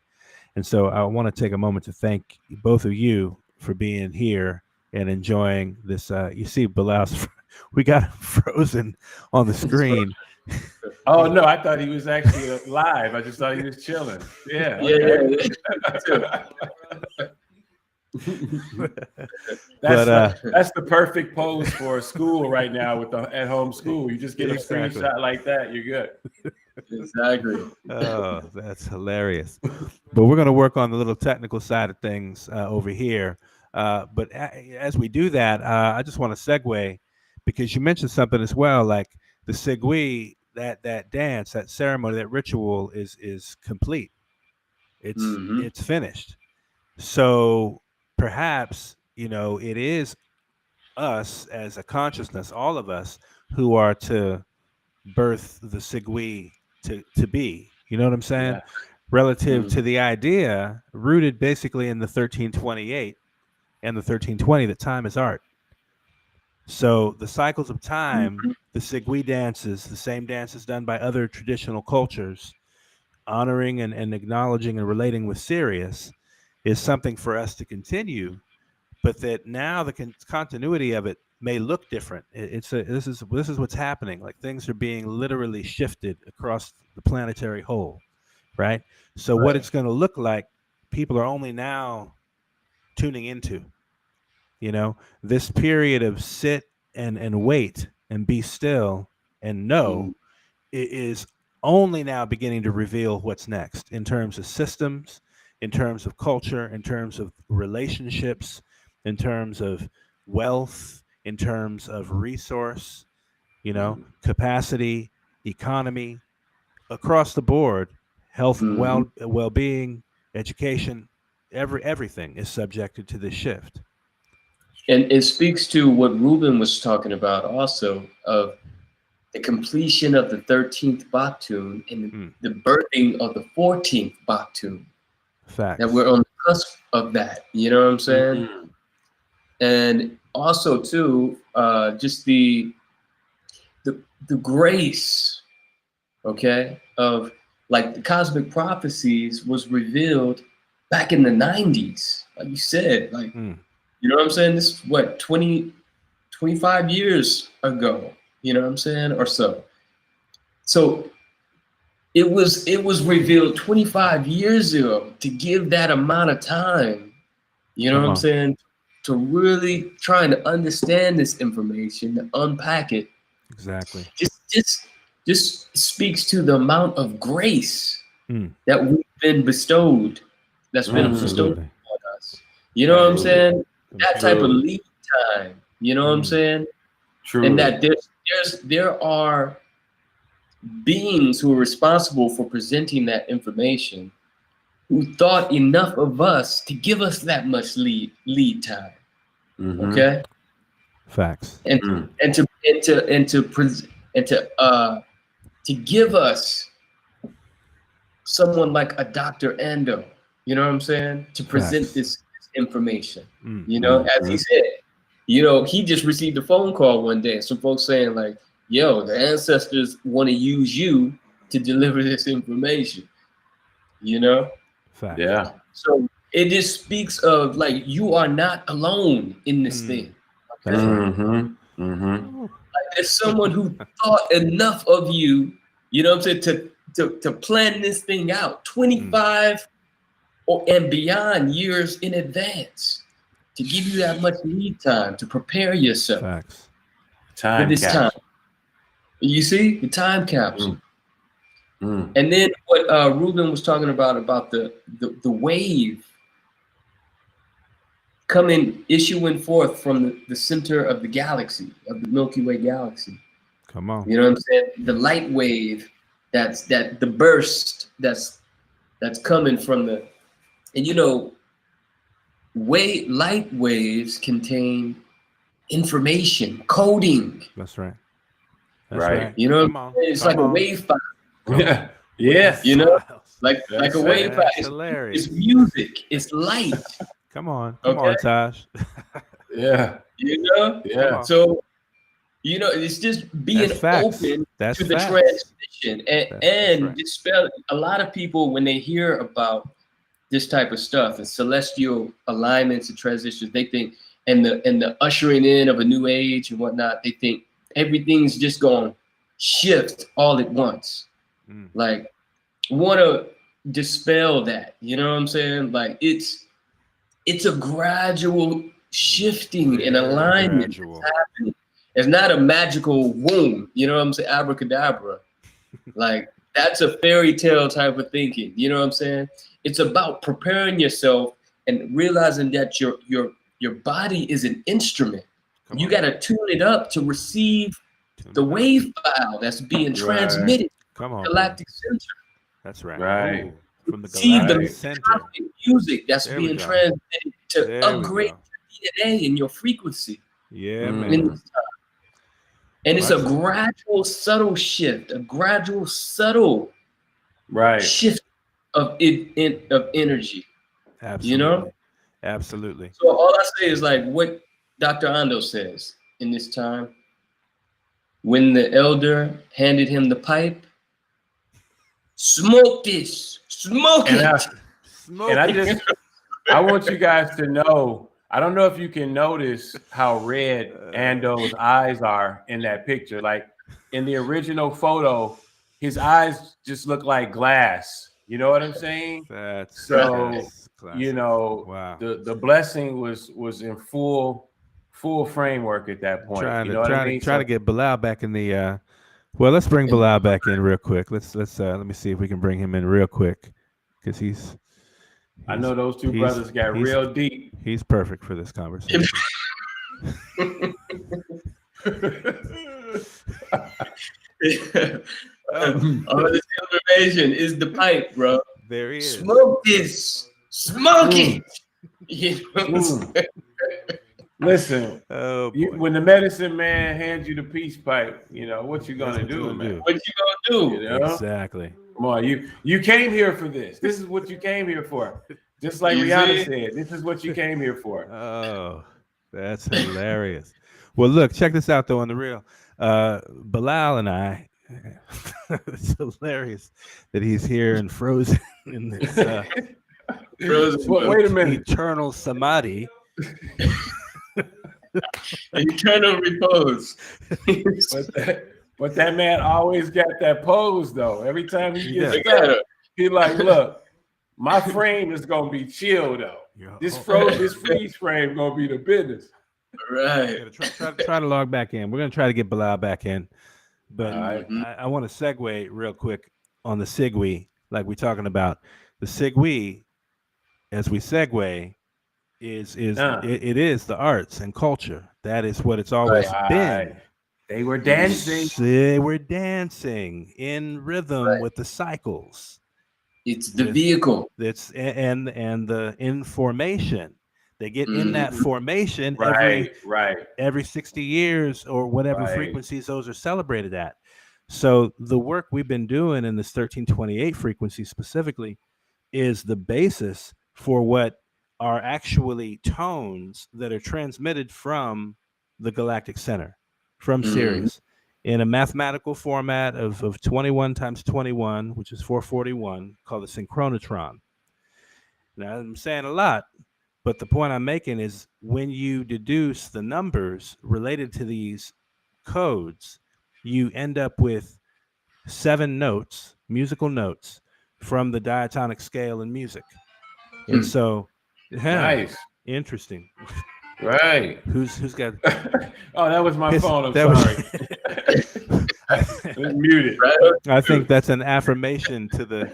And so I want to take a moment to thank both of you for being here and enjoying this. You see, Bilal's, we got him frozen on the screen. Oh no, I thought he was actually live. I just thought he was chilling. Yeah. That's the perfect pose for a school right now with the at-home school. You just get a screenshot like that, you're good. Exactly. Oh, that's hilarious. But we're going to work on the little technical side of things over here. But as we do that, I just want to segue, because you mentioned something as well, like the Segui, that dance, that ceremony, that ritual is complete. It's finished. So perhaps, you know, it is us as a consciousness, all of us, who are to birth the Segui to be. You know what I'm saying? Yeah. Relative to the idea rooted basically in the 1328 and the 1320 that time is art. So the cycles of time, the Sigui dances, the same dances done by other traditional cultures, honoring and acknowledging and relating with Sirius, is something for us to continue, but that now the continuity of it may look different. This is what's happening. Like things are being literally shifted across the planetary whole, right? So what it's going to look like, people are only now tuning into. You know, this period of sit and wait and be still and know is only now beginning to reveal what's next in terms of systems, in terms of culture, in terms of relationships, in terms of wealth, in terms of resource, you know, capacity, economy, across the board, health, well-being, education, everything is subjected to this shift. And it speaks to what RuBen was talking about also, of the completion of the 13th Baktun and the birthing of the 14th Baktun. Facts. That we're on the cusp of that. You know what I'm saying? And also too, just the grace, okay, of like the cosmic prophecies was revealed back in the 90s. Like you said, like you know what I'm saying? This is what, 25 years ago, you know what I'm saying? Or so. So it was revealed 25 years ago. To give that amount of time, you know what I'm saying? To really trying to understand this information, to unpack it. Exactly. Just speaks to the amount of grace that we've been bestowed, that's been bestowed on us. You know what I'm saying? That type of lead time, you know what I'm saying? True. And that there are beings who are responsible for presenting that information, who thought enough of us to give us that much lead time. Okay? Facts. And to give us someone like a Dr. Ando, you know what I'm saying? To present this information. You know, as he said, you know, he just received a phone call one day, some folks saying like, yo, the ancestors want to use you to deliver this information, you know? Facts. Yeah. So it just speaks of like, you are not alone in this thing. Okay? Like there's someone who thought enough of you, you know what I'm saying, to plan this thing out 25 and beyond years in advance, to give you that much lead time to prepare yourself. Facts. For this time. You see, the time capsule. And then what RuBen was talking about the wave issuing forth from the center of the galaxy, of the Milky Way galaxy. Come on. You know what I'm saying? The light wave, the burst that's coming from the, and you know, light waves contain information, coding. That's right. Right. You know, it's like a wave file. Yeah. Yeah. You know, like a wave file. Hilarious. It's music. It's light. Come on, Tajh. Yeah. You know? Yeah. So, you know, it's just being open to the transition and dispel. A lot of people, when they hear about this type of stuff and celestial alignments and transitions, they think, and the ushering in of a new age and whatnot, they think everything's just going to shift all at once. Like, want to dispel that, you know what I'm saying? Like, it's a gradual shifting and alignment that's happening. It's not a magical womb, you know what I'm saying? Abracadabra. Like, that's a fairy tale type of thinking, you know what I'm saying? It's about preparing yourself and realizing that your body is an instrument. You got to tune it up to receive the wave file that's being transmitted from the Galactic Center. That's right. Right. Ooh, from the Galactic Center. Music that's being transmitted to upgrade your DNA and your frequency. Yeah, man. And it's a gradual, subtle shift, a gradual, subtle shift of energy. Absolutely. You know? Absolutely. So all I say is like what Dr. Ando says. in this time. When the elder handed him the pipe, smoke this, smoke And it. I want you guys to know, I don't know if you can notice how red Ando's eyes are in that picture. Like in the original photo, his eyes just look like glass. You know what I'm saying? That's you know, wow. The blessing was in full framework at that point. Trying you know what I mean? to get Bilal back in the well, let's bring Bilal back in real quick. Let me see if we can bring him in real quick, because I know those two brothers got real deep. He's perfect for this conversation. All this information is the pipe, bro. There he is. Smoke this, smoke it. You know Listen, oh, when the medicine man hands you the peace pipe, you know what you gonna do, man. What you gonna do? You know? Exactly. Come on, you came here for this. This is what you came here for. Just like Rihanna said, this is what you came here for. Oh, that's hilarious. Well, look, check this out though on the real. Bilal and I, it's hilarious that he's here and frozen in this wait a minute. eternal Samadhi. Eternal repose. But that man always got that pose though. Every time he gets up, he like, look, my frame is gonna be chill though. This freeze frame gonna be the business. Right. Try to log back in. We're gonna try to get Bilal back in, but I want to segue real quick on the Sigwi, like we're talking about. The Sigwi, as we segue, is it is the arts and culture. That is what it's always been. They were dancing. They were dancing in rhythm with the cycles. It's the vehicle. It's and the information. They get in that formation every 60 years or whatever frequencies those are celebrated at. So the work we've been doing in this 1328 frequency specifically is the basis for what are actually tones that are transmitted from the galactic center, from Sirius, in a mathematical format of 21 times 21, which is 441, called the synchronotron. Now, I'm saying a lot, but the point I'm making is when you deduce the numbers related to these codes, you end up with 7 notes, musical notes, from the diatonic scale in music. And so, nice, interesting, right? Who's got? Oh, that was my phone. I'm sorry. It's muted. I think that's an affirmation to the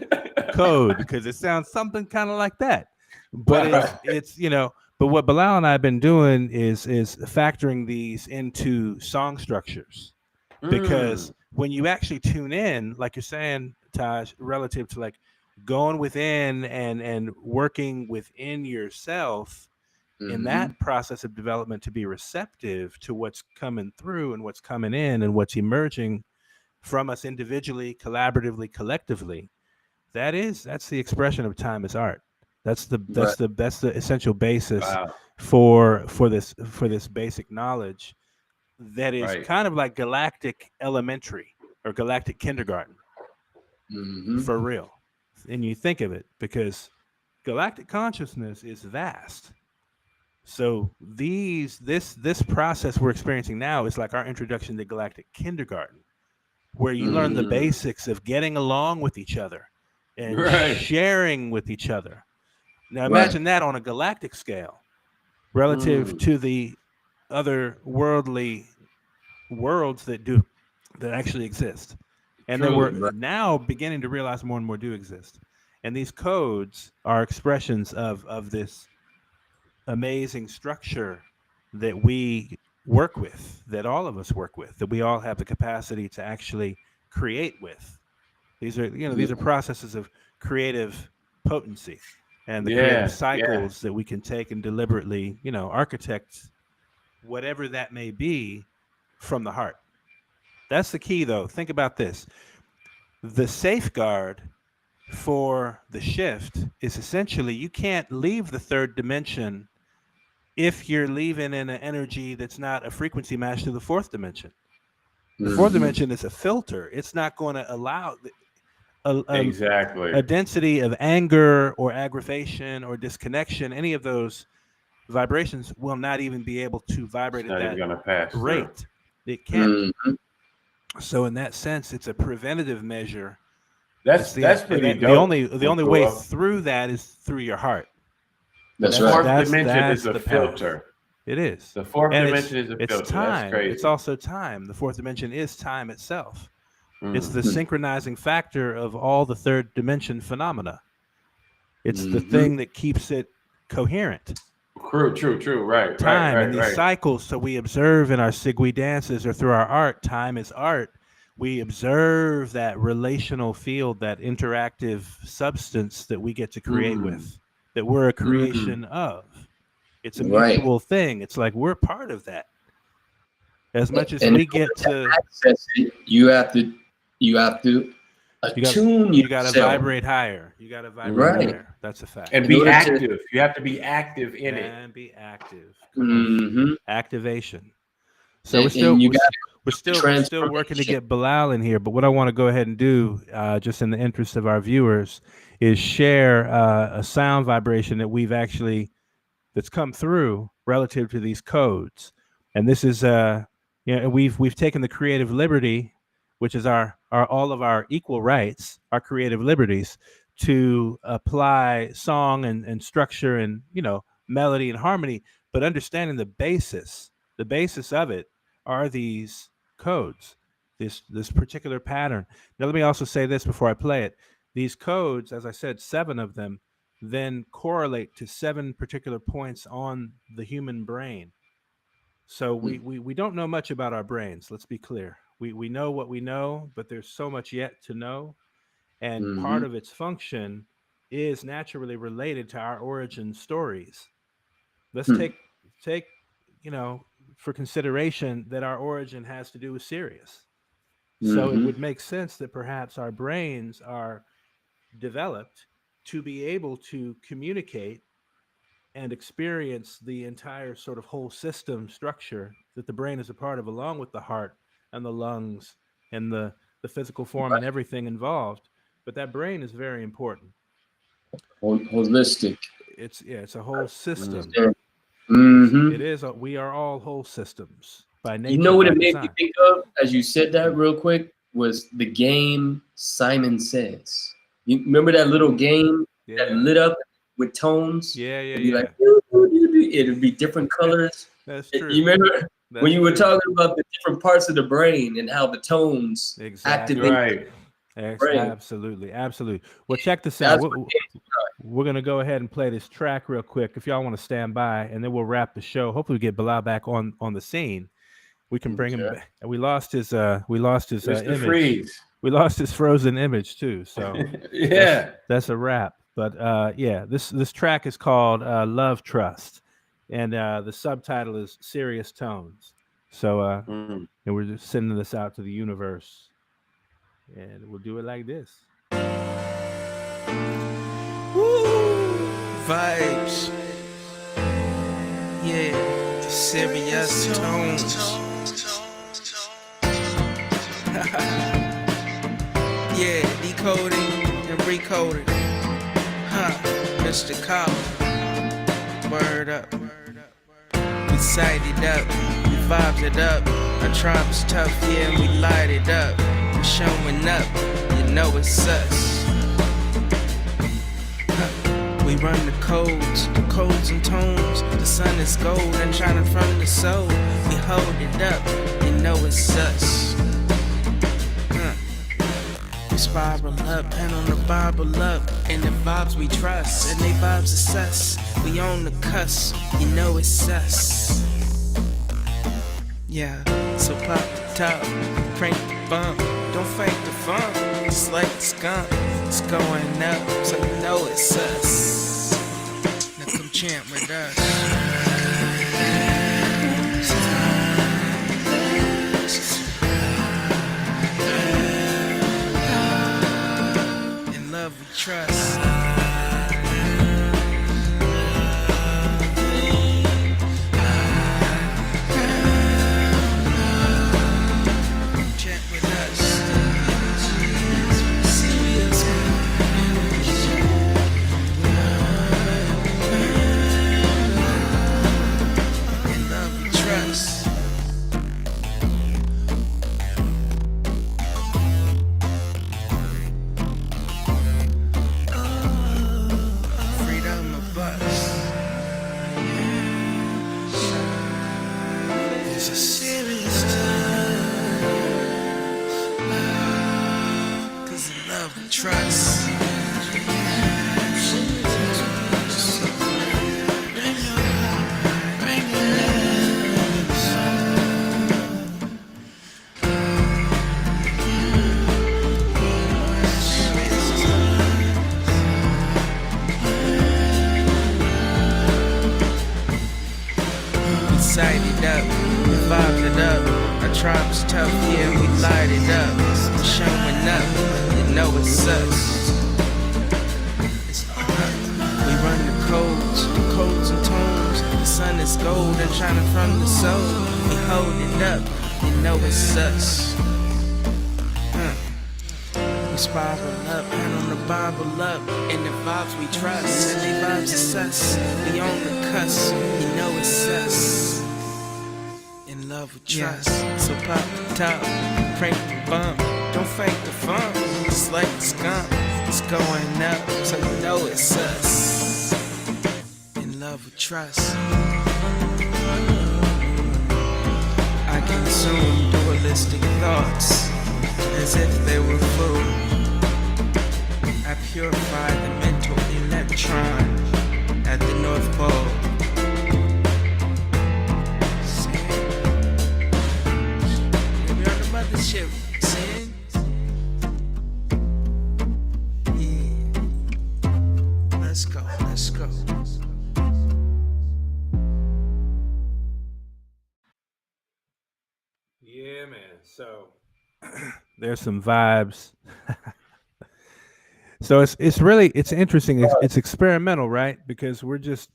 code because it sounds something kind of like that. But it's But what Bilal and I have been doing is factoring these into song structures, because when you actually tune in, like you're saying, Tajh, relative to like going within and working within yourself in that process of development to be receptive to what's coming through and what's coming in and what's emerging from us individually, collaboratively, collectively, that's the expression of time as art. That's the essential basis for this basic knowledge that is kind of like galactic elementary or galactic kindergarten for real. And you think of it because galactic consciousness is vast. So this process we're experiencing now is like our introduction to galactic kindergarten, where you learn the basics of getting along with each other and sharing with each other. Now imagine that on a galactic scale relative to the other worldly worlds that actually exist. And then we're now beginning to realize more and more do exist. And these codes are expressions of this amazing structure that we work with, that all of us work with, that we all have the capacity to actually create with. These are, these are processes of creative potency and the creative cycles that we can take and deliberately, architect whatever that may be from the heart. That's the key, though. Think about this. The safeguard for the shift is essentially you can't leave the third dimension if you're leaving in an energy that's not a frequency match to the fourth dimension. The fourth dimension is a filter. It's not going to allow Exactly. a density of anger or aggravation or disconnection. Any of those vibrations will not even be able to vibrate It's at not even that gonna pass through. rate. It can't. So in that sense, it's a preventative measure. That's pretty the dope. only way through that is through your heart. That's The right. fourth dimension is a the path. filter. It is. The fourth And dimension is a filter. It's time. That's crazy. It's also time. The fourth dimension is time itself. It's the synchronizing factor of all the third dimension phenomena. It's the thing that keeps it coherent. True. Right. Time right, and these right. cycles. So we observe in our Sigui dances or through our art. Time is art. We observe that relational field, that interactive substance that we get to create with, that we're a creation of. It's a mutual thing. It's like we're part of that. As much as we get to access it, you have to attune you got to yourself. vibrate higher. You got to vibrate higher. That's a fact. And be active. You have to be active in it. And be active. Mm-hmm. Activation. So we're still working to get Bilal in here. But what I want to go ahead and do, just in the interest of our viewers, is share a sound vibration that that's come through relative to these codes. And this is we've taken the creative liberty, which is our all of our equal rights, our creative liberties, to apply song and structure and melody and harmony, but understanding the basis of it are these codes, this particular pattern. Now let me also say this before I play it. These codes, as I said, 7 of them, then correlate to 7 particular points on the human brain. So we don't know much about our brains. Let's be clear. We know what we know, but there's so much yet to know. And part of its function is naturally related to our origin stories. Let's take for consideration that our origin has to do with Sirius. So it would make sense that perhaps our brains are developed to be able to communicate and experience the entire sort of whole system structure that the brain is a part of, along with the heart and the lungs and the physical form and everything involved. But that brain is very important. Holistic. It's a whole system. It is. We are all whole systems by nature. You know what it made me think of as you said that real quick was the game Simon Says. You remember that little game that lit up with tones? Yeah. Like, it'd be different colors. That's true. You remember when you were talking about the different parts of the brain and how the tones activate? Right. Absolutely. Well, check this out. We're going to go ahead and play this track real quick if y'all want to stand by, and then we'll wrap the show. Hopefully we get Bilal back on the scene. We can bring him back. We lost his image. Freeze. We lost his frozen image too. So that's a wrap. But this track is called Love Trust, and the subtitle is Serious Tones. So and we're just sending this out to the universe, and we'll do it like this. Woo! Vibes. Yeah, serious tones. Yeah, decoding and recoding. Mr. Call. Word up. We sight it up, we vibes it up. Our tribe is tough, yeah, and we light it up. We're showing up, you know it's us. We run the codes and tones. The sun is gold and shining from the soul. We hold it up, you know it's us. We spiral up and on the Bible up. And the vibes we trust, and they vibes is us. We on the cusp, you know it's us. Yeah, so pop the top, crank the bump. Don't fake the funk, just like the skunk. It's going up, so you know it's us. Now come chant with us. In love we trust. sighted up, we vibed it up. Our tribe's tough, yeah, we light it up. Showing up, you know it's us. We run the codes and tones. The sun is gold and shining from the soul. We hold it up, you know it's us. We spiral up, and on the Bible up. And the vibes we trust, and they vibes is us. We on the cusp, you know it's us. In love with trust, so pop the top, crank the bump. Don't fake the funk, just like the skunk. It's going up, so you know it's us. In love with trust. I consume dualistic thoughts as if they were food. I purify the mental electron at the North Pole. Maybe on the mothership, see? Yeah. Let's go, let's go. Yeah, man. So there's some vibes. So it's really interesting. It's experimental, right? Because we're just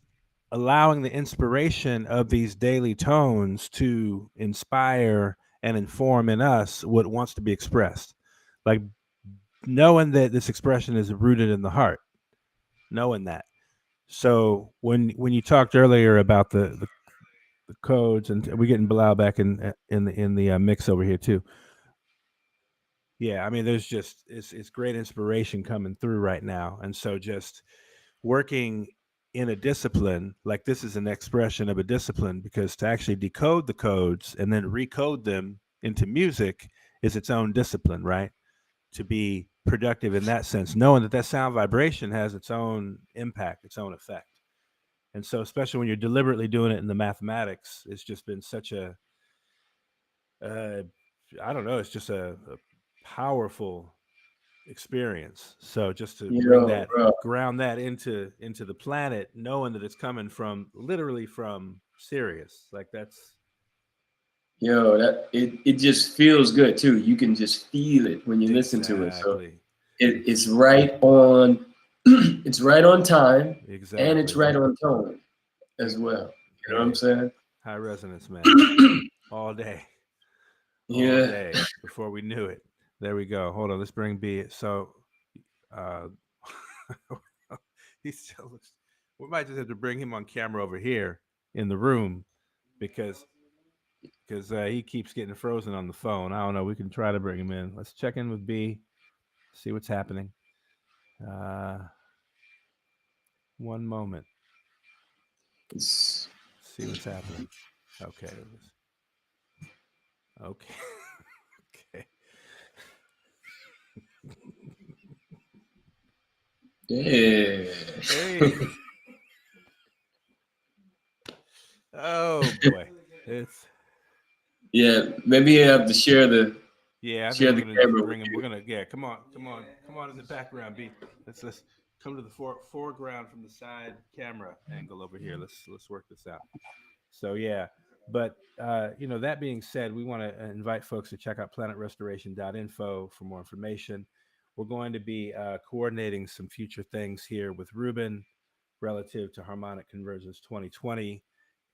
allowing the inspiration of these daily tones to inspire and inform in us what wants to be expressed. Like knowing that this expression is rooted in the heart, knowing that. So when you talked earlier about the codes, and we're getting Bilal back in the mix over here too. Yeah, I mean, there's just it's great inspiration coming through right now, and so just working in a discipline like this is an expression of a discipline, because to actually decode the codes and then recode them into music is its own discipline, right? To be productive in that sense, knowing that sound vibration has its own impact, its own effect. And so, especially when you're deliberately doing it in the mathematics, it's just been such a, I don't know, it's just a powerful experience. So just to bring that, ground that into the planet, knowing that it's coming from literally from Sirius, like that's. That it just feels good too. You can just feel it when you listen to it. So it's right on. It's right on time, and it's right on tone as well. You know what I'm saying? High resonance, man. All day. Yeah. All day. Before we knew it. There we go. Hold on. Let's bring B. So, he still looks. We might just have to bring him on camera over here in the room because he keeps getting frozen on the phone. I don't know. We can try to bring him in. Let's check in with B. See what's happening. One moment. See what's happening. Okay. Okay. Okay. Yeah. Hey. Oh boy. It's. Yeah. Maybe you have to share the. Yeah. I share think the we're gonna camera. bring him. We're gonna. Yeah. Come on in the background, B. Let's come to the foreground from the side camera angle over here. Let's work this out. So yeah, but that being said, we want to invite folks to check out planetrestoration.info for more information. We're going to be coordinating some future things here with RuBen relative to Harmonic Convergence 2020,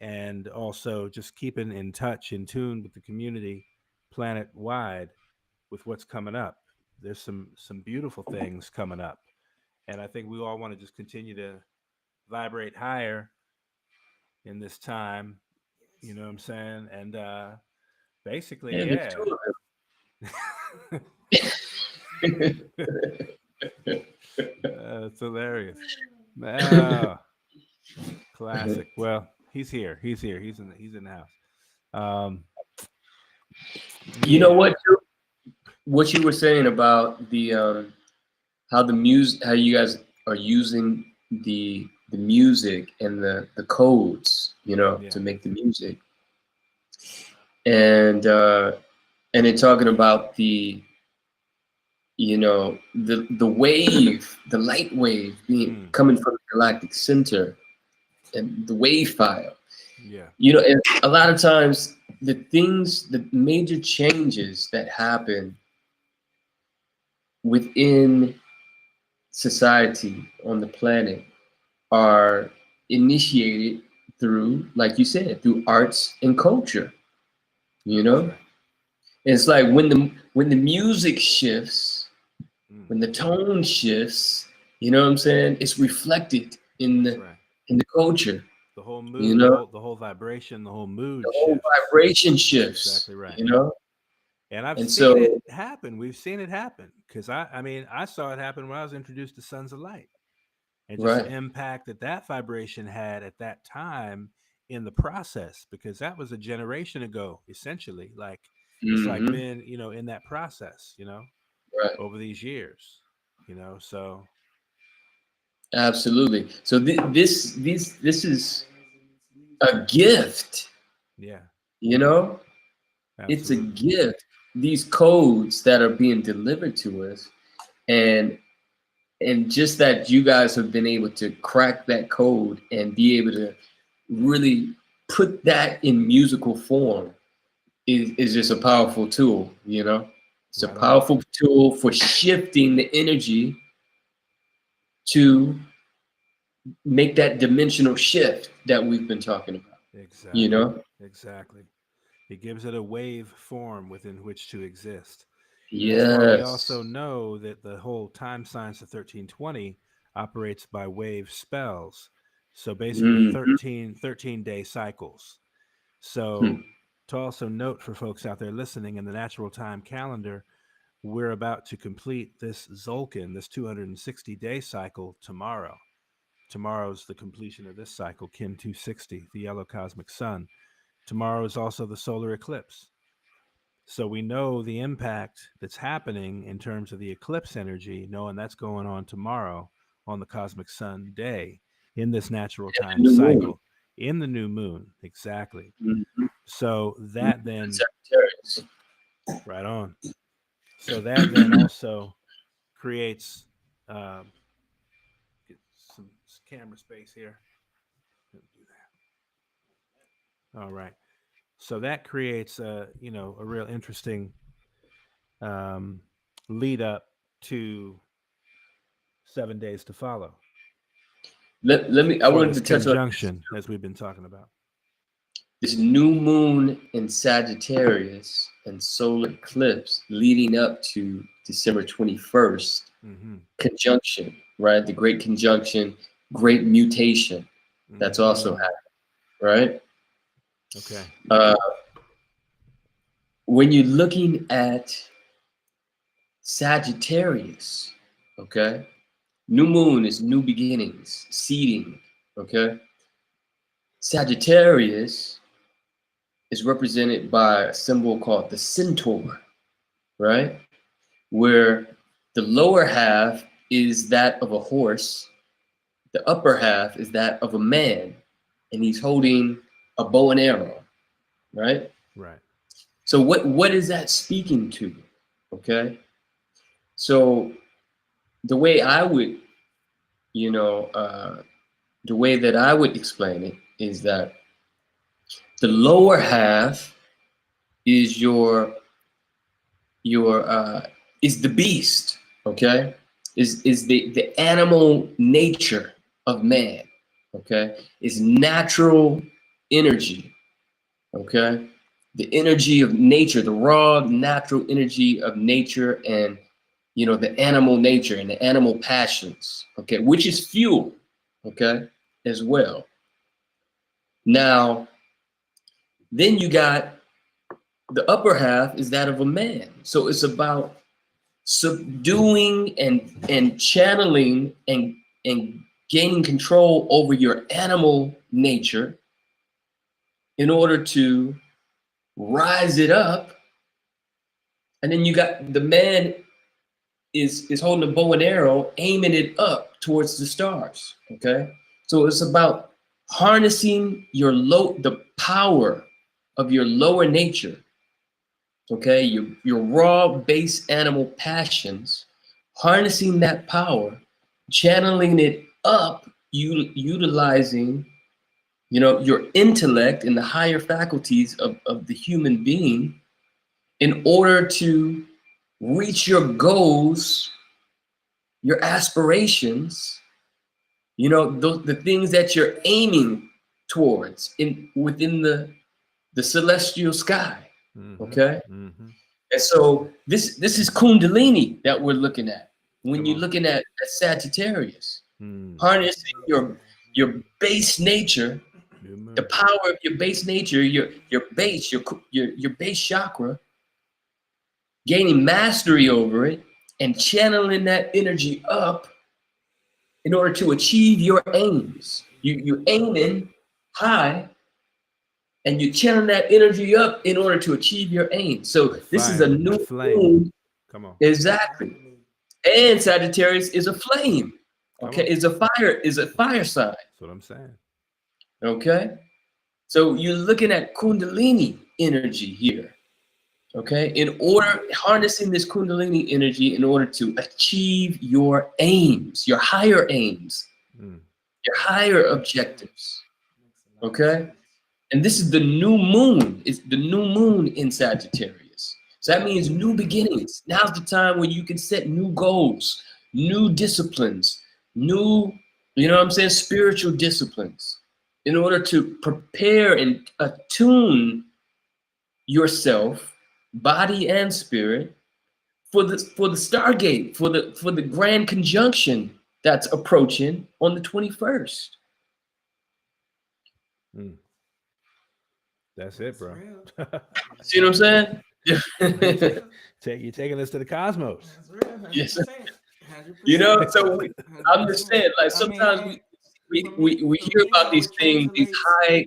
and also just keeping in touch, in tune with the community planet-wide with what's coming up. There's some beautiful things coming up. And I think we all want to just continue to vibrate higher in this time. You know what I'm saying? And basically, yeah. It's hilarious. Classic. Well, he's here. He's in the house. You know what you were saying about the how you guys are using the music and the codes, to make the music, and then talking about the wave, the light wave coming from the galactic center and the wave file. Yeah. You know, and a lot of times the major changes that happen within society on the planet are initiated through, like you said, through arts and culture. You know, Right. it's like when the music shifts, Mm. when the tone shifts, you know what I'm saying? It's reflected in That's the right. in the culture. The whole mood, You know, the whole vibration, the whole mood the whole shifts. vibration shifts. Exactly right. You know, And I've and seen so it happen. We've seen it happen because I mean, I saw it happen when I was introduced to Sons of Light, and just the right. impact that that vibration had at that time in the process, because that was a generation ago, essentially. Like it's like Hmm. been, you know, in that process, you know, Right. over these years, you know. So Absolutely. So this is a gift. yeah, You know, it's a absolutely. gift. These codes that are being delivered to us, and just that you guys have been able to crack that code and be able to really put that in musical form is just a powerful tool. You know, it's a Right on. powerful tool for shifting the energy to make that dimensional shift that we've been talking about. You Exactly. know, Exactly. It gives it a wave form within which to exist. And that's why we also yes. know that the whole time science of 1320 operates by wave spells. So basically Mhm. 13-day cycles. Hmm. So to also note for folks out there listening, in the natural time calendar, we're about to complete this Zolkin, this 260-day cycle tomorrow. Tomorrow's the completion of this cycle, Kin 260, the yellow cosmic sun. Tomorrow is also the solar eclipse. So we know the impact that's happening in terms of the eclipse energy, knowing that's going on tomorrow on the cosmic sun day in this natural The time new moon. cycle, in the new moon. Exactly. Mhm. So Mhm. that then, Sagittarius. right on. So that then also creates, get some camera space here. Do that. All right. So that creates a, you know, a real interesting um, lead up to 7 days to follow Let me. I for wanted this to touch on conjunction, as we've been talking about. this new moon in Sagittarius and solar eclipse leading up to December 21st Mm-hmm. conjunction, right? The great conjunction, great mutation. That's also Mm-hmm. happening, right? Okay. Uh, when you're looking at Sagittarius, okay? New moon is new beginnings, seeding, okay? Sagittarius is represented by a symbol called the centaur, right? Where the lower half is that of a horse, the upper half is that of a man, and he's holding a bow and arrow, right? Right. So what is that speaking to? Okay, so the way I would, you know, the way that I would explain it is that the lower half is your is the beast, okay? Is the animal nature of man, okay? Is natural energy, okay? The energy of nature, the raw natural energy of nature, and you know the animal nature and the animal passions, okay, which is fuel, okay, as well. Now, then you got the upper half is that of a man. So it's about subduing and channeling and gaining control over your animal nature in order to rise it up. And then you got the man is holding a bow and arrow, aiming it up towards the stars. Okay, so it's about harnessing the power of your lower nature. Okay, your raw base animal passions, harnessing that power, channeling it up, utilizing you know, your intellect and the higher faculties of the human being in order to reach your goals, your aspirations, you know, the things that you're aiming towards within the celestial sky. Okay. Mm-hmm. And so this is Kundalini that we're looking at when you're looking at Sagittarius, harnessing your base nature, the power of your base nature, your base chakra, gaining mastery over it and channeling that energy up in order to achieve your aims. You aiming high and you channel that energy up in order to achieve your aim. So this is a new flame. Come on. Exactly. And Sagittarius is a flame. Okay, is a fire sign. That's what I'm saying. Okay. So you're looking at Kundalini energy here. Okay, harnessing this Kundalini energy in order to achieve your aims, your higher aims, your higher objectives. Okay. And this is the new moon. It's the new moon in Sagittarius. So that means new beginnings. Now's the time when you can set new goals, new disciplines, new, you know what I'm saying, spiritual disciplines in order to prepare and attune yourself, body and spirit, for the Stargate, for the grand conjunction that's approaching on the 21st. That's it, bro. See what I'm saying? You're taking us to the cosmos. Yes. You know, so I'm just saying, like, sometimes we hear about these things, these high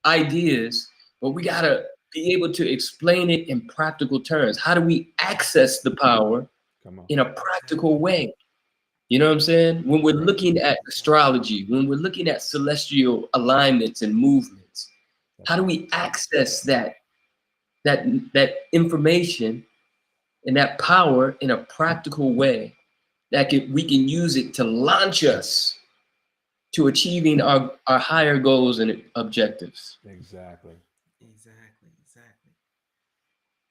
ideas, but we gotta be able to explain it in practical terms. How do we access the power in a practical way? You know what I'm saying? When we're looking at astrology, when we're looking at celestial alignments and movements, how do we access that information and that power in a practical way that we can use it to launch us to achieving our higher goals and objectives? Exactly.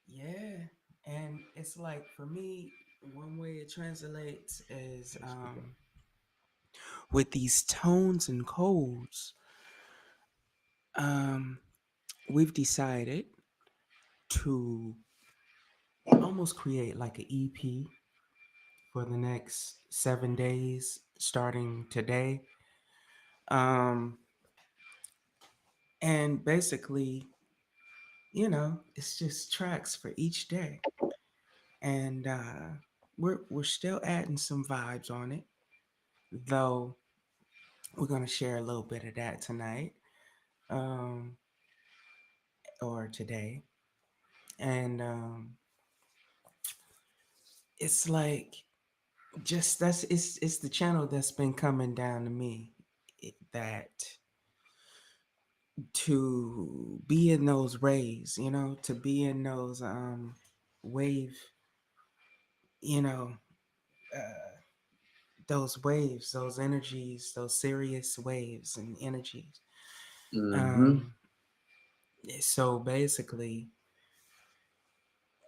Yeah, and it's like, for me, one way it translates is with these tones and codes. We've decided to almost create like an EP for the next 7 days, starting today. And basically, you know, it's just tracks for each day. And we're still adding some vibes on it, though we're gonna share a little bit of that tonight. Or today. And it's like, just it's the channel that's been coming down to me, that to be in those rays, you know, to be in those wave, you know, those waves, those energies, those serious waves and energies. So basically,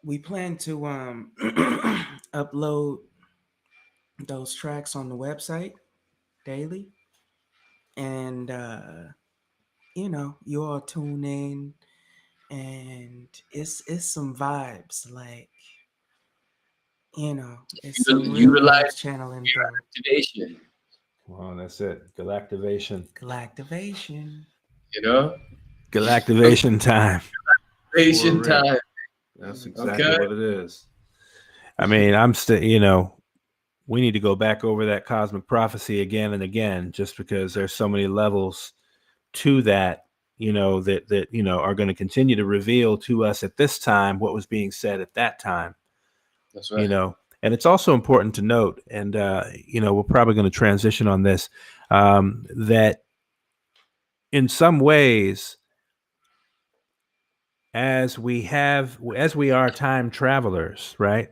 we plan to upload those tracks on the website daily, and you know, you all tune in, and it's some vibes, like, you know, it's some utilize channeling activation. Well, that's it. Galactivation. You know, Galactivation time. Galactivation time. That's exactly what it is. I mean, I'm still, you know, we need to go back over that cosmic prophecy again and again, just because there's so many levels to that, you know, that you know, are going to continue to reveal to us at this time what was being said at that time. That's right. You know, and it's also important to note, and you know, we're probably going to transition on this, that in some ways, as we are time travelers, right?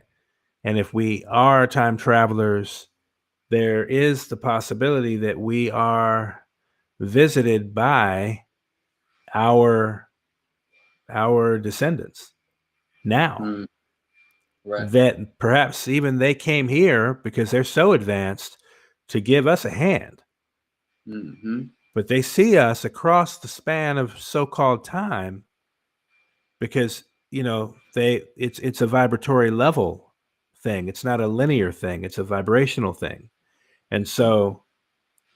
And if we are time travelers, there is the possibility that we are visited by our descendants now. Right. That perhaps even they came here because they're so advanced to give us a hand. But they see us across the span of so-called time because, you know, it's a vibratory level thing. It's not a linear thing. It's a vibrational thing. And so,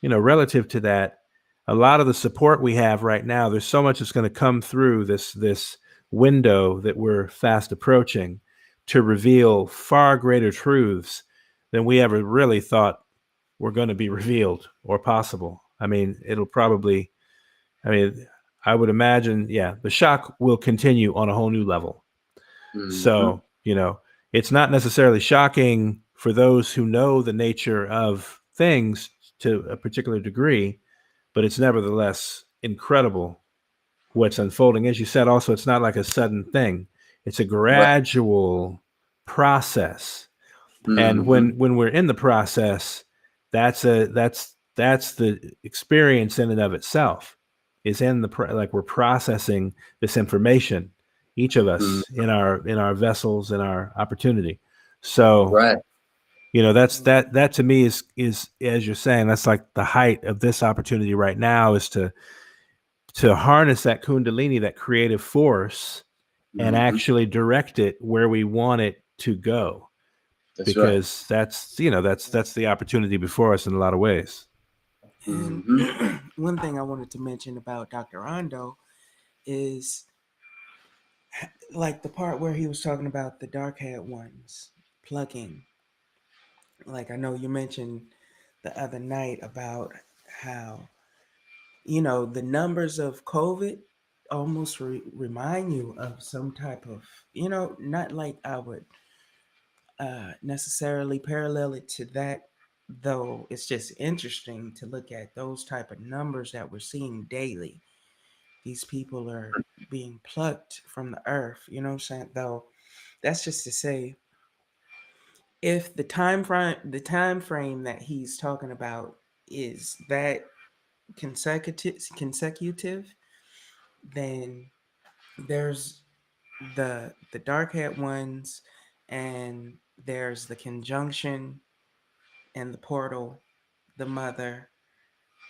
you know, relative to that, a lot of the support we have right now, there's so much that's going to come through this window that we're fast approaching to reveal far greater truths than we ever really thought were going to be revealed or possible. I mean, I would imagine, the shock will continue on a whole new level. So, you know, it's not necessarily shocking for those who know the nature of things to a particular degree, but it's nevertheless incredible what's unfolding. As you said, also, it's not like a sudden thing. It's a gradual process. And when we're in the process, that's the experience in and of itself is in like we're processing this information, each of us in our vessels, in our opportunity. So, you know, that to me is, as you're saying, that's like the height of this opportunity right now, is to harness that Kundalini, that creative force, and actually direct it where we want it to go. Because that's the opportunity before us in a lot of ways. And one thing I wanted to mention about Dr. Rondo is like the part where he was talking about the dark-haired ones plugging. Like, I know you mentioned the other night about how, you know, the numbers of COVID almost remind you of some type of, you know, not like I would necessarily parallel it to that, though it's just interesting to look at those type of numbers that we're seeing daily. These people are being plucked from the earth, you know what I'm saying? Though that's just to say, if the time frame that he's talking about is that consecutive, then there's the dark-haired ones, and there's the conjunction and the portal, the mother,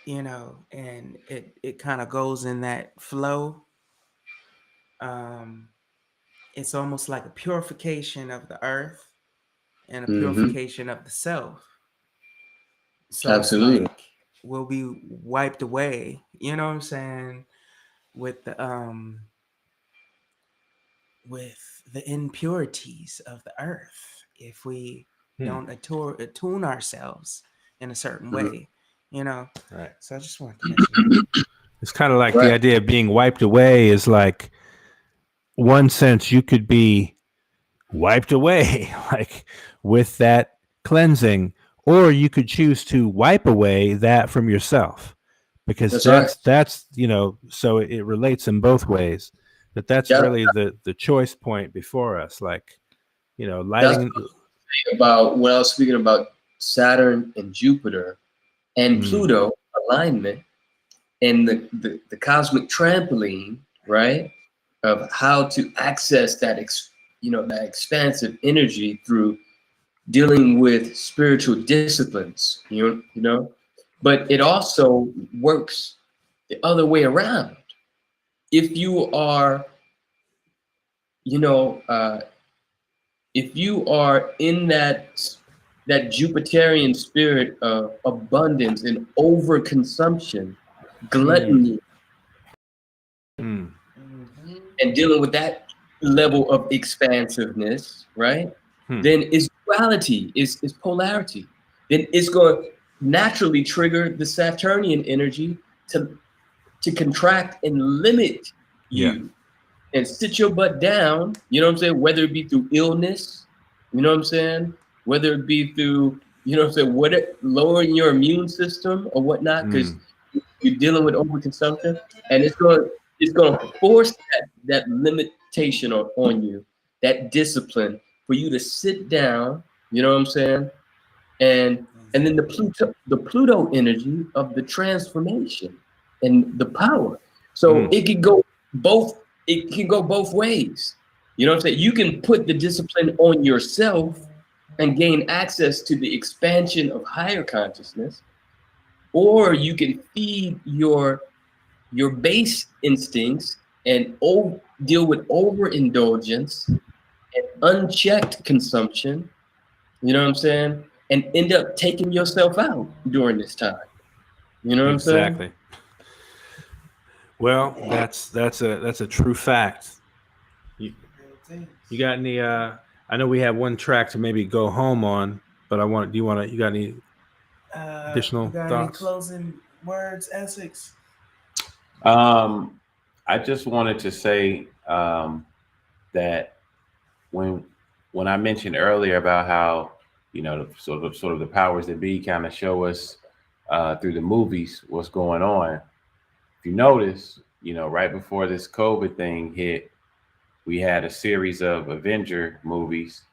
you know, and it kind of goes in that flow. It's almost like a purification of the earth and a purification of the self. So Absolutely. it's like we'll be wiped away, you know what I'm saying, with the impurities of the earth if we don't attune ourselves in a certain way, you know. Right. So I just wanted to mention that. It's kind of like the idea of being wiped away is like, one sense you could be wiped away like with that cleansing, or you could choose to wipe away that from yourself, because that's you know, so it relates in both ways. That's really the choice point before us, like, you know, lighting. About when I was speaking about Saturn and Jupiter and Pluto alignment and the cosmic trampoline, right, of how to access that that expansive energy through dealing with spiritual disciplines, you know, but it also works the other way around. If you are, if you are in that Jupiterian spirit of abundance and overconsumption, gluttony, and dealing with that level of expansiveness, right? Then it's duality, it's polarity. Then it's going to naturally trigger the Saturnian energy to contract and limit you and sit your butt down, you know what I'm saying? Whether it be through illness, you know what I'm saying? Whether it be through, you know what I'm saying, lowering your immune system or whatnot, because you're dealing with overconsumption, and it's going to force that limitation on you, that discipline for you to sit down, you know what I'm saying? And then the Pluto energy of the transformation, and the power. So it can go both. It can go both ways. You know what I'm saying? You can put the discipline on yourself and gain access to the expansion of higher consciousness, or you can feed your base instincts and deal with overindulgence and unchecked consumption. You know what I'm saying? And end up taking yourself out during this time. You know what I'm saying? Exactly. Well, that's a true fact. You got any? I know we have one track to maybe go home on, but you got any additional thoughts? Any closing words, Essex? I just wanted to say that when I mentioned earlier about how, you know, sort of the powers that be kind of show us through the movies what's going on. If you notice, you know, right before this COVID thing hit, we had a series of Avenger movies,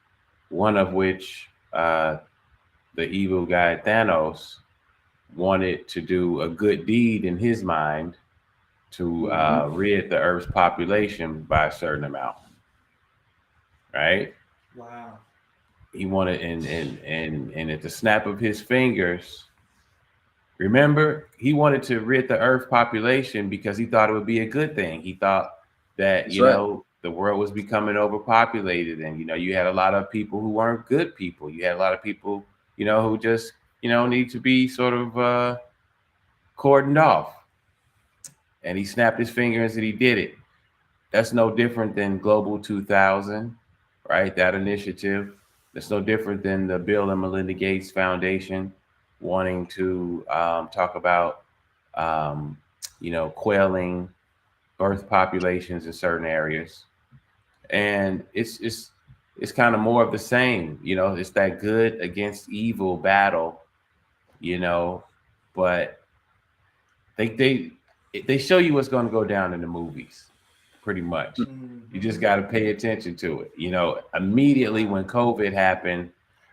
one of which the evil guy Thanos wanted to do a good deed in his mind to rid the Earth's population by a certain amount. Right? Wow. He wanted, and at the snap of his fingers, remember, he wanted to rid the Earth population because he thought it would be a good thing. He thought that, you know, the world was becoming overpopulated, and, you know, you had a lot of people who weren't good people. You had a lot of people, you know, who just, you know, need to be sort of cordoned off. And he snapped his fingers and he did it. That's no different than Global 2000, right? That initiative. That's no different than the Bill and Melinda Gates Foundation wanting to talk about, you know, quelling birth populations in certain areas. And it's kind of more of the same, you know, it's that good against evil battle, you know, but they show you what's going to go down in the movies, pretty much. You just got to pay attention to it. You know, immediately when COVID happened,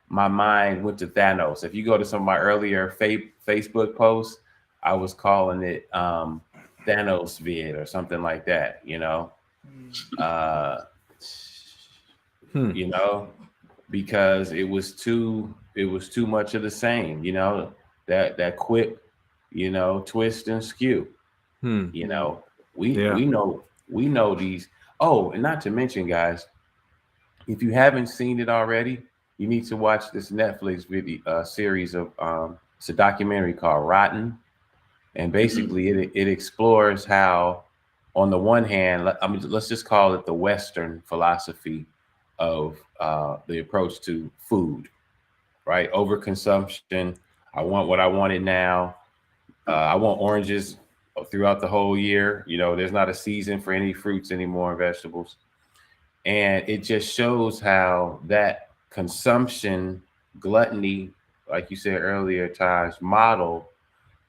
my mind went to Thanos. If you go to some of my earlier Facebook posts, I was calling it Thanos vid or something like that, you know. You know, because it was too much of the same, you know, that quip, you know, twist and skew. You know, we know these. Oh, and not to mention, guys, if you haven't seen it already, you need to watch this Netflix video series of it's a documentary called Rotten, and basically it explores how, on the one hand, let's just call it the Western philosophy of the approach to food, right? Overconsumption. I want what I wanted now. I want oranges throughout the whole year. You know, there's not a season for any fruits anymore and vegetables. And it just shows how that consumption, gluttony, like you said earlier, Tajh, model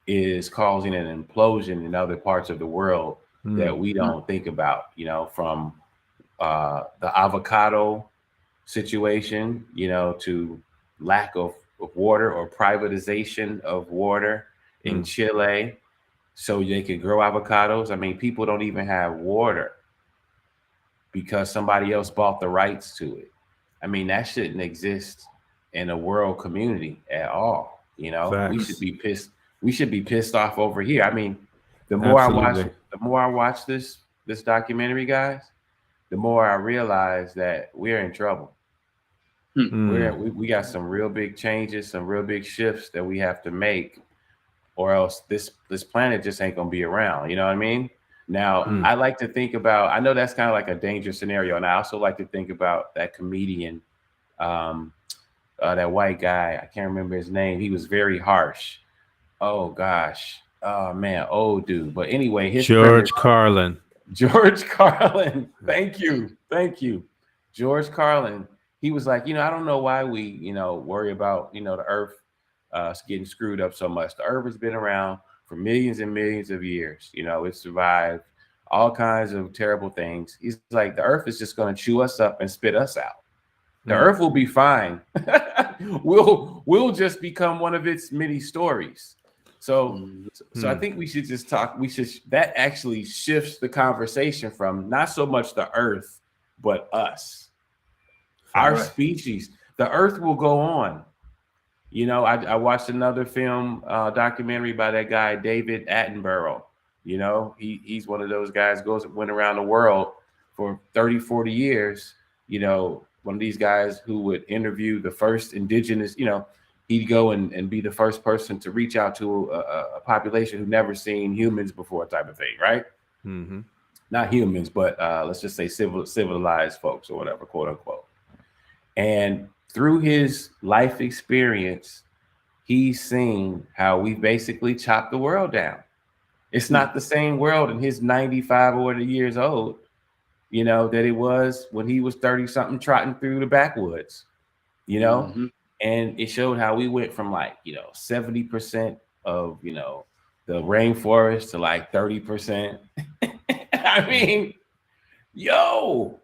is causing an implosion in other parts of the world that we don't think about, you know, from the avocado situation, you know, to lack of water or privatization of water in Chile so they could grow avocados. I mean, people don't even have water because somebody else bought the rights to it. I mean, that shouldn't exist in a world community at all. You know, Facts. We should be pissed off over here. I mean, the more I watch this documentary, guys, the more I realize that we're in trouble. We got some real big changes, some real big shifts that we have to make, or else this planet just ain't gonna be around. You know what I mean? Now, I like to think about, I know that's kind of like a dangerous scenario, and I also like to think about that comedian, that white guy, I can't remember his name. He was very harsh. Oh gosh. Oh man, old dude. But anyway, his George Carlin. Thank you. George Carlin. He was like, you know, I don't know why we, you know, worry about, you know, the Earth getting screwed up so much. The Earth has been around for millions and millions of years. You know, it survived all kinds of terrible things. He's like, the Earth is just going to chew us up and spit us out. The Earth will be fine. We'll just become one of its many stories. So I think we should just talk. That actually shifts the conversation from not so much the Earth, but us, our species. The Earth will go on. You know, I watched another film documentary by that guy David Attenborough. You know, he's one of those guys went around the world for 30, 40 years. You know, one of these guys who would interview the first indigenous, you know, he'd go and be the first person to reach out to a population who'd never seen humans before, type of thing, right? Mm-hmm. Not humans, but let's just say civilized folks or whatever, quote unquote. And through his life experience, he's seen how we basically chopped the world down. It's not the same world in his 95 or years old, you know, that it was when he was 30 something trotting through the backwoods, you know. And it showed how we went from like, you know, 70% of, you know, the rainforest to like 30%. I mean, yo,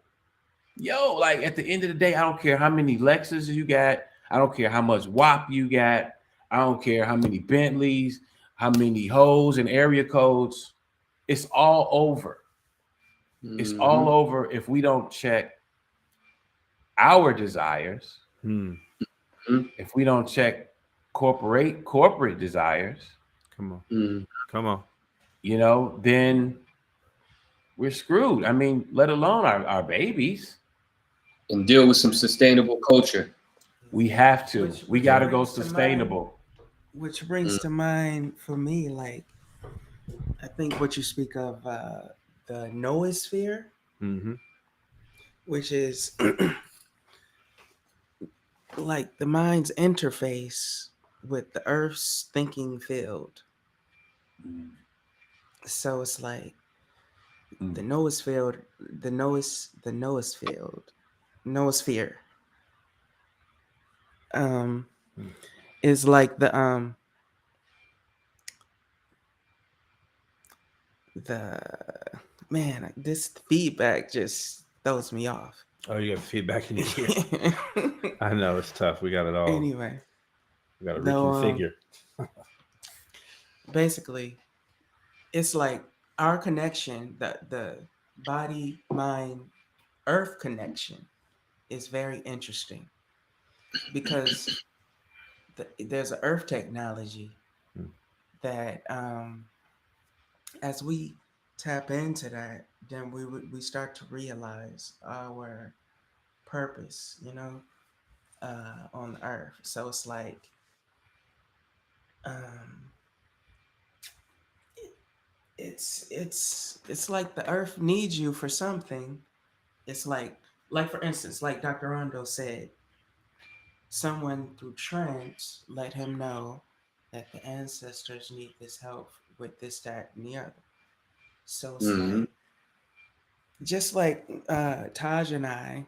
like at the end of the day, I don't care how many Lexus you got. I don't care how much WAP you got. I don't care how many Bentleys, how many hoes and area codes. It's all over. It's all over if we don't check our desires. If we don't check corporate desires. Come on. You know, then we're screwed. I mean, let alone our babies. And deal with some sustainable culture. We have to. We got to go sustainable. Which brings to mind for me, like, I think what you speak of, the noosphere, which is like the mind's interface with the Earth's thinking field. So it's like the noosphere is like the man, this feedback just throws me off. Oh, you got feedback in your ear. I know it's tough. We got it all. Anyway, we got to reconfigure. Basically, it's like our connection, the body, mind, Earth connection is very interesting because there's an Earth technology that as we tap into that, then we start to realize our purpose, you know, on the Earth. So it's like it's like the Earth needs you for something. It's like for instance, like Dr. Rondo said, someone through trance let him know that the ancestors need this help with this, that, and the other. So it's like, just like Tajh and I,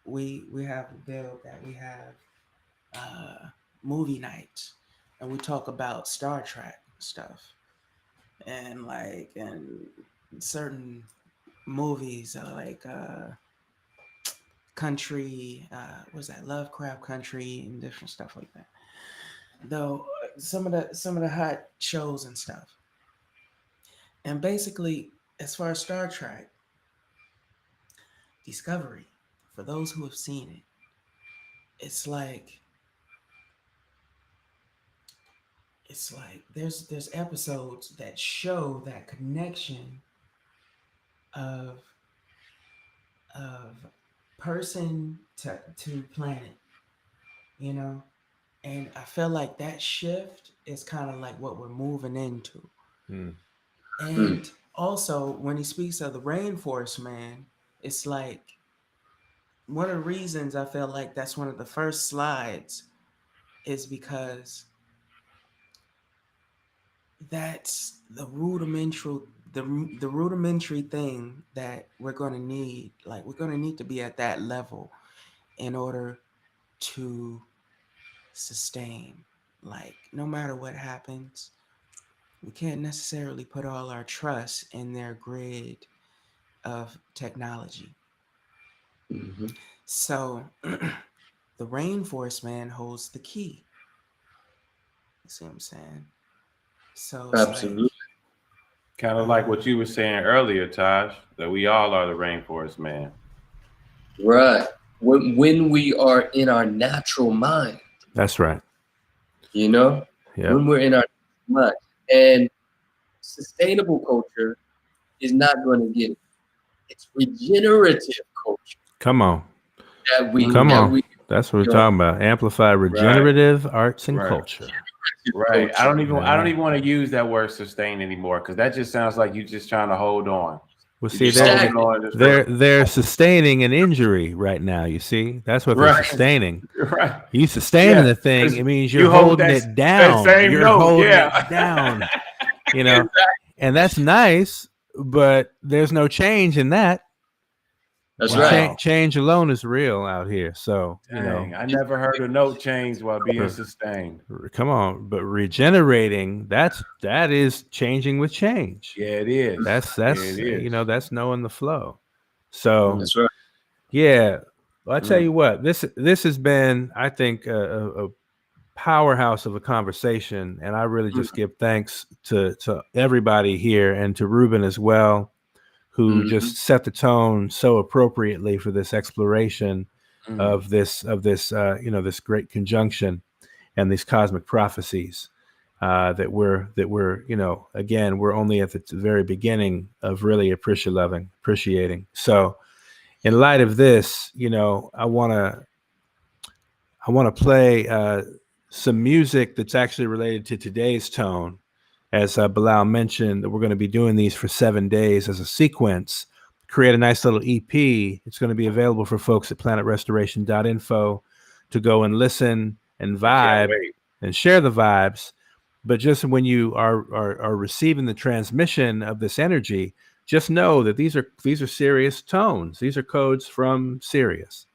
we have a bill that we have movie nights, and we talk about Star Trek stuff, and like, and certain movies like country, what is that, Lovecraft Country, and different stuff like that. Though some of the hot shows and stuff. And basically, as far as Star Trek, Discovery, for those who have seen it, it's like there's episodes that show that connection of person to planet, you know. And I feel like that shift is kind of like what we're moving into. And also, when he speaks of the rainforest man, it's like one of the reasons I feel like that's one of the first slides is because that's the rudimentary thing that we're going to need. Like, we're going to need to be at that level in order to sustain. Like, no matter what happens, we can't necessarily put all our trust in their grid of technology. So the rainforest man holds the key. You see what I'm saying? So it's Absolutely. Kind of like what you were saying earlier, Taj, that we all are the rainforest man. Right. When we are in our natural mind, That's right. you know, Yeah. when we're in our mind, and sustainable culture is not going to get it. It's regenerative culture Come on. that we Come that on. we That's what we're you know, talking about. Amplify regenerative arts and Right. culture. Right. I don't Yeah. even want to use that word sustain anymore because that just sounds like you just trying to hold on. Well, You're see, just they're, holding on to they're sustaining an injury right now. You see, that's what they're Right. sustaining. Right. You sustaining Yeah, the thing, 'cause it means you you're hold holding that it down. same You're note, holding yeah. it down. You know, and that's nice, but there's no change in that. That's Wow. right. Change alone is real out here. So, you Dang, know, I never heard a note change while being sustained. come on, but regenerating, that is changing with change. Yeah, it is. That's Yeah, it is. you know, that's knowing the flow. So That's right. yeah, well, I tell you what, this has been, I think, a powerhouse of a conversation, and I really just give thanks to everybody here and to RuBen as well, who just set the tone so appropriately for this exploration of this you know, this great conjunction and these cosmic prophecies that we're you know, again, we're only at the very beginning of really appreciating. So in light of this, you know, I want to play some music that's actually related to today's tone. As Bilal mentioned, that we're going to be doing these for 7 days as a sequence. Create a nice little EP. It's going to be available for folks at planetrestoration.info to go and listen and vibe and share the vibes. But just when you are receiving the transmission of this energy, just know that these are Sirius tones. These are codes from Sirius.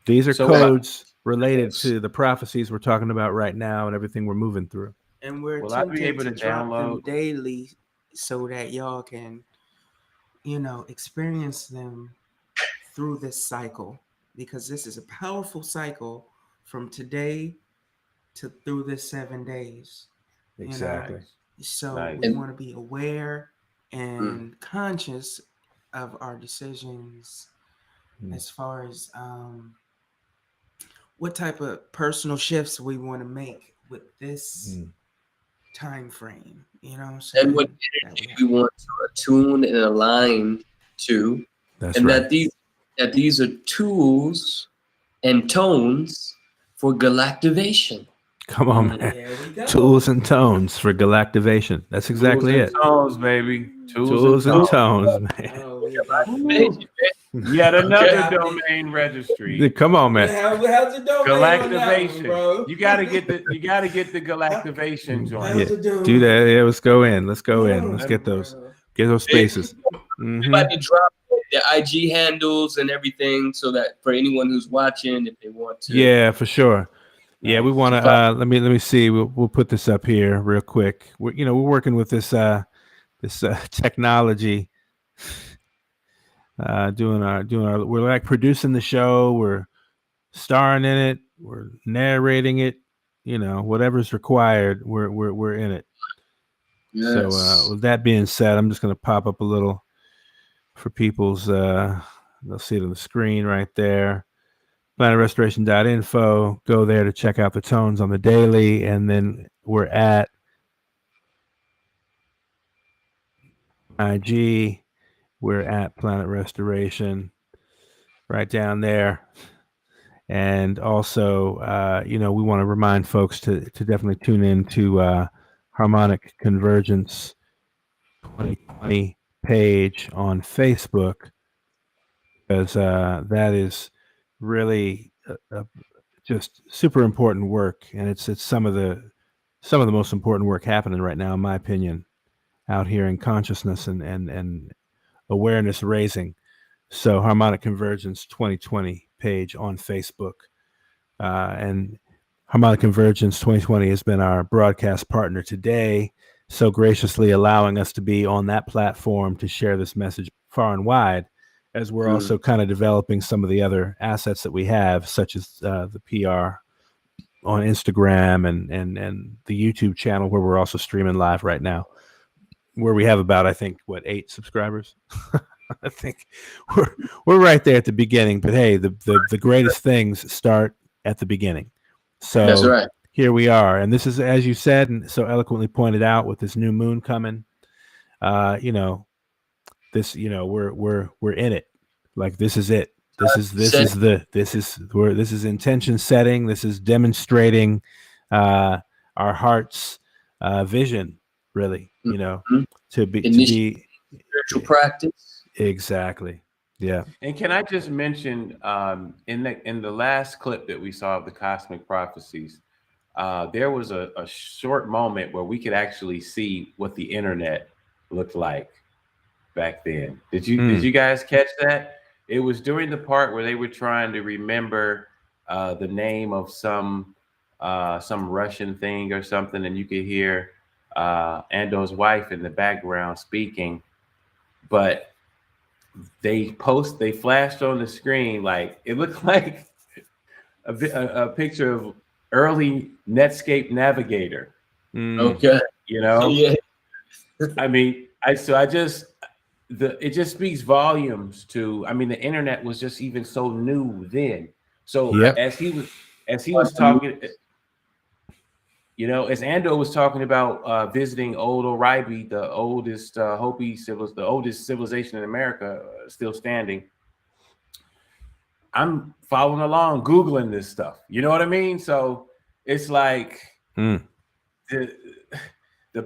These are codes related to the prophecies we're talking about right now and everything we're moving through. And we're Will I be attempting able to to drop them download? daily so that y'all can, you know, experience them through this cycle, because this is a powerful cycle from today to through this 7 days. Exactly. You know? So Nice. we want to be aware and conscious of our decisions as far as what type of personal shifts we want to make with this time frame. You know what I'm saying? And what energy we want to attune and align to. That's and right. that these are tools and tones for galactivation. Come on, man. Tools and tones for galactivation. That's exactly Tools it. and tones, baby. Tools and tones, man. Yet another domain registry. Come on, man. How's the domain Galactivation. bro? You gotta get the galactivation joint. Yeah, do that. Yeah, let's go in. Let's go in. Let's get those spaces. We might be dropping the IG handles and everything so that for anyone who's watching, if they want to. Yeah, for sure. Yeah, we want to. Let me see. We'll put this up here real quick. We're working with this technology. Doing our. We're like producing the show. We're starring in it. We're narrating it. You know, whatever's required, we're in it. Yes. So with that being said, I'm just going to pop up a little for people's. They'll see it on the screen right there. planetrestoration.info. Go there to check out the tones on the daily, and then we're at IG. We're at Planet Restoration, right down there. And also, we want to remind folks to definitely tune in to Harmonic Convergence 2020 page on Facebook, because that is really just super important work, and it's some of the most important work happening right now, in my opinion, out here in consciousness and awareness raising. So Harmonic Convergence 2020 page on Facebook, and Harmonic Convergence 2020 has been our broadcast partner today, so graciously allowing us to be on that platform to share this message far and wide, as we're also kind of developing some of the other assets that we have, such as the on Instagram and the YouTube channel where we're also streaming live right now, where we have about, I think, 8 subscribers. I think we're right there at the beginning. But hey, the greatest things start at the beginning. So That's right. Here we are, and this is, as you said and so eloquently pointed out, with this new moon coming. This, we're in it. Like, this is it. This is intention setting. This is demonstrating our heart's vision, really. To be spiritual practice. Exactly. Yeah. And can I just mention, in the last clip that we saw of the Cosmic Prophecies, there was a short moment where we could actually see what the internet looked like back then. Did you guys catch that? It was during the part where they were trying to remember the name of some Russian thing or something, and you could hear Ando's wife in the background speaking, but they flashed on the screen, like it looked like a picture of early Netscape Navigator. Okay. Yeah. I mean, it just speaks volumes to, I mean, the internet was just even so new then. So as he was talking, as Ando was talking about visiting old Oribe, the oldest Hopi the oldest civilization in America, still standing. I'm following along, Googling this stuff. You know what I mean? So it's like the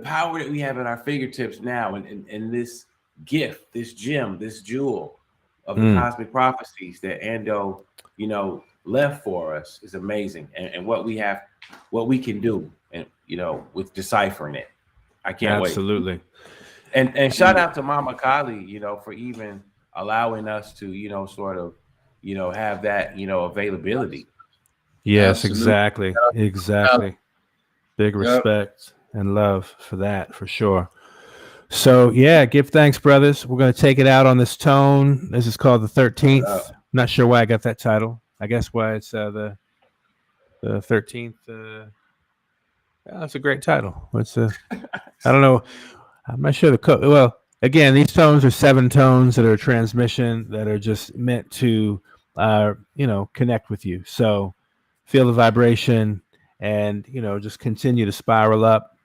power that we have at our fingertips now, and this gift, this gem, this jewel of the Cosmic Prophecies that Ando, left for us is amazing. And what we can do, and with deciphering it. I can't wait. Absolutely. And shout out to Mama Kali, for even allowing us to, sort of, have that, availability. Yes, Absolutely. exactly. Big respect and love for that, for sure. So yeah, give thanks, brothers. We're going to take it out on this tone. This is called the 13th. Not sure why I got that title. I guess why it's the 13th. That's a great title. What's I don't know. I'm not sure the code. Well, again, these tones are 7 tones that are a transmission that are just meant to, connect with you. So feel the vibration and, just continue to spiral up.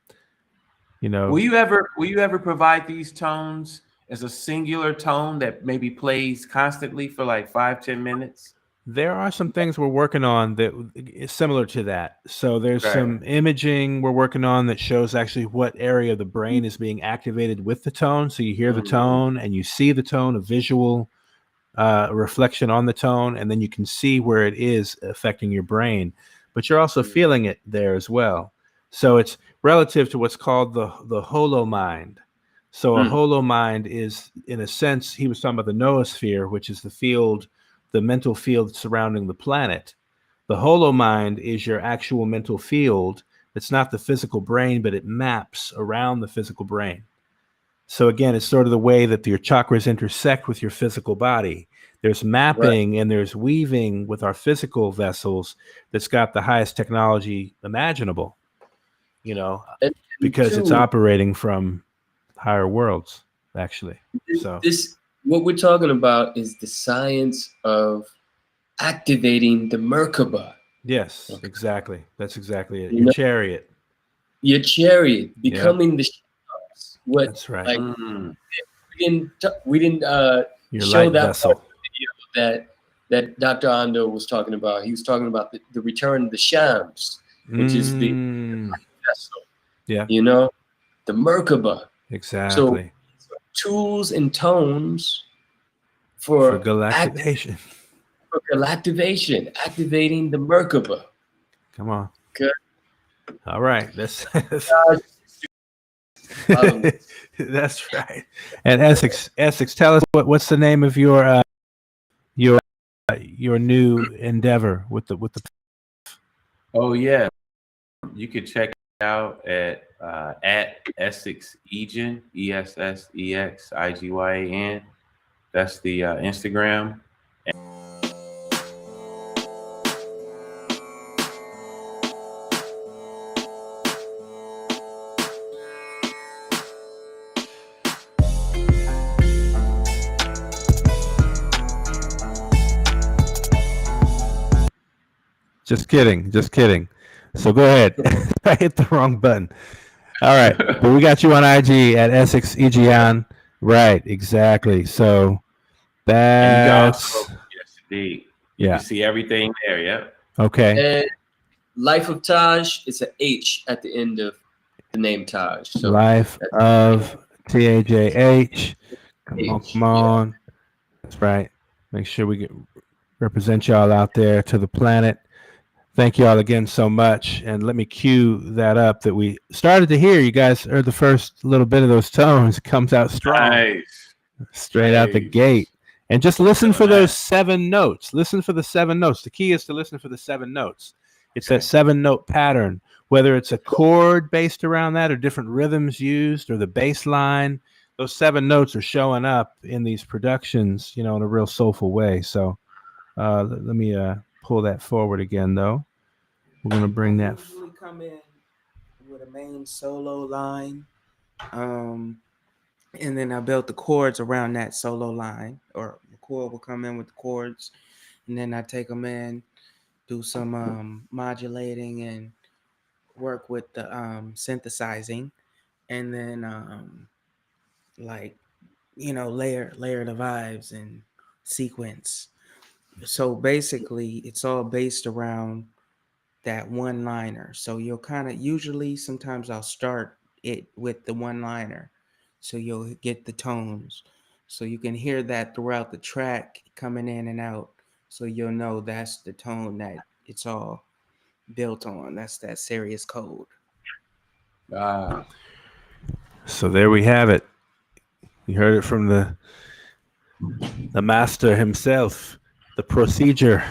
Will you ever provide these tones as a singular tone that maybe plays constantly for like 5-10 minutes? There are some things we're working on that is similar to that. So there's some imaging we're working on that shows actually what area of the brain is being activated with the tone. So you hear the tone and you see the tone, a visual reflection on the tone, and then you can see where it is affecting your brain. But you're also feeling it there as well. So it's relative to what's called the holo mind. So a holo mind is, in a sense, he was talking about the noosphere, which is the field, the mental field surrounding the planet. The holo mind is your actual mental field. It's not the physical brain, but it maps around the physical brain. So again, it's sort of the way that your chakras intersect with your physical body. There's mapping and there's weaving with our physical vessels that's got the highest technology imaginable, because it's operating from higher worlds, actually. So what we're talking about is the science of activating the Merkaba. Yes, exactly. That's exactly it. Your chariot. Your chariot, becoming the stars. That's right. Like, we didn't your show light that vessel. part of the video that Dr. Ando was talking about. He was talking about the return of the Shams, which is the vessel. Yeah. The Merkaba. Exactly. So tools and tones for galactivation. Activating the Merkaba. Come on. Good. All right. That's right. And Essex, tell us what's the name of your new endeavor with the. Oh yeah, you could check it out at Essex Igyan, ESSEXIGYAN. That's the Instagram. Just kidding. Just kidding. So go ahead. I hit the wrong button. All right. But we got you on IG at Essex Igyan. Right. Exactly. So that's. Yes, indeed. Yeah. You can see everything there. Yep. Okay. And Life of Tajh is an H at the end of the name Tajh. So Life of Tajh. Come on. That's right. Make sure we represent y'all out there to the planet. Thank you all again so much. And let me cue that up that we started to hear. You guys heard the first little bit of those tones. It comes out strong. Nice. Straight out the gate. And just listen for those 7 notes. Listen for the 7 notes. The key is to listen for the 7 notes. It's that 7-note pattern, whether it's a chord based around that or different rhythms used or the bass line. Those 7 notes are showing up in these productions, in a real soulful way. So let me pull that forward again, though. We're going to bring that. Usually come in with a main solo line. And then I built the chords around that solo line, or the chord will come in with the chords. And then I take them in, do some modulating and work with the synthesizing. And then layer the vibes and sequence. So basically it's all based around that one liner. So you'll sometimes I'll start it with the one liner. So you'll get the tones. So you can hear that throughout the track coming in and out. So you'll know that's the tone that it's all built on. That's that serious code. So there we have it. You heard it from the master himself, the procedure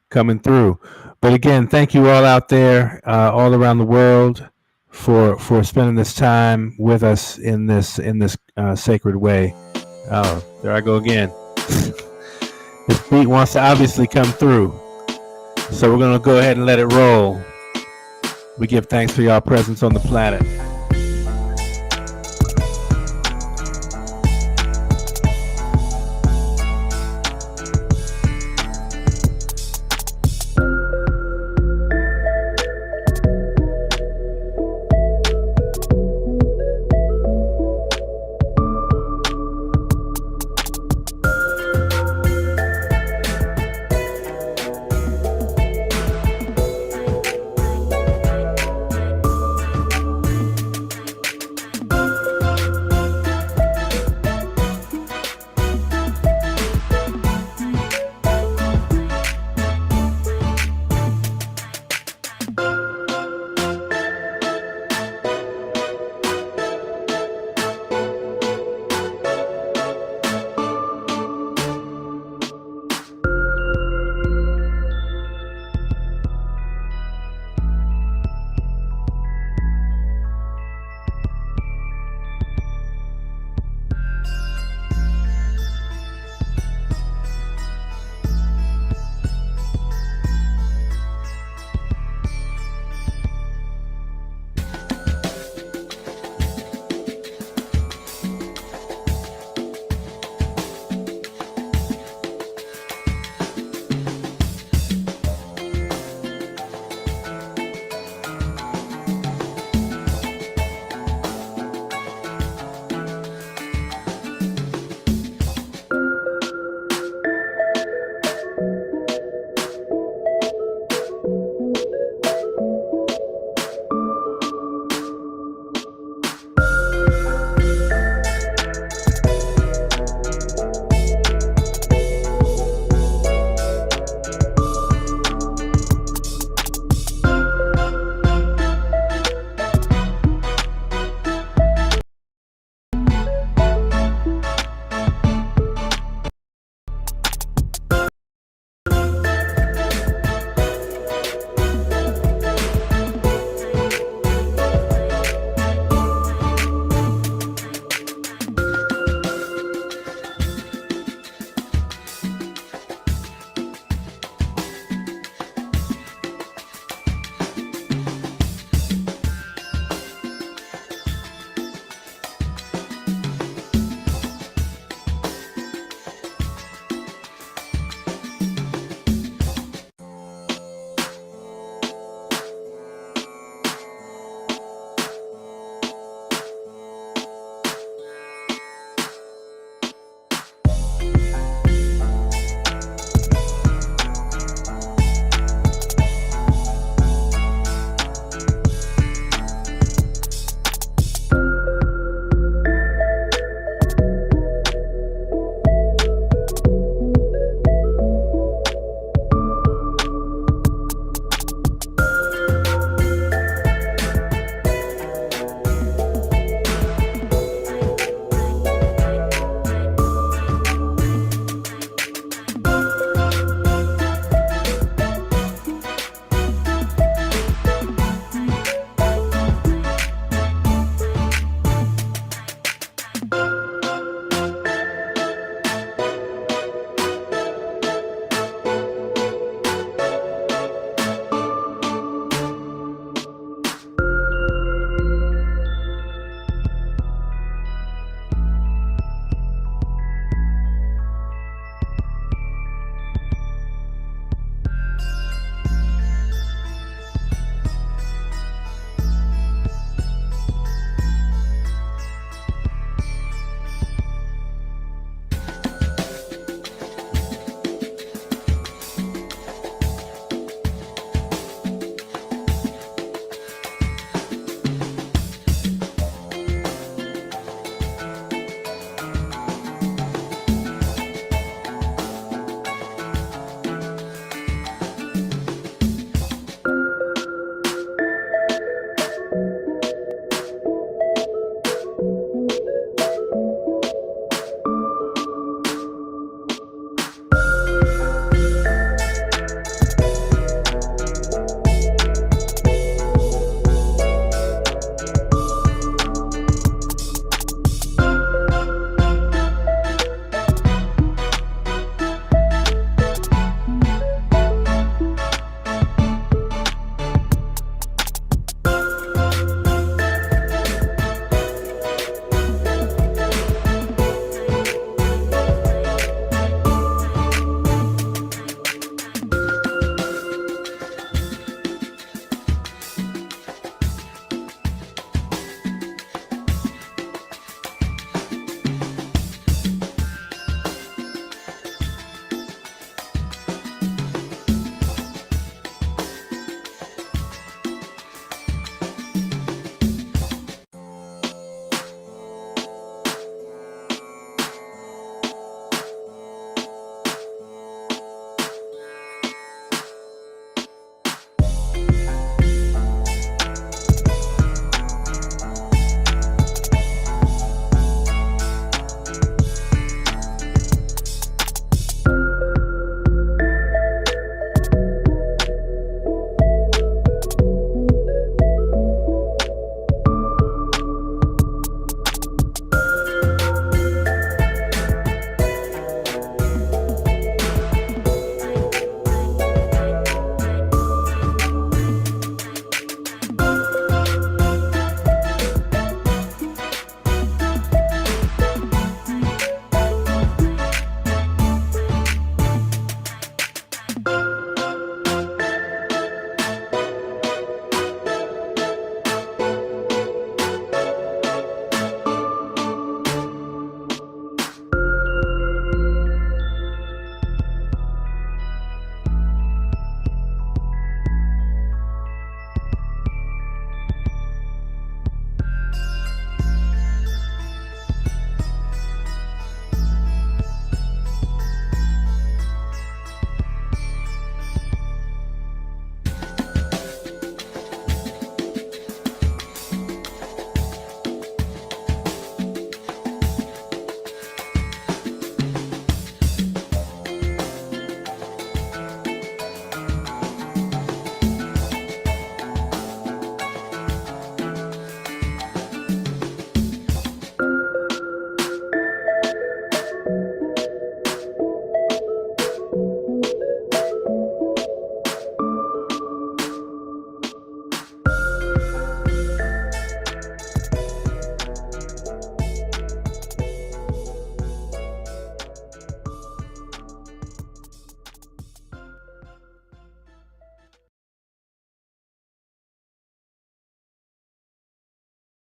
coming through. But again, thank you all out there, all around the world, for spending this time with us in this sacred way. Oh, there I go again. This beat wants to obviously come through, so we're gonna go ahead and let it roll. We give thanks for y'all presence on the planet.